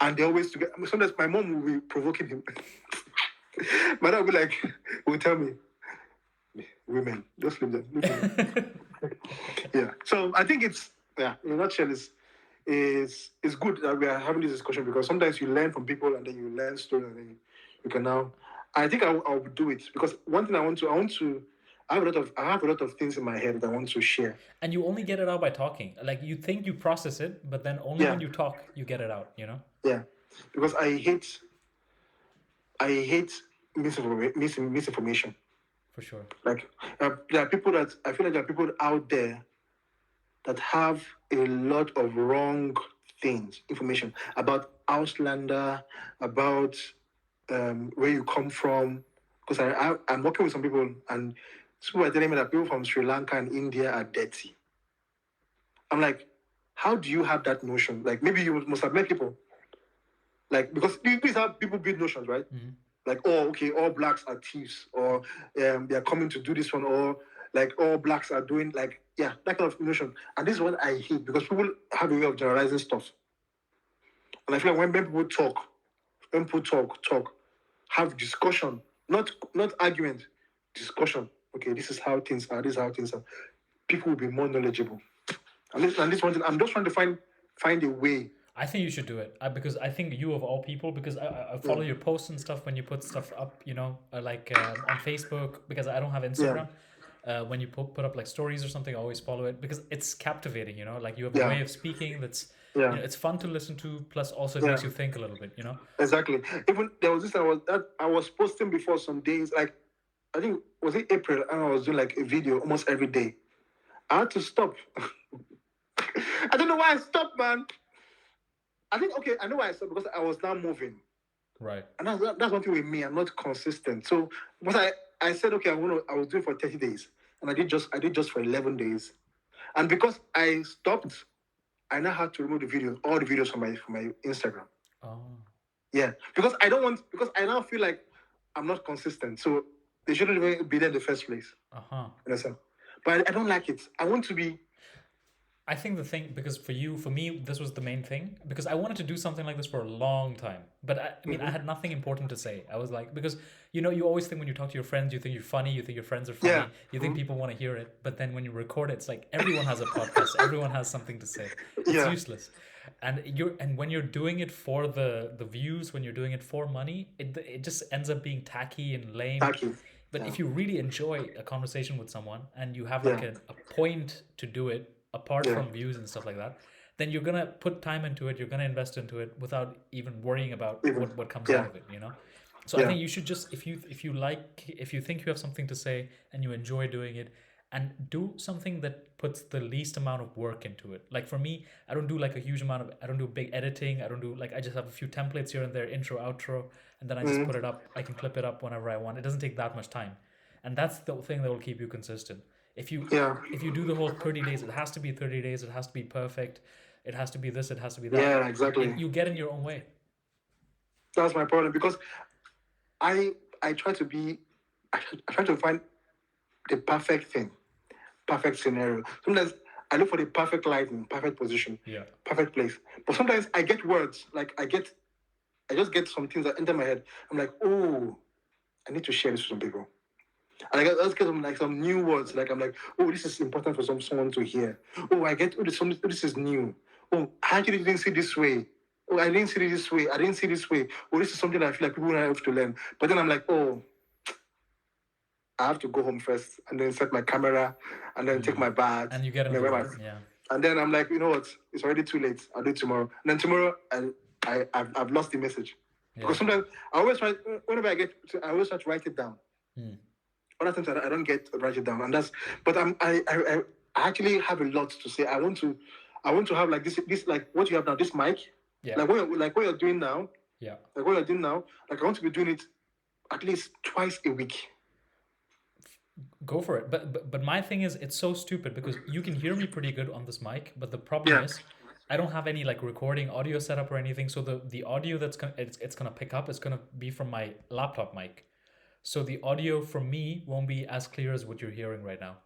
Speaker 3: And they always together. Sometimes my mom will be provoking him. My dad will tell me, women, just leave them. Yeah. So I think it's, in a nutshell, it's good that we are having this discussion, because sometimes you learn from people and then you learn stories and then you can now. I think I'll do it, because one thing I have a lot of things in my head that I want to share.
Speaker 1: And you only get it out by talking. You think you process it, but then only when you talk, you get it out,
Speaker 3: Yeah. Because I hate misinformation.
Speaker 1: For sure.
Speaker 3: There are people that I feel like there are people out there that have a lot of wrong information about Auslander, about where you come from. Because I'm working with some people, and some people are telling me that people from Sri Lanka and India are dirty. I'm like, how do you have that notion? Maybe you must have met people. Like, because these are people build notions, right?
Speaker 1: Mhm.
Speaker 3: Like, oh, okay, all blacks are thieves, or they are coming to do this one, or like all blacks are doing, like, yeah, that kind of notion. And this is what I hate, because people have a way of generalizing stuff. And I feel like when people talk, have discussion, not argument, discussion. Okay, this is how things are. This is how things are. People will be more knowledgeable. And this one thing, I'm just trying to find a way.
Speaker 1: I think you should do it because I think you of all people, because I follow your posts and stuff when you put stuff up, on Facebook, because I don't have Instagram. When you put up like stories or something, I always follow it because it's captivating, like you have a way of speaking that's, it's fun to listen to, plus also it makes you think a little bit,
Speaker 3: Exactly. Even there was this I was posting before some days, like I think was it April, and I was doing like a video almost every day. I had to stop. I don't know why I stopped, man. I think I know why I stopped, because I was now moving.
Speaker 1: Right.
Speaker 3: And that's one thing with me. I'm not consistent. So, but I said, okay, I was doing for 30 days, and I did just for 11 days, and because I stopped, I now had to remove all the videos from my Instagram.
Speaker 1: Oh.
Speaker 3: Yeah, because I now feel like I'm not consistent, so they shouldn't even be there in the first place. Understand? But I don't like it. I want to be.
Speaker 1: I think the thing, because for me, this was the main thing, because I wanted to do something like this for a long time. But I mean, I had nothing important to say. I was like, because, you always think when you talk to your friends, you think you're funny, you think your friends are funny, you think people want to hear it. But then when you record it, it's like everyone has a podcast, everyone has something to say. It's useless. And when you're doing it for the views, when you're doing it for money, it just ends up being tacky and lame. But if you really enjoy a conversation with someone and you have like a point to do it, apart from views and stuff like that, then you're gonna put time into it, you're gonna invest into it without even worrying about what comes out of it, So I think you should just, if you think you have something to say and you enjoy doing it, and do something that puts the least amount of work into it. Like for me, I don't do like a huge amount of, I don't do big editing, I just have a few templates here and there, intro, outro, and then I just put it up. I can clip it up whenever I want. It doesn't take that much time, and that's the thing that will keep you consistent. If you do the whole 30 days, it has to be 30 days, it has to be perfect, it has to be this, it has to be that.
Speaker 3: Yeah, exactly.
Speaker 1: You get in your own way.
Speaker 3: That's my problem, because I try to find the perfect thing, perfect scenario. Sometimes I look for the perfect lighting, perfect position, perfect place. But sometimes I get words, like I just get some things that enter my head. I'm like, oh, I need to share this with some people. And I just get some new words. Like I'm like, oh, this is important for someone to hear. Oh, I get, this is new. Oh, I actually didn't see this way. Oh, I didn't see it this way. I didn't see this way. Oh, this is something that I feel like people have to learn. But then I'm like, oh, I have to go home first and then set my camera and then take my bath.
Speaker 1: And you get into it.
Speaker 3: And then I'm like, you know what? It's already too late. I'll do it tomorrow. And then tomorrow, I've lost the message. Because sometimes I always try, whenever I always try to write it down. Other times I don't get to write it down, and but I actually have a lot to say. I want to have like this like what you have now, this mic, like what you're doing now, like what you're doing now. Like I want to be doing it at least twice a week.
Speaker 1: Go for it. But my thing is, it's so stupid because you can hear me pretty good on this mic, but the problem is, I don't have any like recording audio setup or anything. So the audio that's it's gonna pick up is gonna be from my laptop mic. So the audio from me won't be as clear as what you're hearing right now.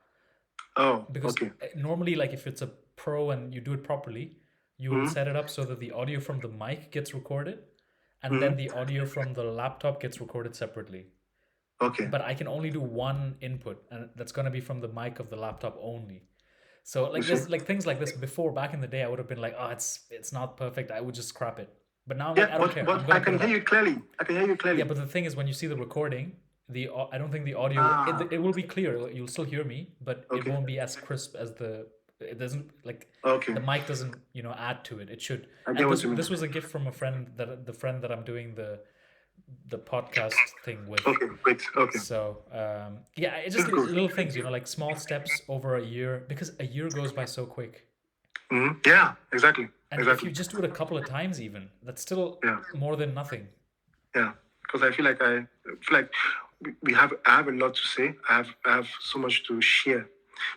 Speaker 3: Oh,
Speaker 1: because normally, like if it's a pro and you do it properly, you will set it up so that the audio from the mic gets recorded, and then the audio from the laptop gets recorded separately.
Speaker 3: Okay.
Speaker 1: But I can only do one input, and that's gonna be from the mic of the laptop only. So like this, like things like this before, back in the day, I would have been like, oh, it's not perfect. I would just scrap it. But now I'm like, I don't care.
Speaker 3: But I can hear you clearly.
Speaker 1: Yeah, but the thing is, when you see the recording, I don't think the audio it will be clear. You'll still hear me, but it won't be as crisp as it doesn't like the mic doesn't add to it. It should. This was a gift from a friend the friend that I'm doing the podcast thing with.
Speaker 3: Okay, great. Okay.
Speaker 1: So it's just little things, like small steps over a year, because a year goes by so quick.
Speaker 3: Yeah, exactly.
Speaker 1: And if you just do it a couple of times, even that's still more than nothing.
Speaker 3: Yeah, because I feel like I have a lot to say. I have so much to share,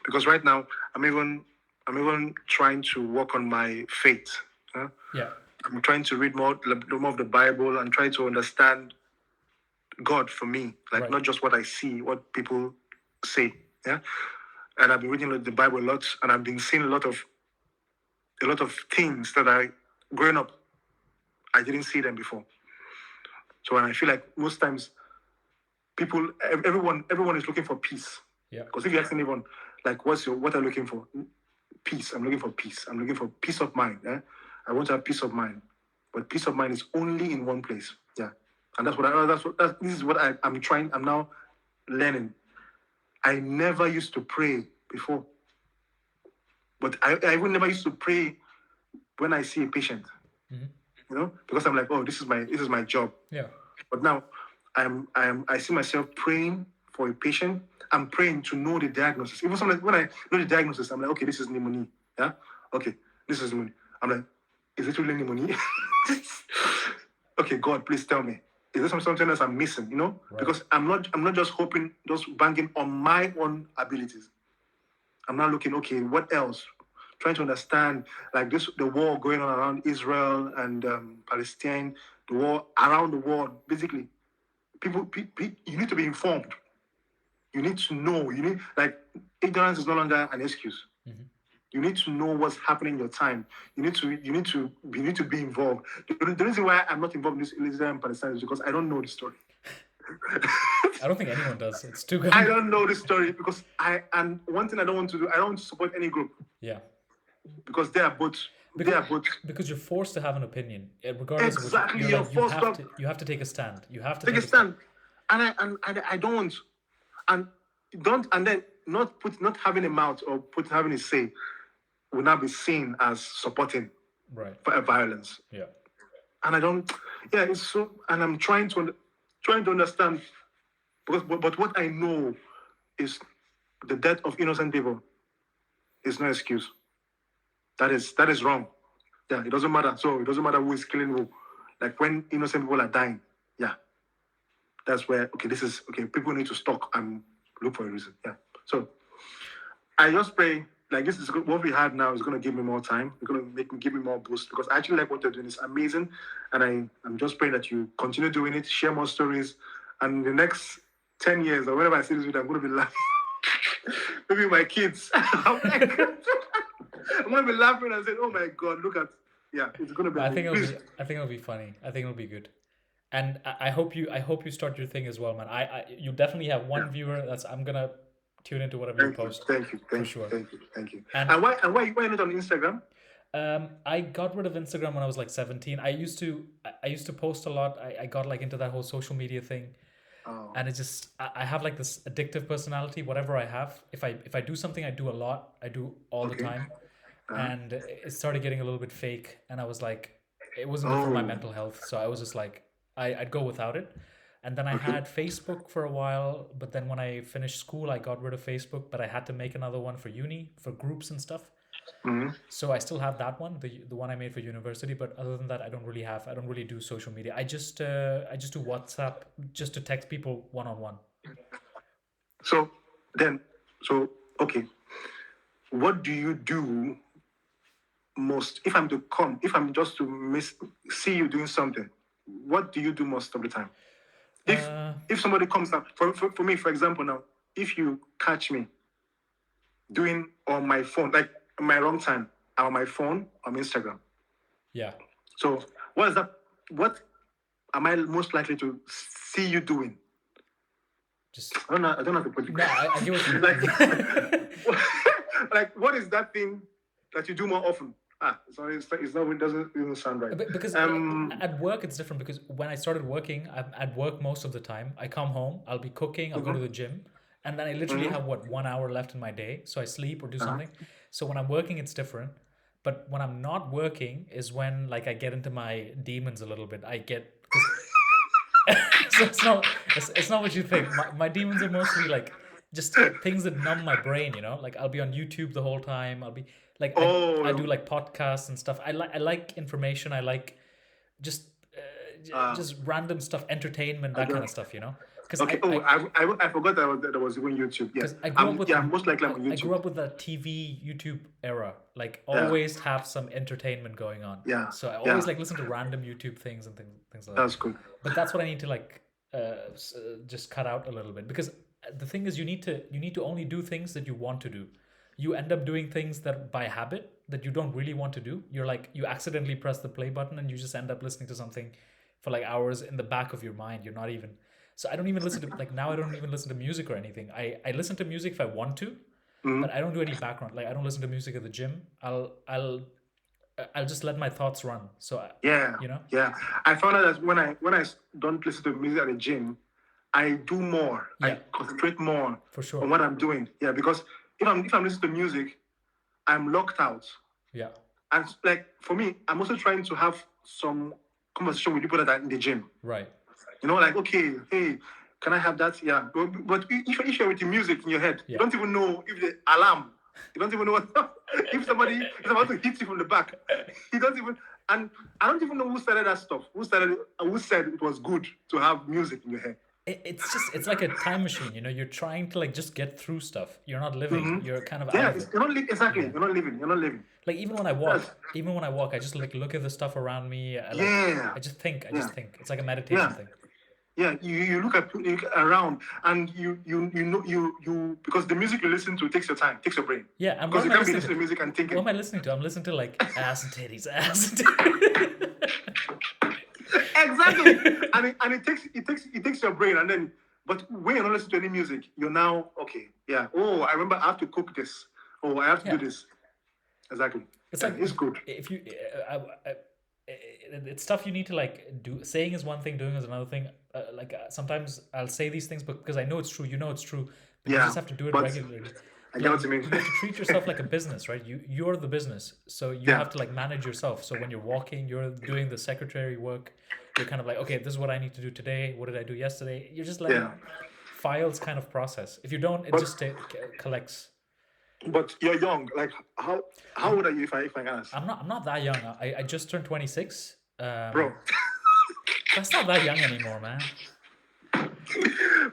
Speaker 3: because right now I'm even trying to work on my faith.
Speaker 1: Yeah.
Speaker 3: I'm trying to read more of the Bible and try to understand God for me, like
Speaker 1: Right.
Speaker 3: not just what I see, what people say. Yeah, and I've been reading the Bible a lot, and I've been seeing a lot of things that I growing up I didn't see them before. So, and I feel like most times everyone is looking for peace.
Speaker 1: Yeah.
Speaker 3: Because if you ask anyone, like, what are you looking for? Peace. I'm looking for peace. I'm looking for peace of mind. Yeah? I want to have peace of mind, but peace of mind is only in one place. Yeah, and this is what I'm trying. I'm now learning. I never used to pray before, but I even never used to pray when I see a patient.
Speaker 1: Mm-hmm.
Speaker 3: You know, because I'm like, oh, this is my job.
Speaker 1: Yeah.
Speaker 3: But now I see myself praying for a patient. I'm praying to know the diagnosis. Even sometimes when I know the diagnosis, I'm like, okay, this is pneumonia. Yeah? Okay, this is pneumonia. I'm like, is it really pneumonia? Okay, God, please tell me. Is there something else I'm missing? You know?
Speaker 1: Right.
Speaker 3: Because I'm not just hoping, just banking on my own abilities. I'm not looking, okay, what else? Trying to understand, like the war going on around Israel and Palestine, the war around the world. Basically, people, you need to be informed. You need to know. You need, like, ignorance is no longer an excuse.
Speaker 1: Mm-hmm.
Speaker 3: You need to know what's happening in your time. You need to be involved. The reason why I'm not involved in this Israel and Palestine is because I don't know the story.
Speaker 1: I don't think anyone does. It's too good.
Speaker 3: I don't know the story because and one thing I don't want to do, I don't want to support any group.
Speaker 1: Yeah.
Speaker 3: Because they are both.
Speaker 1: Because you're forced to have an opinion, regardless
Speaker 3: exactly,
Speaker 1: of what you have to take a stand. You have to
Speaker 3: take a stand. And I don't, and then not having a mouth or having a say will not be seen as supporting
Speaker 1: right
Speaker 3: for violence.
Speaker 1: Yeah.
Speaker 3: And I don't. Yeah, it's so. And I'm trying to understand, but what I know is the death of innocent people is no excuse. That is wrong. Yeah, it doesn't matter. So it doesn't matter who is killing who. Like when innocent people are dying, yeah, that's where people need to stop and look for a reason. Yeah. So I just pray like this is good. What we had now is going to give me more time. It's going to give me more boost because I actually like what you're doing. It's amazing, and I'm just praying that you continue doing it, share more stories, and in the next 10 years or whenever I see this video, I'm going to be laughing. Maybe my kids. I'm going to be laughing and saying, "Oh my God, look at." Yeah, it's going to be.
Speaker 1: I think it'll be funny. I think it'll be good. And I hope you start your thing as well, man. You definitely have one viewer. I'm gonna tune into whatever you post.
Speaker 3: Thank you.
Speaker 1: Sure.
Speaker 3: Thank you. And why not on Instagram?
Speaker 1: I got rid of Instagram when I was like 17. I used to post a lot. I got like into that whole social media thing.
Speaker 3: Oh.
Speaker 1: And it's just I have like this addictive personality. Whatever I have, if I do something, I do a lot. I do all the time. And it started getting a little bit fake. And I was like, it wasn't good for my mental health. So I was just like, I'd go without it. And then I had Facebook for a while, but then when I finished school, I got rid of Facebook, but I had to make another one for uni, for groups and stuff.
Speaker 3: Mm-hmm.
Speaker 1: So I still have that one, the one I made for university, but other than that, I don't really do social media. I just do WhatsApp just to text people one-on-one.
Speaker 3: So okay. What do you do most if I'm just to see you doing something? What do you do most of the time? If somebody comes up for me, for example, now, if you catch me doing on my phone, like my wrong time, on my phone, on Instagram.
Speaker 1: Yeah.
Speaker 3: So what am I most likely to see you doing?
Speaker 1: Just
Speaker 3: I don't know how to put it.
Speaker 1: No, I get what you mean.
Speaker 3: Like what is that thing that you do more often? It doesn't even sound right.
Speaker 1: Because at work it's different because when I started working, I'm at work most of the time. I come home, I'll be cooking, I'll go to the gym, and then I literally have 1 hour left in my day, so I sleep or do something. So when I'm working, it's different. But when I'm not working is when like I get into my demons a little bit. So it's not what you think. My demons are mostly like just things that numb my brain, you know? Like I'll be on YouTube the whole time. I'll be like I do like podcasts and stuff. I like information. I like just random stuff, entertainment, that kind of stuff, you know? because
Speaker 3: Okay. I forgot that was even YouTube. Yeah.
Speaker 1: because I grew up with
Speaker 3: Most likely I'm on
Speaker 1: I grew
Speaker 3: YouTube.
Speaker 1: up with that TV YouTube era. Like
Speaker 3: Yeah.
Speaker 1: always have some entertainment going on.
Speaker 3: Yeah.
Speaker 1: So I always
Speaker 3: Yeah.
Speaker 1: like listen to random YouTube things and things like that.
Speaker 3: That's good.
Speaker 1: But that's what I need to like just cut out a little bit, because the thing is you need to only do things that you want to do. You end up doing things that by habit that you don't really want to do. You're like, you accidentally press the play button and you just end up listening to something for like hours in the back of your mind. You're not even, so I don't even listen to, like now I don't even listen to music or anything. I listen to music if I want to, but I don't do any background. Like I don't listen to music at the gym. I'll just let my thoughts run. So
Speaker 3: Yeah.
Speaker 1: you know.
Speaker 3: Yeah. I found out that when I don't listen to music at the gym, I do more.
Speaker 1: Yeah.
Speaker 3: I concentrate more
Speaker 1: For sure.
Speaker 3: on what I'm doing. Yeah, because if I'm listening to music, I'm locked out.
Speaker 1: Yeah.
Speaker 3: And like for me, I'm also trying to have some conversation with people that are in the gym.
Speaker 1: Right.
Speaker 3: You know, like, okay, hey, can I have that? Yeah. But if you're with the music in your head,
Speaker 1: Yeah.
Speaker 3: you don't even know if the alarm, you don't even know what, if somebody is about to hit you from the back. You don't even, and I don't even know who started that stuff. Who said it was good to have music in your head.
Speaker 1: It's like a time machine, you know. You're trying to like just get through stuff. You're not living. You're kind of
Speaker 3: Yeah,
Speaker 1: out of it.
Speaker 3: you're not exactly. You're not living. You're not living.
Speaker 1: Like even when I walk, I just like look at the stuff around me. I just think. It's like a meditation thing.
Speaker 3: Yeah, you look around and you know because the music you listen to takes your time, takes your brain.
Speaker 1: Yeah, and
Speaker 3: because
Speaker 1: what
Speaker 3: you
Speaker 1: am I
Speaker 3: can't be
Speaker 1: listening
Speaker 3: listening to music and thinking.
Speaker 1: What am I listening to? I'm listening to like ass and titties, ass and titties.
Speaker 3: Exactly, and it takes your brain, and then but when you're not listening to any music, you're now okay. Yeah. Oh, I remember I have to cook this. Oh, I have to do this. Exactly.
Speaker 1: It's like
Speaker 3: it's good.
Speaker 1: If you, it's stuff you need to like do. Saying is one thing, doing is another thing. Sometimes I'll say these things because I know it's true. You know it's true. But you just have to do it regularly.
Speaker 3: I get what you mean.
Speaker 1: You have to treat yourself like a business, right? You're the business, so you have to like manage yourself. So when you're walking, you're doing the secretary work. You're kind of like, okay, this is what I need to do today. What did I do yesterday? You're just like files kind of process. If you don't, it just collects.
Speaker 3: But you're young. Like how old are you? If I can ask.
Speaker 1: I'm not that young. I just turned 26.
Speaker 3: Bro.
Speaker 1: That's not that young anymore, man.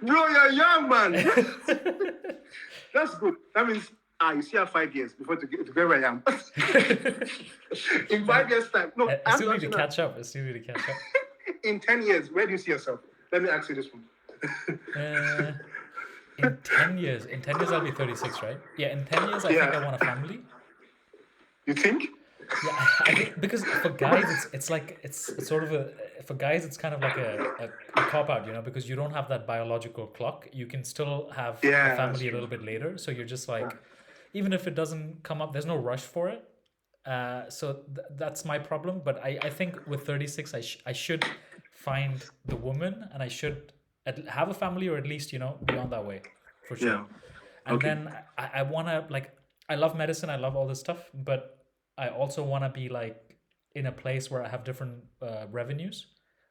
Speaker 3: Bro, you're young, man. That's good. That means you still have 5 years before to get where I am. In 5 years' time. No,
Speaker 1: I still need to catch up.
Speaker 3: In 10 years, where do you see yourself? Let me ask you this one.
Speaker 1: In 10 years I'll be 36, right? Yeah, in 10 years I think I want a family.
Speaker 3: You think?
Speaker 1: Yeah, I think because for guys it's sort of for guys it's kind of like a cop out, you know, because you don't have that biological clock. You can still have a family a little bit later, so you're just like, even if it doesn't come up, there's no rush for it. So that's my problem. But I think with 36 I should find the woman, and I should have a family, or at least, you know, be on that way for sure. And then I want to, like, I love medicine, I love all this stuff, but I also want to be like in a place where I have different revenues.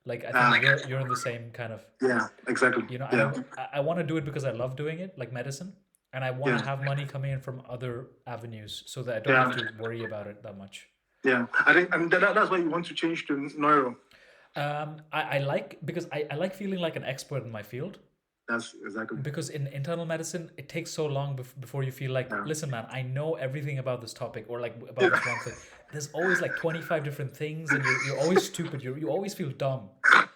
Speaker 1: Like I think you're in the same kind of.
Speaker 3: Yeah, exactly.
Speaker 1: You know, I want to do it because I love doing it, like medicine, and I want to have money coming in from other avenues so that I don't have to worry about it that much.
Speaker 3: Yeah, I think, and that's why you want to change to neuro.
Speaker 1: I like, because I like feeling like an expert in my field.
Speaker 3: That's exactly.
Speaker 1: Because in internal medicine, it takes so long before you feel like, listen, man, I know everything about this topic, or like about this one thing. There's always like 25 different things, and you're always stupid. You always feel dumb.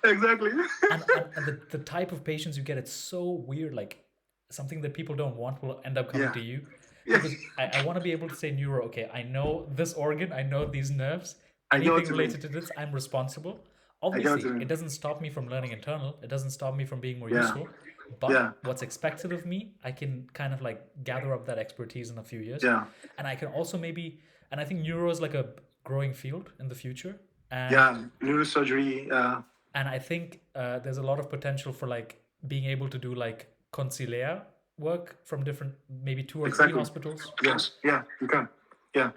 Speaker 3: Exactly.
Speaker 1: And the type of patients you get, it's so weird. Like something that people don't want will end up coming to you. Because I want to be able to say neuro, okay, I know this organ, I know these nerves, anything related to this, I'm responsible. Obviously, it doesn't stop me from learning internal. It doesn't stop me from being more useful. But what's expected of me, I can kind of like gather up that expertise in a few years. Yeah. And I can also maybe, and I think neuro is like a growing field in the future. And
Speaker 3: neurosurgery.
Speaker 1: And I think there's a lot of potential for like being able to do like consigliere work from different, maybe 2 or 3 hospitals.
Speaker 3: Yes. Yeah, you can. Yeah.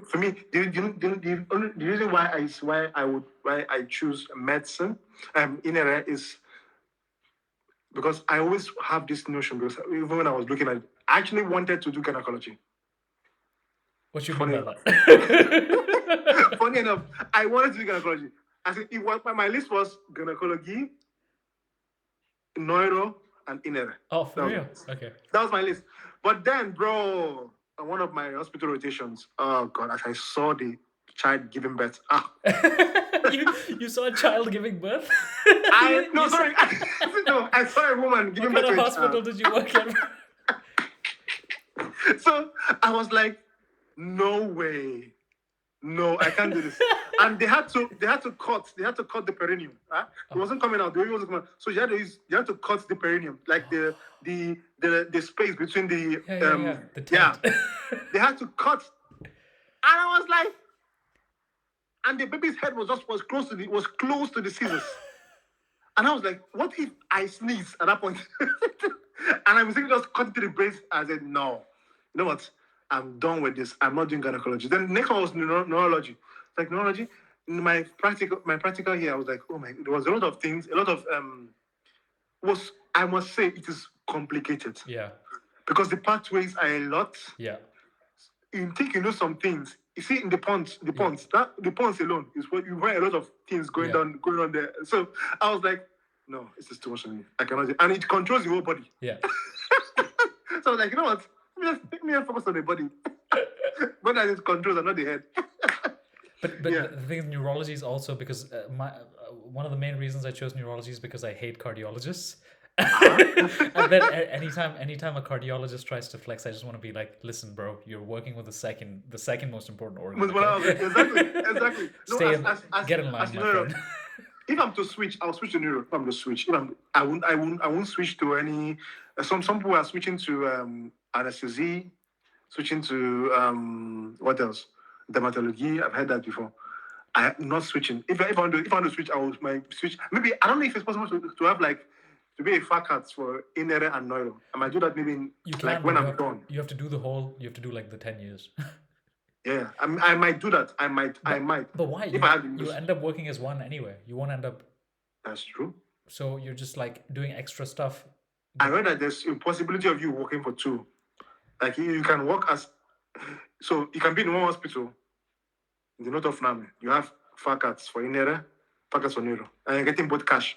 Speaker 3: For me, the reason why I choose medicine in area is because I always have this notion, because even when I was looking at it, I actually wanted to do gynecology.
Speaker 1: What you mean by that?
Speaker 3: Funny enough, I wanted to do gynecology. I said, my list was gynecology, Neuro, and Inere.
Speaker 1: Oh, for
Speaker 3: That was,
Speaker 1: real? Okay.
Speaker 3: that was my list. But then, bro, on one of my hospital rotations, oh God, as I saw the child giving birth,
Speaker 1: You saw a child giving birth?
Speaker 3: no,
Speaker 1: You saw-
Speaker 3: sorry, no, I saw a woman
Speaker 1: What
Speaker 3: giving
Speaker 1: kind
Speaker 3: birth
Speaker 1: of
Speaker 3: to a
Speaker 1: hospital
Speaker 3: child.
Speaker 1: did you work in?
Speaker 3: So I was like, no way. No, I can't do this. And they had to cut the perineum. Huh? It wasn't coming out. The baby wasn't coming out. So you had to cut the perineum, like the space between the
Speaker 1: Yeah. The tent.
Speaker 3: They had to cut. And I was like, and the baby's head was close to the scissors. And I was like, what if I sneeze at that point? And I was thinking just cut to the brain. I said, no. You know what? I'm done with this. I'm not doing gynecology. Then the next one was neurology. Like neurology, in my practical here, I was like, oh my, there was a lot of things, I must say it is complicated.
Speaker 1: Yeah.
Speaker 3: Because the pathways are a lot.
Speaker 1: Yeah.
Speaker 3: You think you know some things. You see in the ponds alone is what you find a lot of things going on there. So I was like, no, this is too much for me. I cannot do it. And it controls your whole body.
Speaker 1: Yeah.
Speaker 3: So I was like, you know what? Let me focus on the body. But that is controls and not the head.
Speaker 1: But the thing is, neurology is also because one of the main reasons I chose neurology is because I hate cardiologists. And then anytime a cardiologist tries to flex, I just want to be like, listen, bro, you're working with the second most important organ. Okay?
Speaker 3: Exactly. No,
Speaker 1: Get in line, my friend.
Speaker 3: If I'm to switch, I'll switch to neuro. If I'm to switch, I won't switch to any. Some people are switching to anesthesia, switching to what else? Dermatology. I've heard that before. I'm not switching. If I want to switch, I will switch. Maybe I don't know if it's possible to have like to be a faculty for inere and neuro. I might do that maybe when I'm done.
Speaker 1: You have to do like the 10 years.
Speaker 3: Yeah, I might do that. I might.
Speaker 1: But why? You end up working as one anyway. You won't end up.
Speaker 3: That's true.
Speaker 1: So you're just like doing extra stuff.
Speaker 3: I read that there's a possibility of you working for two. Like you can work as, so you can be in one hospital. In the north of Nami, you have faculties for inere, faculties for neuro, and you're getting both cash.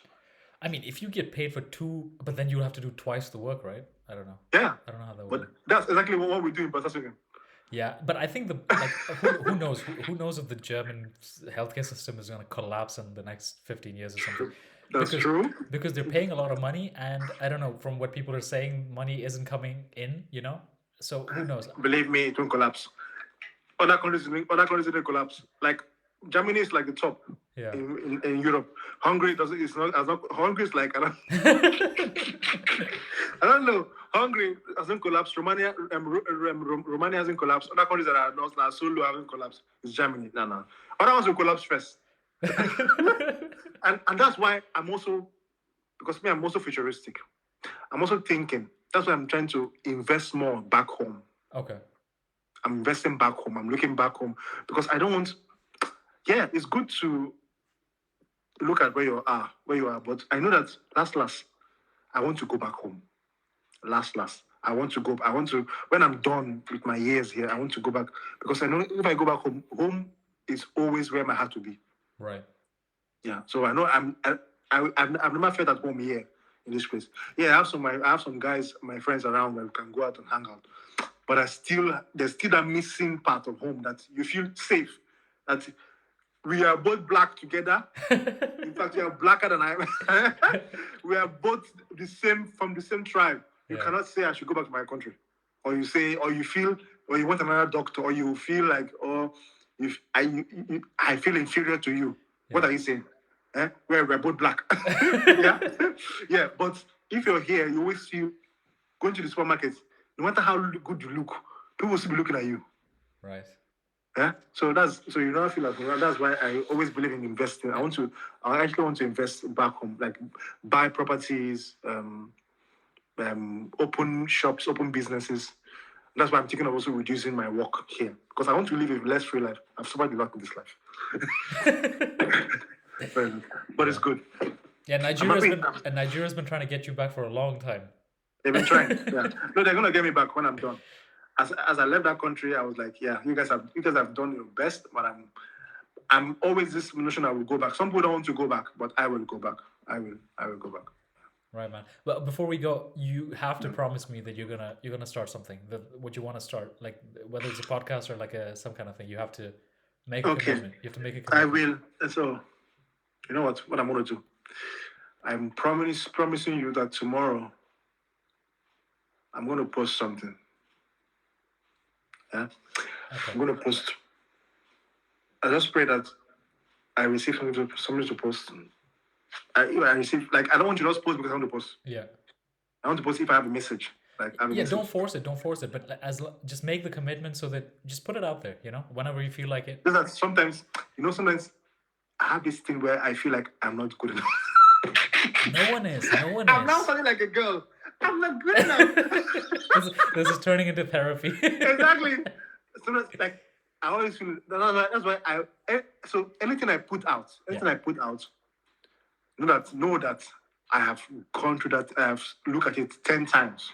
Speaker 1: I mean, if you get paid for two, but then you have to do twice the work, right? I don't know.
Speaker 3: Yeah.
Speaker 1: I don't know how that
Speaker 3: works.
Speaker 1: works.
Speaker 3: But that's exactly what we do in Basasugan.
Speaker 1: Yeah, but I think who knows? Who knows if the German healthcare system is going to collapse in the next 15 years or something?
Speaker 3: That's true.
Speaker 1: Because they're paying a lot of money, and I don't know, from what people are saying, money isn't coming in, So who knows?
Speaker 3: Believe me, it won't collapse. Other countries didn't collapse. Like Germany is like the top in Europe. Hungary Hungary is like I don't know. Hungary hasn't collapsed. Romania hasn't collapsed. Other countries that are not solo haven't collapsed. It's Germany. No. Other ones will collapse first. and that's why I'm also futuristic. I'm also thinking. That's why I'm trying to invest more back home.
Speaker 1: Okay.
Speaker 3: I'm investing back home. I'm looking back home because I don't want. Yeah, it's good to look at where you are, but I know that last, I want to go back home. Last, I want to go. When I'm done with my years here, I want to go back because I know if I go back home is always where my heart will be.
Speaker 1: Right.
Speaker 3: Yeah. So I know I've never felt at home here in this place. Yeah, I have some guys, my friends around where we can go out and hang out. But there's still that missing part of home that you feel safe. That we are both black together. In fact, you are blacker than I am. We are both from the same tribe. You cannot say I should go back to my country, or you feel, or you want another doctor, or you feel like, I feel inferior to you. Yeah. What are you saying? We're both black. Yeah. But if you're here, you always feel going to the supermarket. No matter how good you look, people will still be looking at you.
Speaker 1: Right.
Speaker 3: Yeah. So you don't feel like that's why I always believe in investing. I actually want to invest back home, like buy properties, open shops, open businesses. That's why I'm thinking of also reducing my work here because I want to live a less free life. I've suffered a lot in this life. But it's good.
Speaker 1: Yeah, Nigeria's been trying to get you back for a long time.
Speaker 3: They've been trying. Yeah. No, they're gonna get me back when I'm done. As I left that country, I was like, yeah, you guys have done your best, but I'm always this notion I will go back. Some people don't want to go back, but I will go back. I will go back.
Speaker 1: Right, man. But before we go, you have to promise me that you're gonna start something. What you want to start, like whether it's a podcast or like a some kind of thing. You have to make a
Speaker 3: Okay,
Speaker 1: commitment. You have to make a
Speaker 3: I
Speaker 1: commitment.
Speaker 3: will. So, you know what I'm gonna do? I'm promising you that tomorrow I'm gonna post something. Yeah,
Speaker 1: Okay.
Speaker 3: I'm gonna post. I just pray that I receive something to post. I receive, like, I don't want you to just post because I want to post.
Speaker 1: Yeah.
Speaker 3: I want to post if I have a message. Like, I have a
Speaker 1: Yeah.
Speaker 3: message.
Speaker 1: Don't force it. Don't force it. But just make the commitment so that just put it out there. You know, whenever you feel like it.
Speaker 3: Just that sometimes, sometimes I have this thing where I feel like I'm not good enough.
Speaker 1: No one is. No one
Speaker 3: I'm now
Speaker 1: is.
Speaker 3: sounding like a girl. I'm not good enough.
Speaker 1: This is turning into therapy.
Speaker 3: Exactly. Sometimes, like, I always feel that's why so anything I put out, know that I have gone through that. I have looked at it 10 times.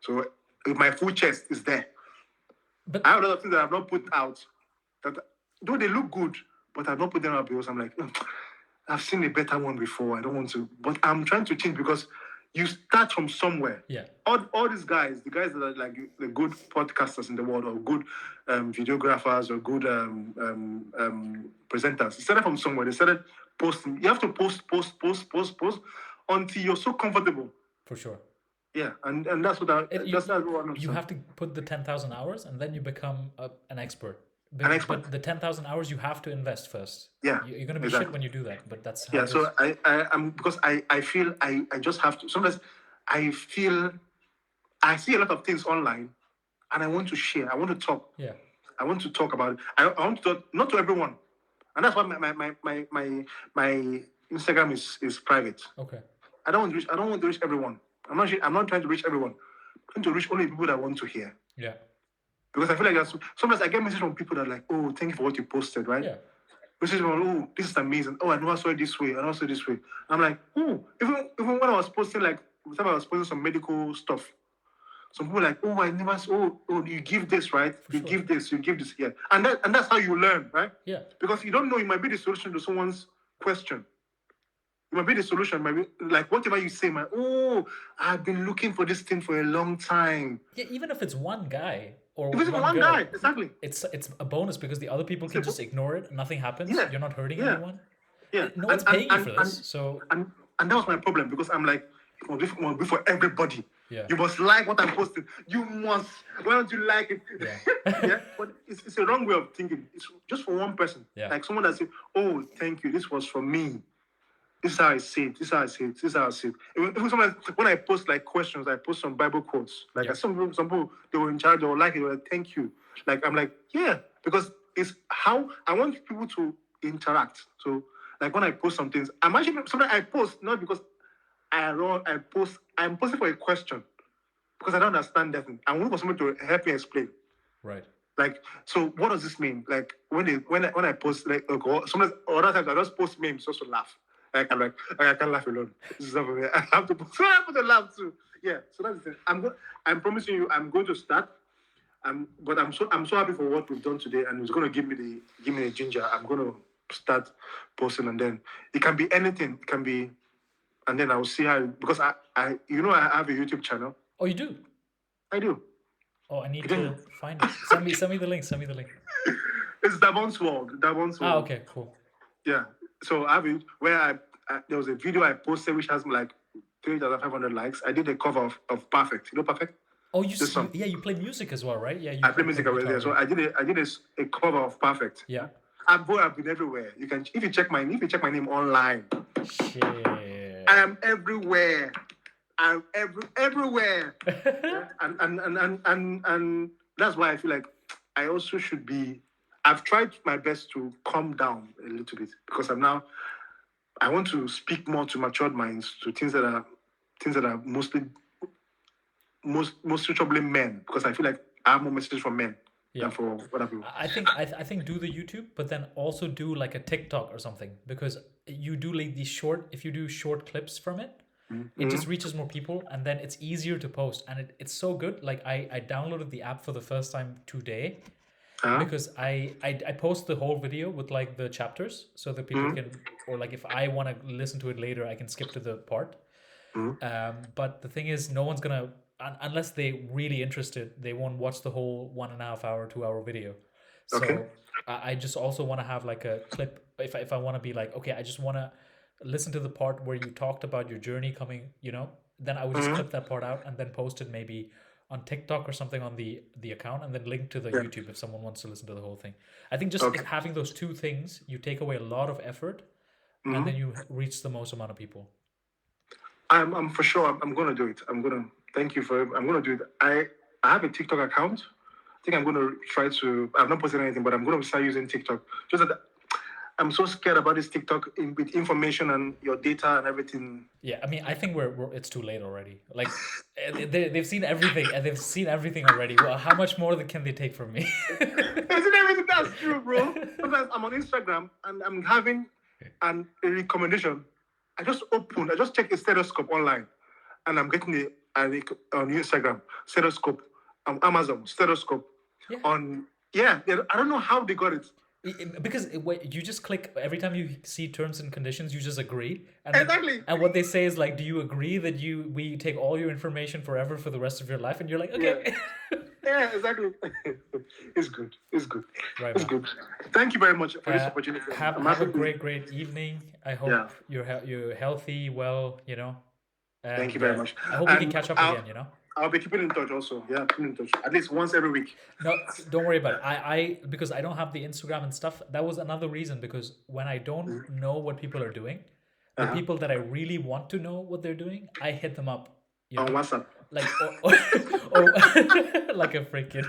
Speaker 3: So my full chest is there.
Speaker 1: But
Speaker 3: I have a lot of things that I've not put out that, though they look good, but I've not put them out because I'm like, I've seen a better one before. I don't want to, but I'm trying to change because you start from somewhere.
Speaker 1: yeah.
Speaker 3: All these guys, the guys that are like the good podcasters in the world, or good videographers, or good presenters, they started from somewhere. They started posting. You have to post until you're so comfortable.
Speaker 1: For sure.
Speaker 3: Yeah, and that's what
Speaker 1: you have to put the 10,000 hours, and then you become an expert.
Speaker 3: An expert.
Speaker 1: But the 10,000 hours you have to invest first.
Speaker 3: Yeah,
Speaker 1: you're gonna be
Speaker 3: exactly.
Speaker 1: shit when you do that. But that's how
Speaker 3: Yeah.
Speaker 1: it is.
Speaker 3: So I'm because I feel I just have to. Sometimes I feel I see a lot of things online, and I want to share. I want to talk.
Speaker 1: Yeah.
Speaker 3: I want to talk about it. I want to talk, not to everyone, and that's why my Instagram is private.
Speaker 1: Okay.
Speaker 3: I don't want to reach everyone. I'm not trying to reach everyone. I'm trying to reach only people that want to hear.
Speaker 1: Yeah.
Speaker 3: Because I feel like sometimes I get messages from people that are like, oh, thank you for what you posted, right?
Speaker 1: Yeah.
Speaker 3: Messages from, oh, this is amazing. Oh, I never saw it this way. I never saw it this way. I'm like, oh, even when I was posting, like, the time I was posting some medical stuff, some people were like, oh, I never saw, oh, you give this, right? You give this, yeah. And that's how you learn, right?
Speaker 1: Yeah.
Speaker 3: Because you don't know, it might be the solution to someone's question. It might be the solution. Might be like whatever you say, man. Oh, I've been looking for this thing for a long time.
Speaker 1: Yeah, even if it's one guy or
Speaker 3: if it's one
Speaker 1: girl,
Speaker 3: guy, exactly.
Speaker 1: It's a bonus because the other people can just ignore it. Nothing happens.
Speaker 3: Yeah.
Speaker 1: You're not hurting anyone.
Speaker 3: Yeah.
Speaker 1: No one's paying you for this.
Speaker 3: And that was my problem because I'm like, it must be for everybody.
Speaker 1: Yeah.
Speaker 3: You must like what I'm posting. You must. Why don't you like it?
Speaker 1: Yeah.
Speaker 3: Yeah. But it's a wrong way of thinking. It's just for one person.
Speaker 1: Yeah.
Speaker 3: Like someone that said, "Oh, thank you. This was for me. This is how I see it. This is how I see it. This is how I see it." Even sometimes when I post like questions, I post some Bible quotes. Like some people, they were in charge. They were like, "They were like, thank you." Like I'm like, yeah, because it's how I want people to interact. So like when I post some things, I'm actually sometimes I post not because I'm posting for a question because I don't understand that thing. I'm looking for someone to help me explain.
Speaker 1: Right.
Speaker 3: Like, so what does this mean? Like when I post, like, sometimes other times I just post memes just to laugh. Like I'm like, I can't laugh alone. This is not for me. I have to post. So I have to laugh too. Yeah. So that's the thing. I'm promising you, I'm going to start. But I'm so happy for what we've done today, and it's going to give me the ginger. I'm going to start posting, and then it can be anything. It can be. And then I'll see how, because I have a YouTube channel.
Speaker 1: Oh, you do?
Speaker 3: I do.
Speaker 1: Oh, I need to find it. Send me the link. Send me the link.
Speaker 3: It's Davon's World. Davon's World.
Speaker 1: Ah, okay, cool.
Speaker 3: Yeah. So I have it where there was a video I posted which has like 3,500 likes. I did a cover of Perfect. You know Perfect?
Speaker 1: Oh, you play music as well, right? Yeah.
Speaker 3: I play music already. Yeah. So I did a cover of Perfect.
Speaker 1: Yeah.
Speaker 3: I've been everywhere. You can if you check my name online.
Speaker 1: Shit.
Speaker 3: I am everywhere. I'm everywhere. and that's why I feel like I also should be. I've tried my best to calm down a little bit because I want to speak more to matured minds, to things that are mostly suitably men, because I feel like I have more messages from men than for other people.
Speaker 1: I think do the YouTube, but then also do like a TikTok or something, because you do like if you do short clips from it, it just reaches more people, and then it's easier to post, and it's so good. Like I downloaded the app for the first time today. Because I post the whole video with like the chapters so that people can, or like if I want to listen to it later, I can skip to the part. But the thing is, no one's gonna unless they really interested, they won't watch the whole 1.5 hour, 2 hour video.
Speaker 3: Okay.
Speaker 1: So I just also want to have like a clip if I want to be like, okay, I just want to listen to the part where you talked about your journey coming, then I would just clip that part out and then post it maybe on TikTok or something on the account, and then link to the
Speaker 3: Yeah.
Speaker 1: YouTube if someone wants to listen to the whole thing. I think just
Speaker 3: Okay.
Speaker 1: having those two things, you take away a lot of effort, and then you reach the most amount of people.
Speaker 3: I'm for sure. I'm gonna do it. Thank you for. I'm gonna do it. I have a TikTok account. I think I'm gonna try to. I've not posted anything, but I'm gonna start using TikTok. Just that I'm so scared about this TikTok with information and your data and everything.
Speaker 1: Yeah, I mean, I think we're it's too late already. Like, they've seen everything, and they've seen everything already. Well, how much more can they take from me?
Speaker 3: Isn't everything that's true, bro? Sometimes I'm on Instagram and I'm having a recommendation. I just check a stethoscope online, and I'm getting on Instagram stethoscope, on Amazon stethoscope,
Speaker 1: Yeah.
Speaker 3: I don't know how they got it.
Speaker 1: Because you just click every time you see terms and conditions, you just agree, and then-
Speaker 3: Exactly.
Speaker 1: and what they say is like, do you agree that we take all your information forever for the rest of your life? And you're like, okay.
Speaker 3: Yeah, exactly. It's good.
Speaker 1: Right,
Speaker 3: It's
Speaker 1: man.
Speaker 3: good. Thank you very much for this opportunity.
Speaker 1: Have
Speaker 3: I'm
Speaker 1: a
Speaker 3: happy to-
Speaker 1: great evening. I hope
Speaker 3: Yeah.
Speaker 1: you're healthy, well,
Speaker 3: Thank you very much.
Speaker 1: I hope we can
Speaker 3: And
Speaker 1: catch up again,
Speaker 3: I'll be keeping in touch also. Yeah, keeping in touch at least once every week.
Speaker 1: No, don't worry about it. I because I don't have the Instagram and stuff. That was another reason, because when I don't know what people are doing, the people that I really want to know what they're doing, I hit them up.
Speaker 3: On WhatsApp.
Speaker 1: Like or like a freaking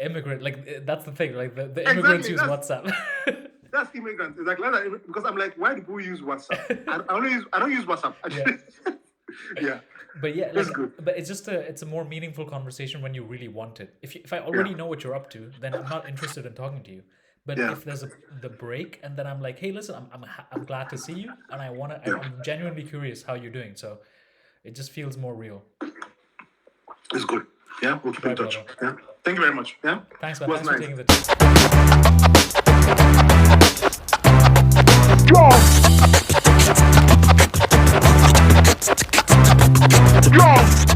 Speaker 1: immigrant. Like that's the thing. Like the immigrants use WhatsApp.
Speaker 3: That's immigrants. Exactly. Because I'm like, why do people use WhatsApp? I don't use WhatsApp. Actually. Yeah.
Speaker 1: But yeah,
Speaker 3: That's
Speaker 1: like,
Speaker 3: good.
Speaker 1: but it's a more meaningful conversation when you really want it. If I already know what you're up to, then I'm not interested in talking to you. But
Speaker 3: Yeah.
Speaker 1: if there's the break, and then I'm like, hey, listen, I'm glad to see you, and I'm genuinely curious how you're doing. So it just feels more real.
Speaker 3: It's good. Yeah, we'll keep in
Speaker 1: Right,
Speaker 3: touch.
Speaker 1: brother.
Speaker 3: Yeah. Thank you very much. Yeah.
Speaker 1: Thanks, man.
Speaker 3: It was
Speaker 1: Thanks for
Speaker 3: nice.
Speaker 1: taking the time.
Speaker 4: Go!